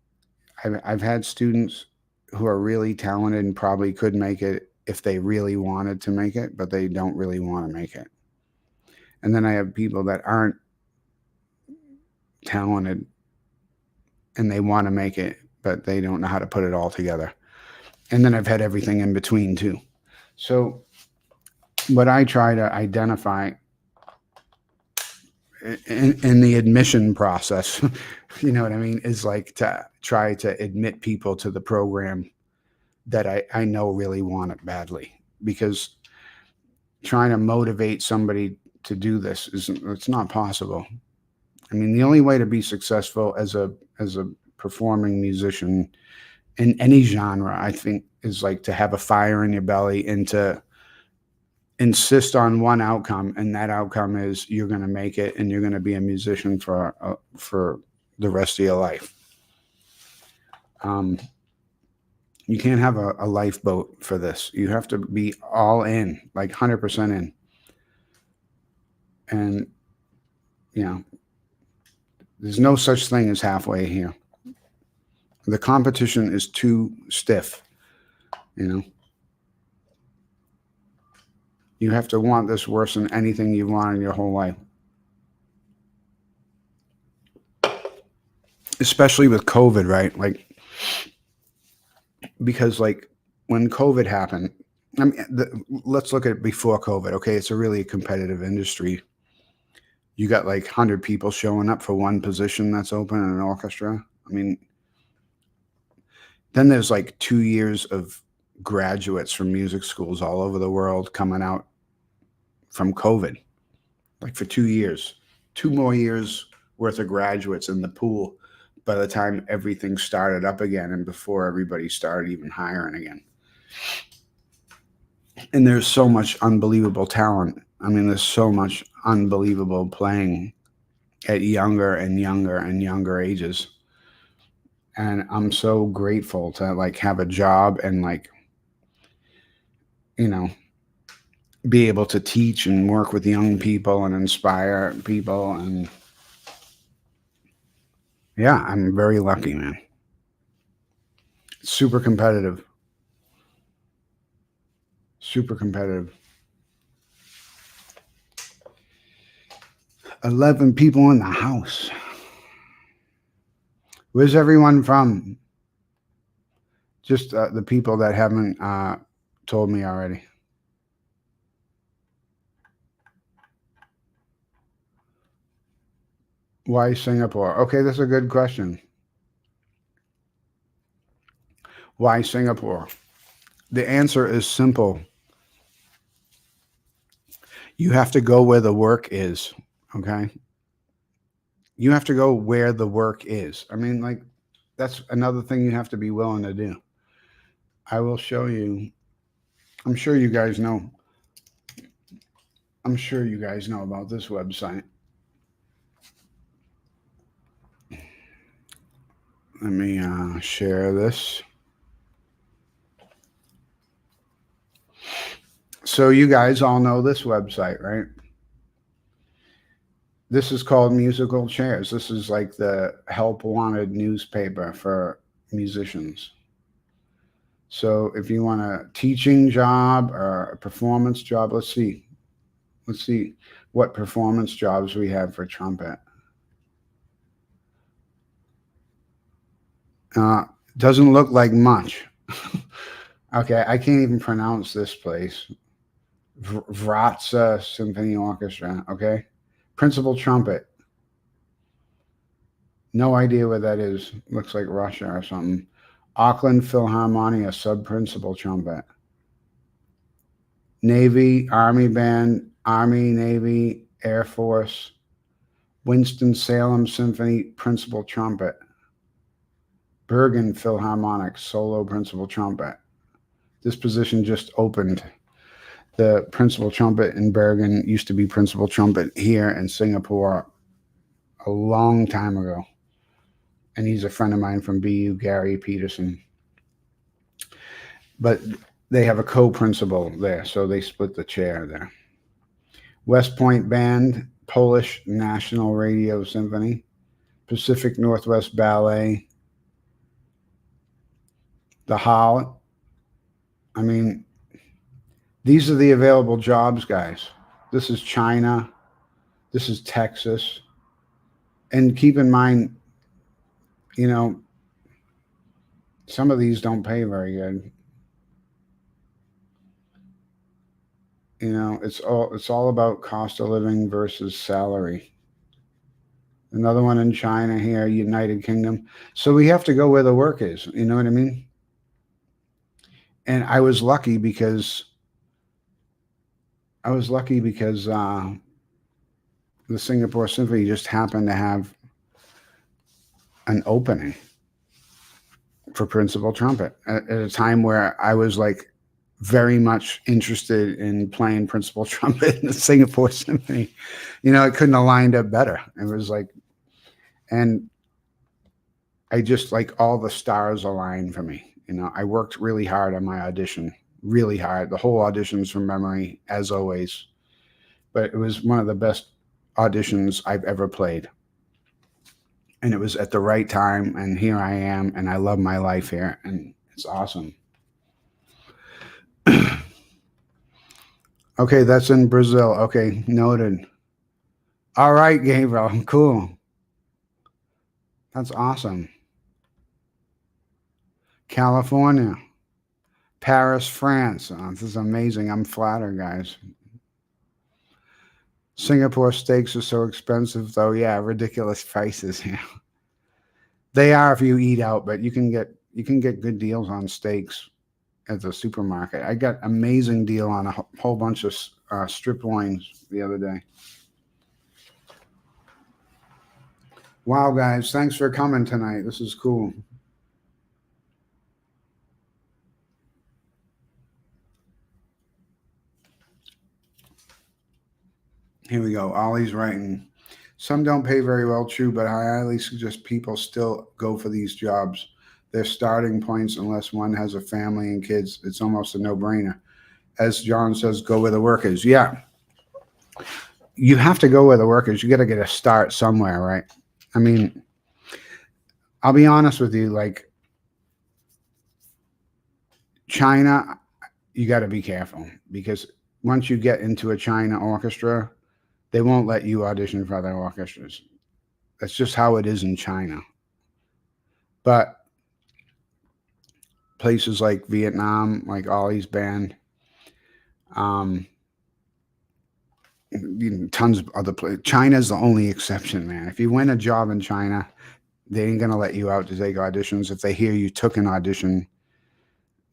I've had students who are really talented and probably could make it if they really wanted to make it, but they don't really want to make it. And then I have people that aren't talented and they want to make it, but they don't know how to put it all together. And then I've had everything in between too. So what I try to identify in the admission process, you know what I mean, is like to try to admit people to the program that I know really want it badly, because trying to motivate somebody to do this it's not possible. I mean, the only way to be successful as a performing musician in any genre, I think, is like to have a fire in your belly and to insist on one outcome, and that outcome is you're going to make it and you're going to be a musician for the rest of your life. You can't have a lifeboat for this. You have to be all in, like 100% in. And, you know, there's no such thing as halfway here. The competition is too stiff, you know. You have to want this worse than anything you've wanted in your whole life. Especially with COVID, right? Like, because like when COVID happened, I mean, let's look at it before COVID. Okay, it's a really competitive industry. You got like 100 people showing up for one position that's open in an orchestra. I mean, then there's like 2 years of graduates from music schools all over the world coming out from COVID, like for 2 years, 2 more years worth of graduates in the pool by the time everything started up again and before everybody started even hiring again. And there's so much unbelievable talent. I mean, there's so much unbelievable playing at younger and younger and younger ages. And I'm so grateful to like have a job and like, you know, be able to teach and work with young people and inspire people. And yeah, I'm very lucky, man. Super competitive. Super competitive. 11 people in the house. Where's everyone from? Just the people that haven't told me already. Why Singapore? Okay, that's a good question. Why Singapore? The answer is simple. You have to go where the work is, okay? You have to go where the work is. I mean, like, that's another thing you have to be willing to do. I will show you. I'm sure you guys know. I'm sure you guys know about this website. Let me share this. So you guys all know this website, right? This is called Musical Chairs. This is like the help wanted newspaper for musicians. So if you want a teaching job or a performance job, let's see what performance jobs we have for trumpet. Doesn't look like much. Okay, I can't even pronounce this place. Vratsa Symphony Orchestra, okay? Principal trumpet. No idea where that is. Looks like Russia or something. Auckland Philharmonia, sub-principal trumpet. Navy, Army Band, Army, Navy, Air Force. Winston-Salem Symphony, principal trumpet. Bergen Philharmonic, solo principal trumpet. This position just opened. The principal trumpet in Bergen used to be principal trumpet here in Singapore a long time ago. And he's a friend of mine from BU, Gary Peterson. But they have a co-principal there, so they split the chair there. West Point Band, Polish National Radio Symphony, Pacific Northwest Ballet, the Hall. I mean, these are the available jobs, guys. This is China. This is Texas. And keep in mind, you know, some of these don't pay very good. You know, it's all about cost of living versus salary. Another one in China here, United Kingdom. So we have to go where the work is. You know what I mean? And I was lucky because the Singapore Symphony just happened to have an opening for principal trumpet at a time where I was like very much interested in playing principal trumpet in the Singapore Symphony. You know, it couldn't have lined up better. It was like, and I just like all the stars aligned for me. You know, I worked really hard on my audition, really hard. The whole audition's from memory, as always. But it was one of the best auditions I've ever played. And it was at the right time, and here I am, and I love my life here, and it's awesome. Okay, that's in Brazil. Okay, noted. All right, Gabriel, cool. That's awesome. California, Paris, France. Oh, this is amazing. I'm flattered, guys. Singapore steaks are so expensive, though. Yeah, ridiculous prices. Yeah, they are if you eat out, but you can get good deals on steaks at the supermarket. I got amazing deal on a whole bunch of strip loins the other day. Wow, guys, thanks for coming tonight. This is cool. Here we go. Ollie's writing. Some don't pay very well, true, but I highly suggest people still go for these jobs. They're starting points unless one has a family and kids. It's almost a no-brainer. As John says, go where the work is. Yeah. You have to go where the work is. You got to get a start somewhere, right? I mean, I'll be honest with you, like China, you got to be careful because once you get into a China orchestra, they won't let you audition for other orchestras. That's just how it is in China. But places like Vietnam, like Olly's band, tons of other places. China's the only exception, man. If you win a job in China, they ain't gonna let you out to take auditions. If they hear you took an audition,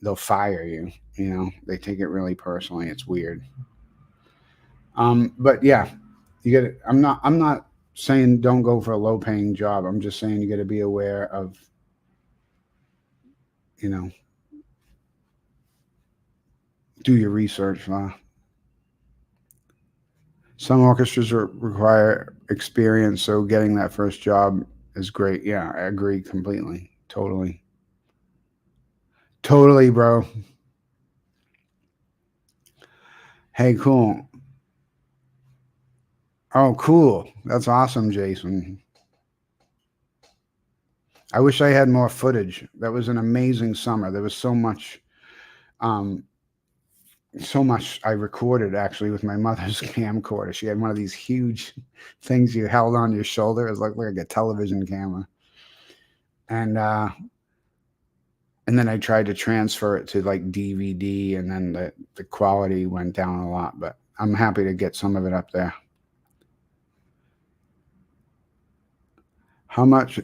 they'll fire you. You know, they take it really personally. It's weird. But yeah, you get it. I'm not saying don't go for a low-paying job. I'm just saying you got to be aware of, you know, do your research. Some orchestras require experience, so getting that first job is great. Yeah, I agree completely. Totally, bro. Hey, cool. Oh, cool. That's awesome, Jason. I wish I had more footage. That was an amazing summer. There was so much I recorded actually with my mother's camcorder. She had one of these huge things you held on your shoulder. It was like a television camera. And then I tried to transfer it to like DVD, and then the quality went down a lot, but I'm happy to get some of it up there. How much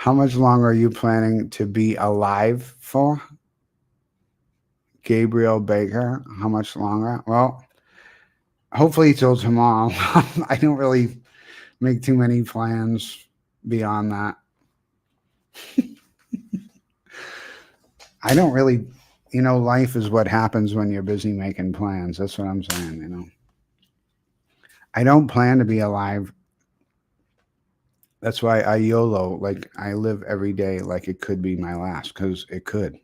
longer are you planning to be alive for? Gabriel Baker, how much longer? Well, hopefully till tomorrow. I don't really make too many plans beyond that. I don't really, life is what happens when you're busy making plans. That's what I'm saying, I don't plan to be alive. That's why I YOLO, like I live every day like it could be my last, because it could.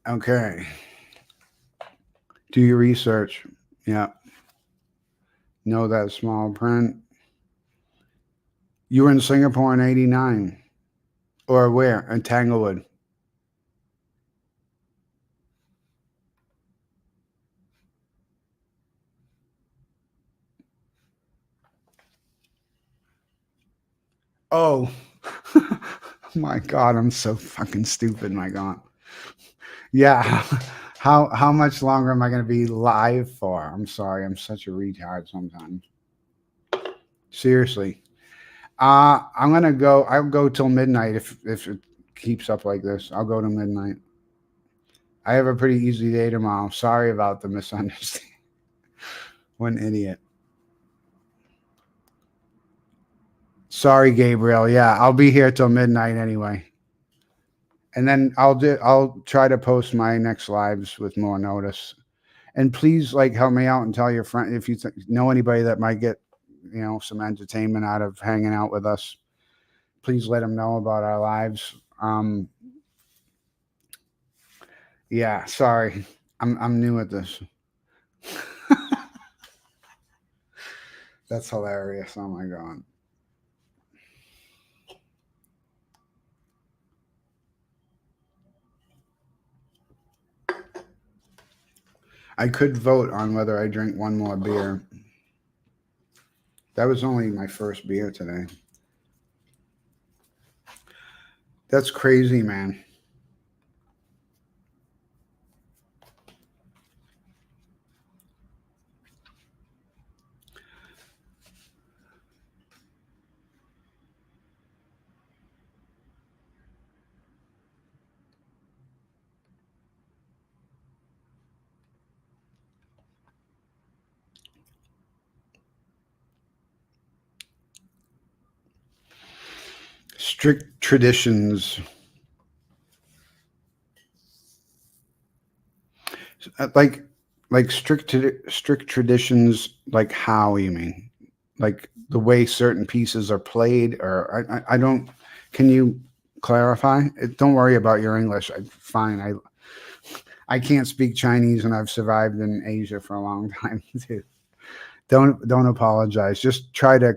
Okay. Do your research. Yeah. Know that small print. You were in Singapore in 89. Or where? In Tanglewood. Oh. My God, I'm so fucking stupid, my God. Yeah. How much longer am I going to be live for? I'm sorry. I'm such a retard sometimes. Seriously. I'm going to go. I'll go till midnight if it keeps up like this. I'll go to midnight. I have a pretty easy day tomorrow. Sorry about the misunderstanding. What an idiot. Sorry, Gabriel. Yeah, I'll be here till midnight anyway. And then I'll try to post my next lives with more notice. And please, like, help me out and tell your friend if you know anybody that might get, some entertainment out of hanging out with us. Please let them know about our lives. Yeah, sorry, I'm new at this. That's hilarious. Oh my God. I could vote on whether I drink one more beer. That was only my first beer today. That's crazy, man. Strict traditions. Like strict traditions, like how you mean? Like the way certain pieces are played, or I don't. Can you clarify? Don't worry about your English. Fine. I can't speak Chinese, and I've survived in Asia for a long time too. Don't apologize. Just try to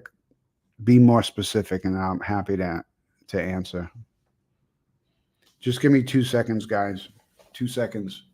be more specific, and I'm happy to answer. Just give me 2 seconds, guys. 2 seconds.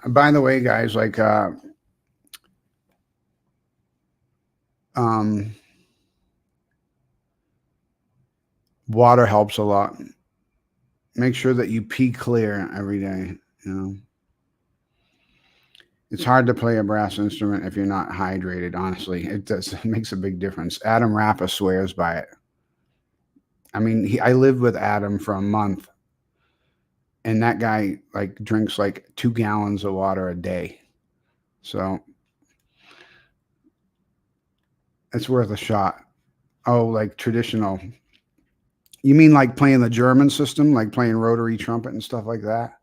By the way, guys, like water helps a lot. Make sure that you pee clear every day. It's hard to play a brass instrument if you're not hydrated. Honestly, it makes a big difference. Adam Rappa swears by it. I mean, I lived with Adam for a month, and that guy like drinks like 2 gallons of water a day. So it's worth a shot. Oh, like traditional. You mean like playing the German system, like playing rotary trumpet and stuff like that?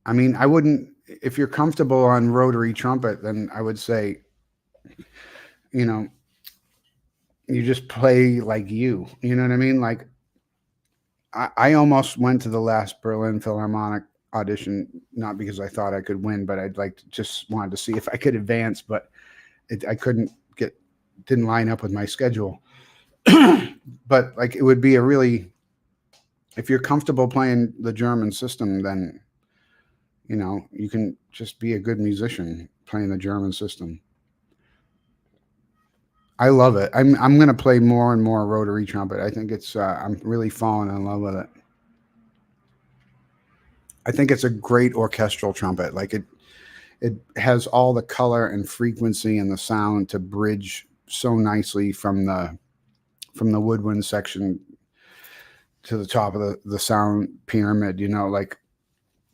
I mean, I wouldn't, if you're comfortable on rotary trumpet, then I would say, you just play like you know what I mean? Like I almost went to the last Berlin Philharmonic audition, not because I thought I could win, but I'd like to, just wanted to see if I could advance, but I couldn't didn't line up with my schedule. But like, it would be a really, if you're comfortable playing the German system, then, you know, you can just be a good musician playing the German system. I love it. I'm going to play more and more rotary trumpet. I think it's, I'm really falling in love with it. I think it's a great orchestral trumpet. Like it has all the color and frequency and the sound to bridge so nicely from the woodwind section to the top of the sound pyramid. You know, like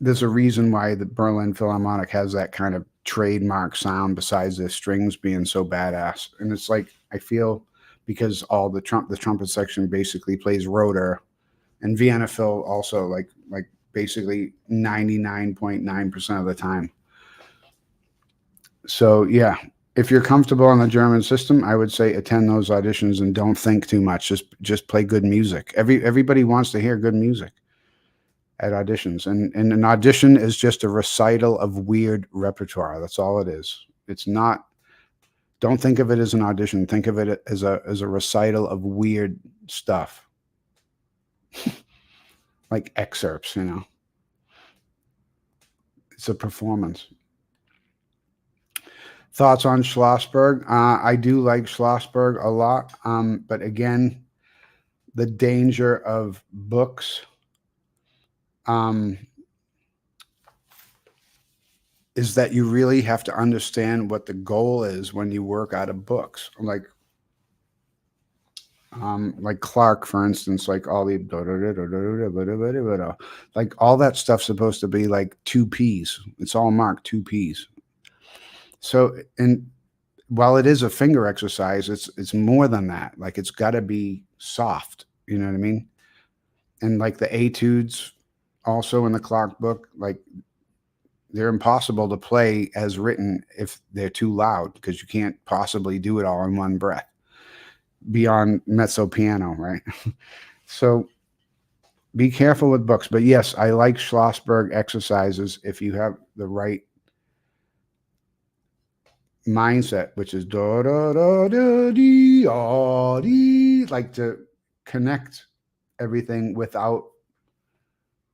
there's a reason why the Berlin Philharmonic has that kind of trademark sound besides the strings being so badass. And it's like, I feel, because all the trumpet section basically plays rotor, and Vienna Phil also like basically 99.9% of the time. So yeah, if you're comfortable on the German system, I would say attend those auditions and don't think too much. Just play good music. Everybody wants to hear good music at auditions, and an audition is just a recital of weird repertoire. That's all it is. It's not. Don't think of it as an audition. Think of it as a recital of weird stuff, like excerpts. You know, it's a performance. Thoughts on Schlossberg? I do like Schlossberg a lot, but again, the danger of books is that you really have to understand what the goal is when you work out of books. Like Clark, for instance, like all the like all that stuff's supposed to be like 2 Ps. It's all marked 2 Ps. So, and while it is a finger exercise, it's more than that. Like it's got to be soft. You know what I mean? And like the etudes, also in the Clark book, like they're impossible to play as written if they're too loud, because you can't possibly do it all in one breath beyond mezzo piano, right? So be careful with books. But yes, I like Schlossberg exercises if you have the right mindset, which is da da da da dee ah dee, like to connect everything without,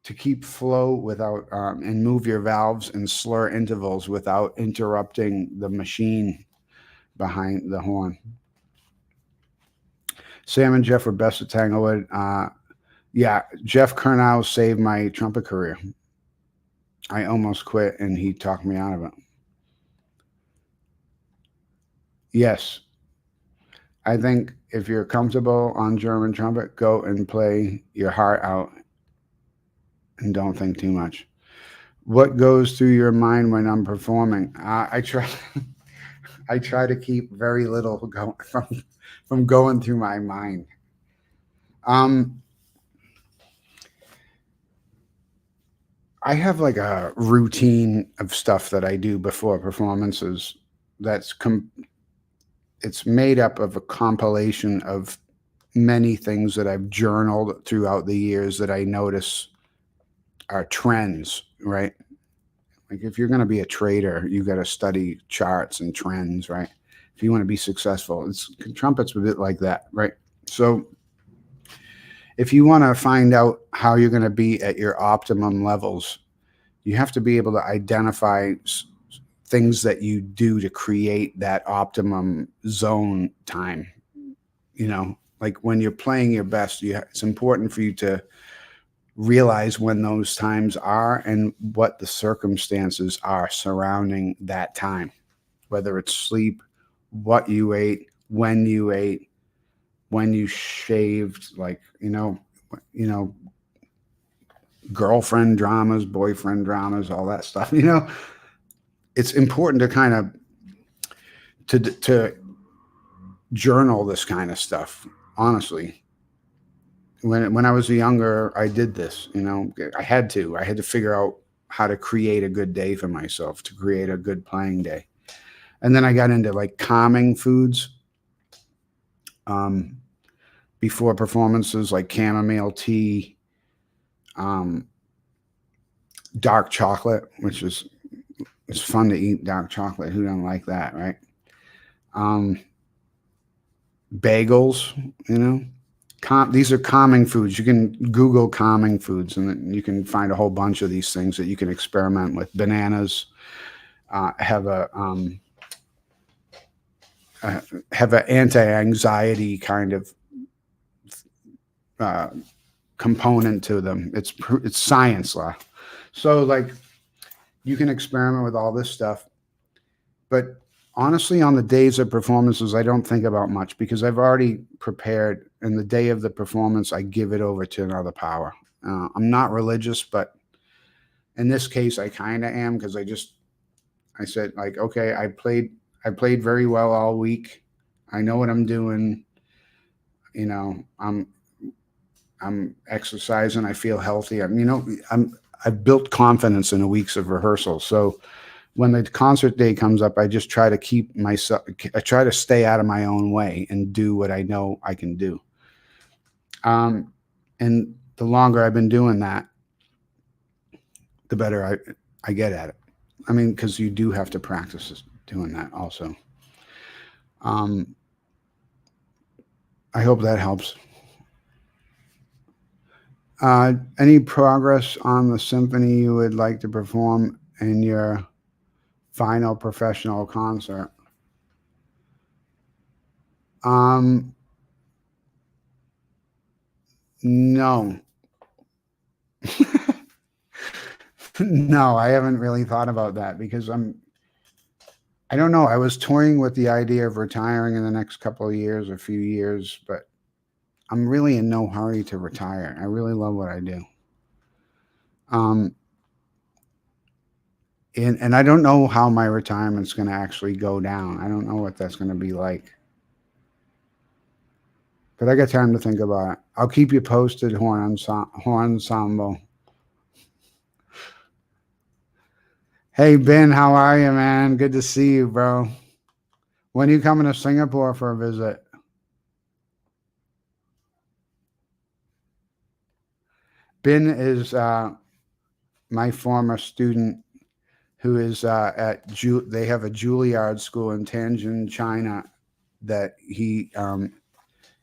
to keep flow without, and move your valves and slur intervals without interrupting the machine behind the horn. Sam and Jeff were best at Tanglewood. Yeah, Jeff Kernow saved my trumpet career. I almost quit and he talked me out of it. Yes. I think if you're comfortable on German trumpet, go and play your heart out and don't think too much. What goes through your mind when I'm performing? I try I try to keep very little from going through my mind. I have like a routine of stuff that I do before performances it's made up of a compilation of many things that I've journaled throughout the years that I notice are trends, right? Like if you're going to be a trader, you got to study charts and trends, right? If you want to be successful, trumpet's a bit like that, right? So if you want to find out how you're going to be at your optimum levels, you have to be able to identify things that you do to create that optimum zone time. You know, like when you're playing your best, it's important for you to realize when those times are and what the circumstances are surrounding that time, whether it's sleep, what you ate, when you shaved, like, you know, girlfriend dramas, boyfriend dramas, all that stuff. You know, it's important to kind of to journal this kind of stuff, honestly. When I was younger, I did this, you know, I had to figure out how to create a good day for myself, to create a good playing day. And then I got into like calming foods. before performances, like chamomile tea, dark chocolate, which is, it's fun to eat dark chocolate. Who doesn't like that, right? Bagels, these are calming foods. You can Google calming foods, and then you can find a whole bunch of these things that you can experiment with. Bananas have an anti-anxiety kind of component to them. It's science law. So like you can experiment with all this stuff, but honestly, on the days of performances, I don't think about much because I've already prepared. And the day of the performance, I give it over to another power. I'm not religious, but in this case, I kind of am, because I said, like, okay, I played very well all week. I know what I'm doing. I'm exercising. I feel healthy. I've built confidence in a weeks of rehearsal. So when the concert day comes up, I just try to I try to stay out of my own way and do what I know I can do. And the longer I've been doing that, the better I get at it. I mean, because you do have to practice doing that also. I hope that helps. Any progress on the symphony you would like to perform in your final professional concert? No. No, I haven't really thought about that because I don't know. I was toying with the idea of retiring in the next couple of years, a few years, but I'm really in no hurry to retire. I really love what I do. And I don't know how my retirement's going to actually go down. I don't know what that's going to be like. But I got time to think about it. I'll keep you posted, Horn Ensemble. Hey, Ben, how are you, man? Good to see you, bro. When are you coming to Singapore for a visit? Ben is my former student who is they have a Juilliard school in Tianjin, China, that he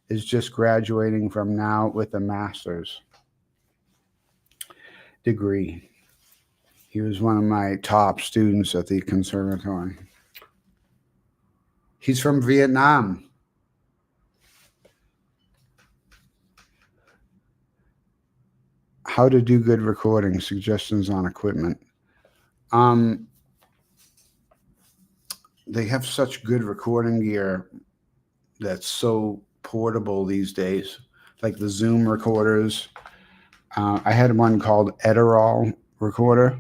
is just graduating from now with a master's degree. He was one of my top students at the conservatory. He's from Vietnam. How to do good recording, suggestions on equipment. They have such good recording gear that's so portable these days, like the Zoom recorders. I had one called Edirol recorder,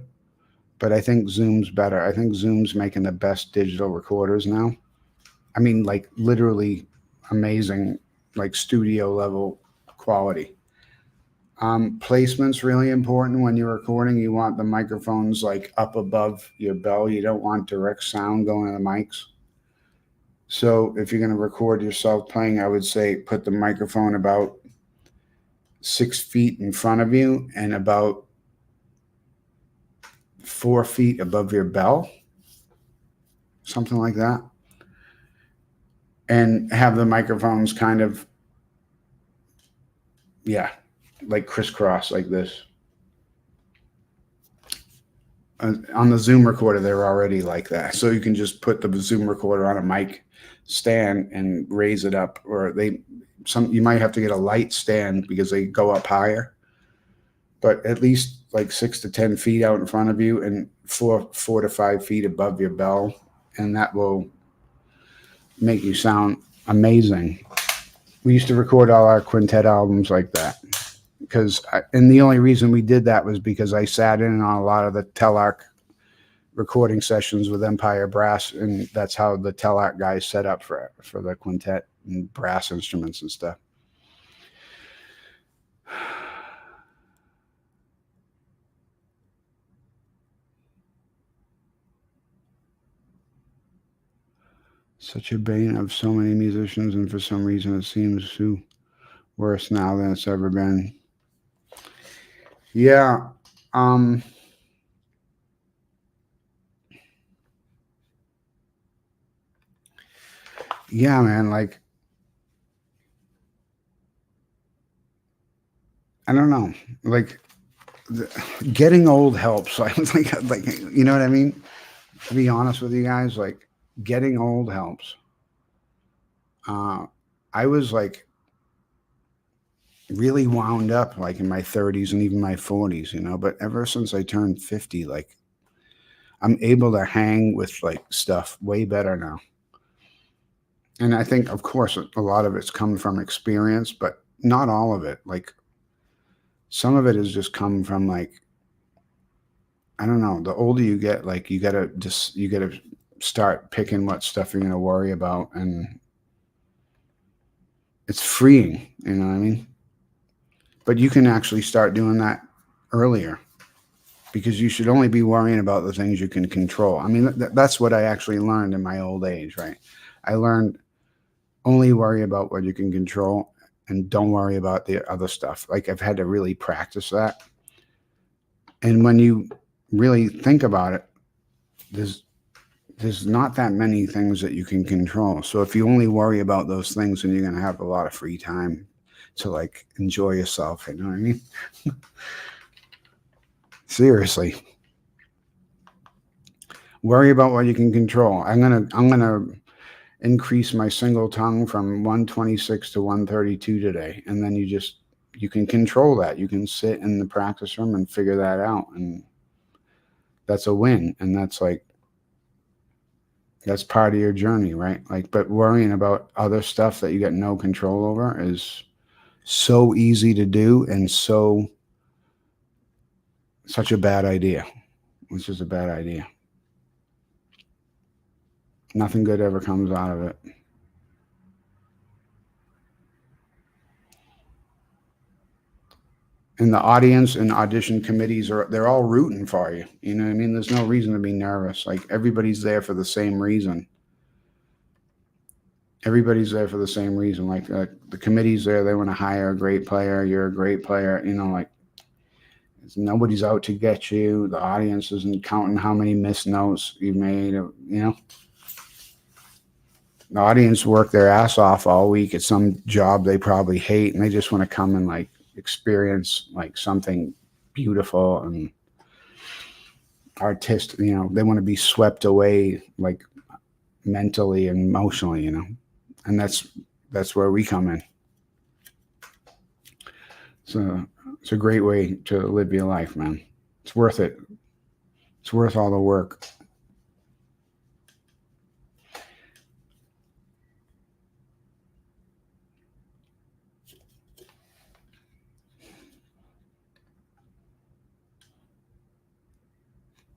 but I think Zoom's better. I think Zoom's making the best digital recorders now. I mean, like literally amazing, like studio level quality. Placement's really important when you're recording. You want the microphones like up above your bell. You don't want direct sound going to the mics. So if you're going to record yourself playing, I would say put the microphone about 6 feet in front of you and about 4 feet above your bell, something like that. And have the microphones kind of, like crisscross like this. On the Zoom recorder, they're already like that. So you can just put the Zoom recorder on a mic stand and raise it up, or you might have to get a light stand because they go up higher, but at least like 6 to 10 feet out in front of you and 4 to 5 feet above your bell. And that will make you sound amazing. We used to record all our Quintet albums like that. And the only reason we did that was because I sat in on a lot of the Telarc recording sessions with Empire Brass, and that's how the Telarc guys set up for the Quintet and brass instruments and stuff. Such a bane of so many musicians, and for some reason it seems to worse now than it's ever been. Yeah. Yeah, man, like, I don't know, like, getting old helps. Like, you know what I mean? To be honest with you guys, like, getting old helps. I was like really wound up like in my 30s and even my 40s, you know, but ever since I turned 50, like, I'm able to hang with like stuff way better now. And I think, of course, a lot of it's come from experience, but not all of it. Like, some of it has just come from like, I don't know, the older you get, like, you gotta start picking what stuff you're gonna worry about, and it's freeing, you know what I mean? But you can actually start doing that earlier, because you should only be worrying about the things you can control. I mean, that's what I actually learned in my old age, right? I learned only worry about what you can control and don't worry about the other stuff. Like, I've had to really practice that. And when you really think about it, there's not that many things that you can control. So if you only worry about those things, then you're going to have a lot of free time to like enjoy yourself. You know what I mean? Seriously. Worry about what you can control. I'm gonna increase my single tongue from 126 to 132 today, and then you can control that. You can sit in the practice room and figure that out, and that's a win. And that's part of your journey, right? Like, but worrying about other stuff that you got no control over is so easy to do, and such a bad idea. It's just a bad idea. Nothing good ever comes out of it. And the audience and audition committees they're all rooting for you. You know what I mean? There's no reason to be nervous. Like, everybody's there for the same reason. Everybody's there for the same reason. Like, the committee's there. They want to hire a great player. You're a great player. You know, like, nobody's out to get you. The audience isn't counting how many missed notes you made. You know, the audience work their ass off all week at some job they probably hate, and they just want to come and like experience like something beautiful and artistic. You know, they want to be swept away like mentally and emotionally, you know, and that's where we come in. So it's a great way to live your life, man. It's worth it. It's worth all the work.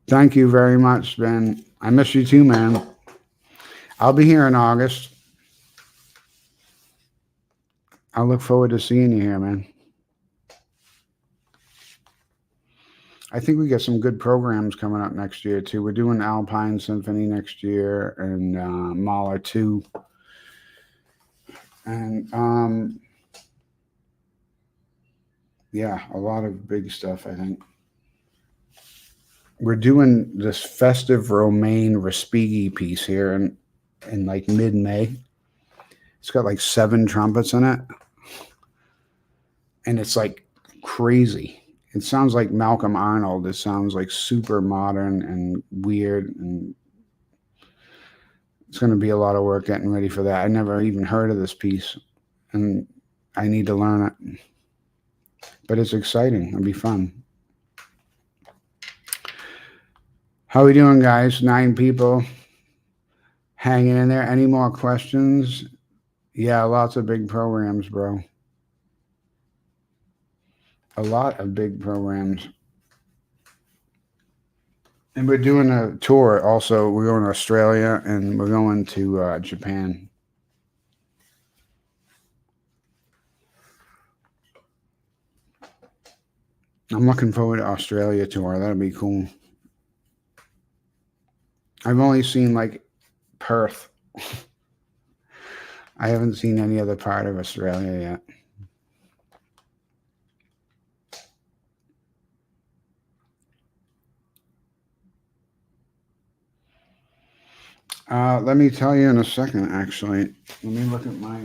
Thank you very much, Ben. I miss you too, man. I'll be here in August. I look forward to seeing you here, man. I think we got some good programs coming up next year too. We're doing Alpine Symphony next year, and Mahler too. And yeah, a lot of big stuff, I think. We're doing this festive Romaine Respighi piece here in like mid-May. It's got like 7 trumpets in it. And it's like crazy. It sounds like Malcolm Arnold. It sounds like super modern and weird. And it's going to be a lot of work getting ready for that. I never even heard of this piece, and I need to learn it. But it's exciting. It'll be fun. How we doing, guys? 9 people hanging in there. Any more questions? Yeah, lots of big programs, bro. A lot of big programs. And we're doing a tour also. We're going to Australia, and we're going to Japan. I'm looking forward to Australia tour. That'll be cool. I've only seen like Perth. I haven't seen any other part of Australia yet. Let me tell you in a second, actually. Let me look at my,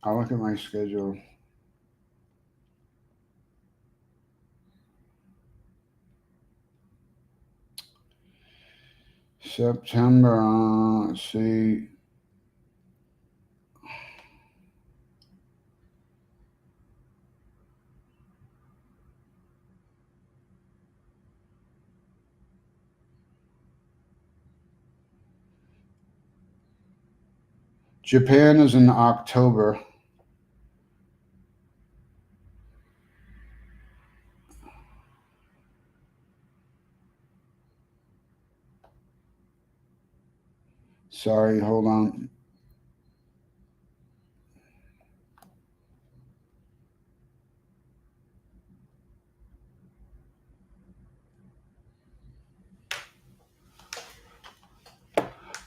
I'll look at my schedule. September, let's see. Japan is in October. Sorry, hold on.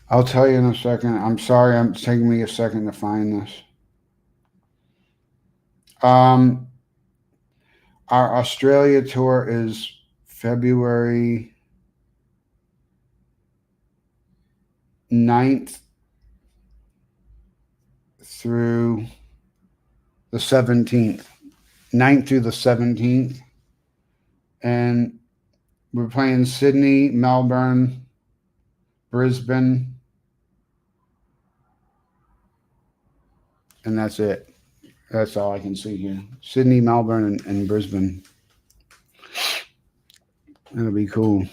I'll tell you in a second. I'm sorry, it's taking me a second to find this. Our Australia tour is February 9th through the 17th. 9th through the 17th. And we're playing Sydney, Melbourne, Brisbane, and that's it. That's all I can see here. Sydney, Melbourne, and Brisbane. That'll be cool.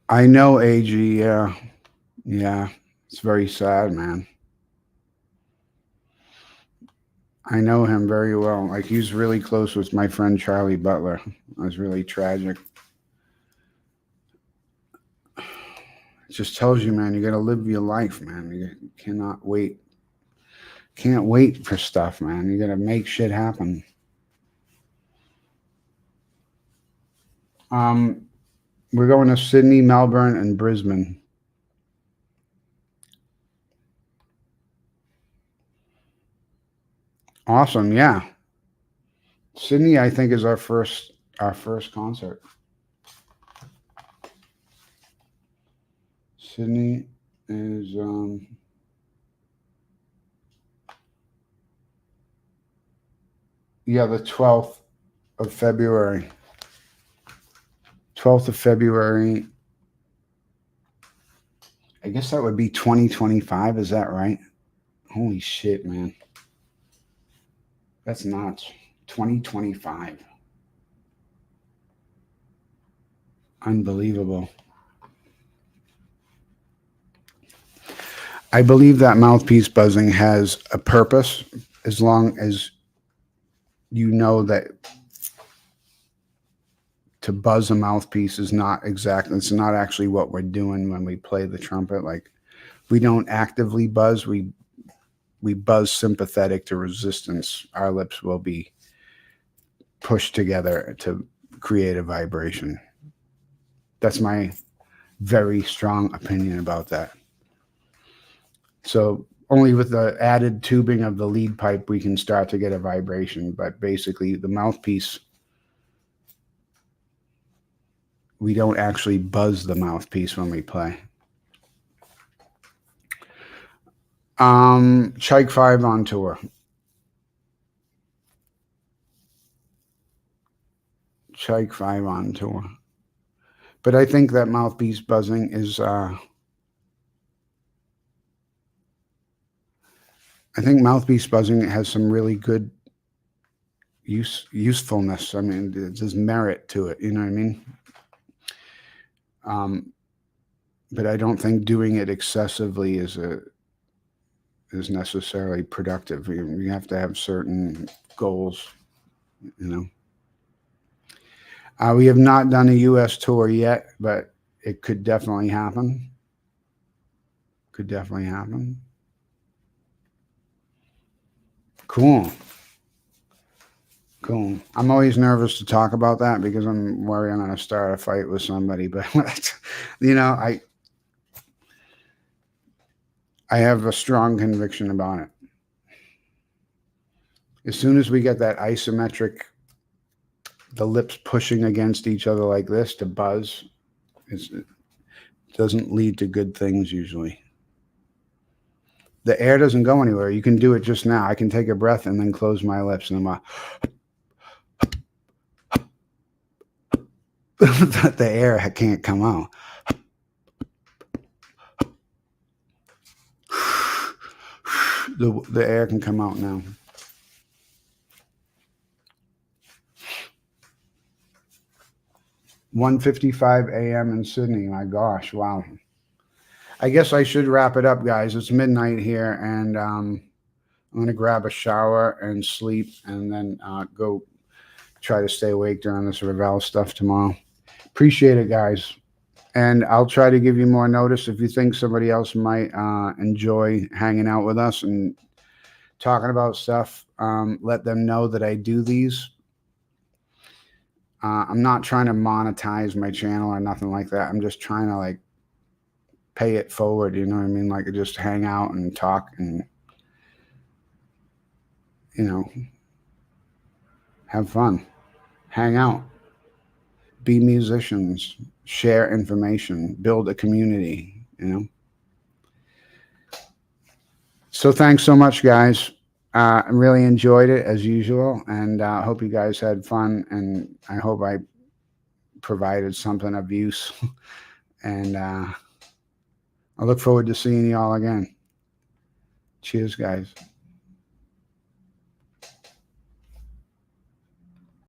I know AG, yeah. Yeah, it's very sad, man. I know him very well. Like, he's really close with my friend Charlie Butler. It was really tragic. It just tells you, man, you got to live your life, man. You cannot wait. Can't wait for stuff, man. You got to make shit happen. We're going to Sydney, Melbourne, and Brisbane. Awesome, yeah. Sydney, I think, is our first concert. Sydney is yeah, the 12th of February. 12th of February. I guess that would be 2025, is that right? Holy shit, man. That's nuts. 2025. Unbelievable. I believe that mouthpiece buzzing has a purpose, as long as you know that to buzz a mouthpiece is not exact. It's not actually what we're doing when we play the trumpet. Like, we don't actively buzz. We buzz sympathetic to resistance. Our lips will be pushed together to create a vibration. That's my very strong opinion about that. So only with the added tubing of the lead pipe we can start to get a vibration. But basically, the mouthpiece, we don't actually buzz the mouthpiece when we play. Chike 5 on tour. Chike 5 on tour. But I think that mouthpiece buzzing is I think mouthpiece buzzing has some really good usefulness. I mean, there's merit to it. You know what I mean? But I don't think doing it excessively is necessarily productive. You have to have certain goals. You know. We have not done a U.S. tour yet, but it could definitely happen. Could definitely happen. Cool. Cool. I'm always nervous to talk about that because I'm worried I'm going to start a fight with somebody. But, you know, I have a strong conviction about it. As soon as we get that isometric, the lips pushing against each other like this to buzz, it doesn't lead to good things usually. The air doesn't go anywhere. You can do it just now. I can take a breath and then close my lips, and I'm the air can't come out. The air can come out now. "1:55 a.m. in Sydney." My gosh, wow. I guess I should wrap it up, guys. It's midnight here, and I'm going to grab a shower and sleep, and then go try to stay awake during this Ravel stuff tomorrow. Appreciate it, guys. And I'll try to give you more notice if you think somebody else might enjoy hanging out with us and talking about stuff. Let them know that I do these. I'm not trying to monetize my channel or nothing like that. I'm just trying to like pay it forward. You know what I mean? Like just hang out and talk and, you know, have fun, hang out, be musicians, share information, build a community, you know? So thanks so much, guys. I really enjoyed it as usual, and I hope you guys had fun, and I hope I provided something of use. And I look forward to seeing you all again. Cheers, guys.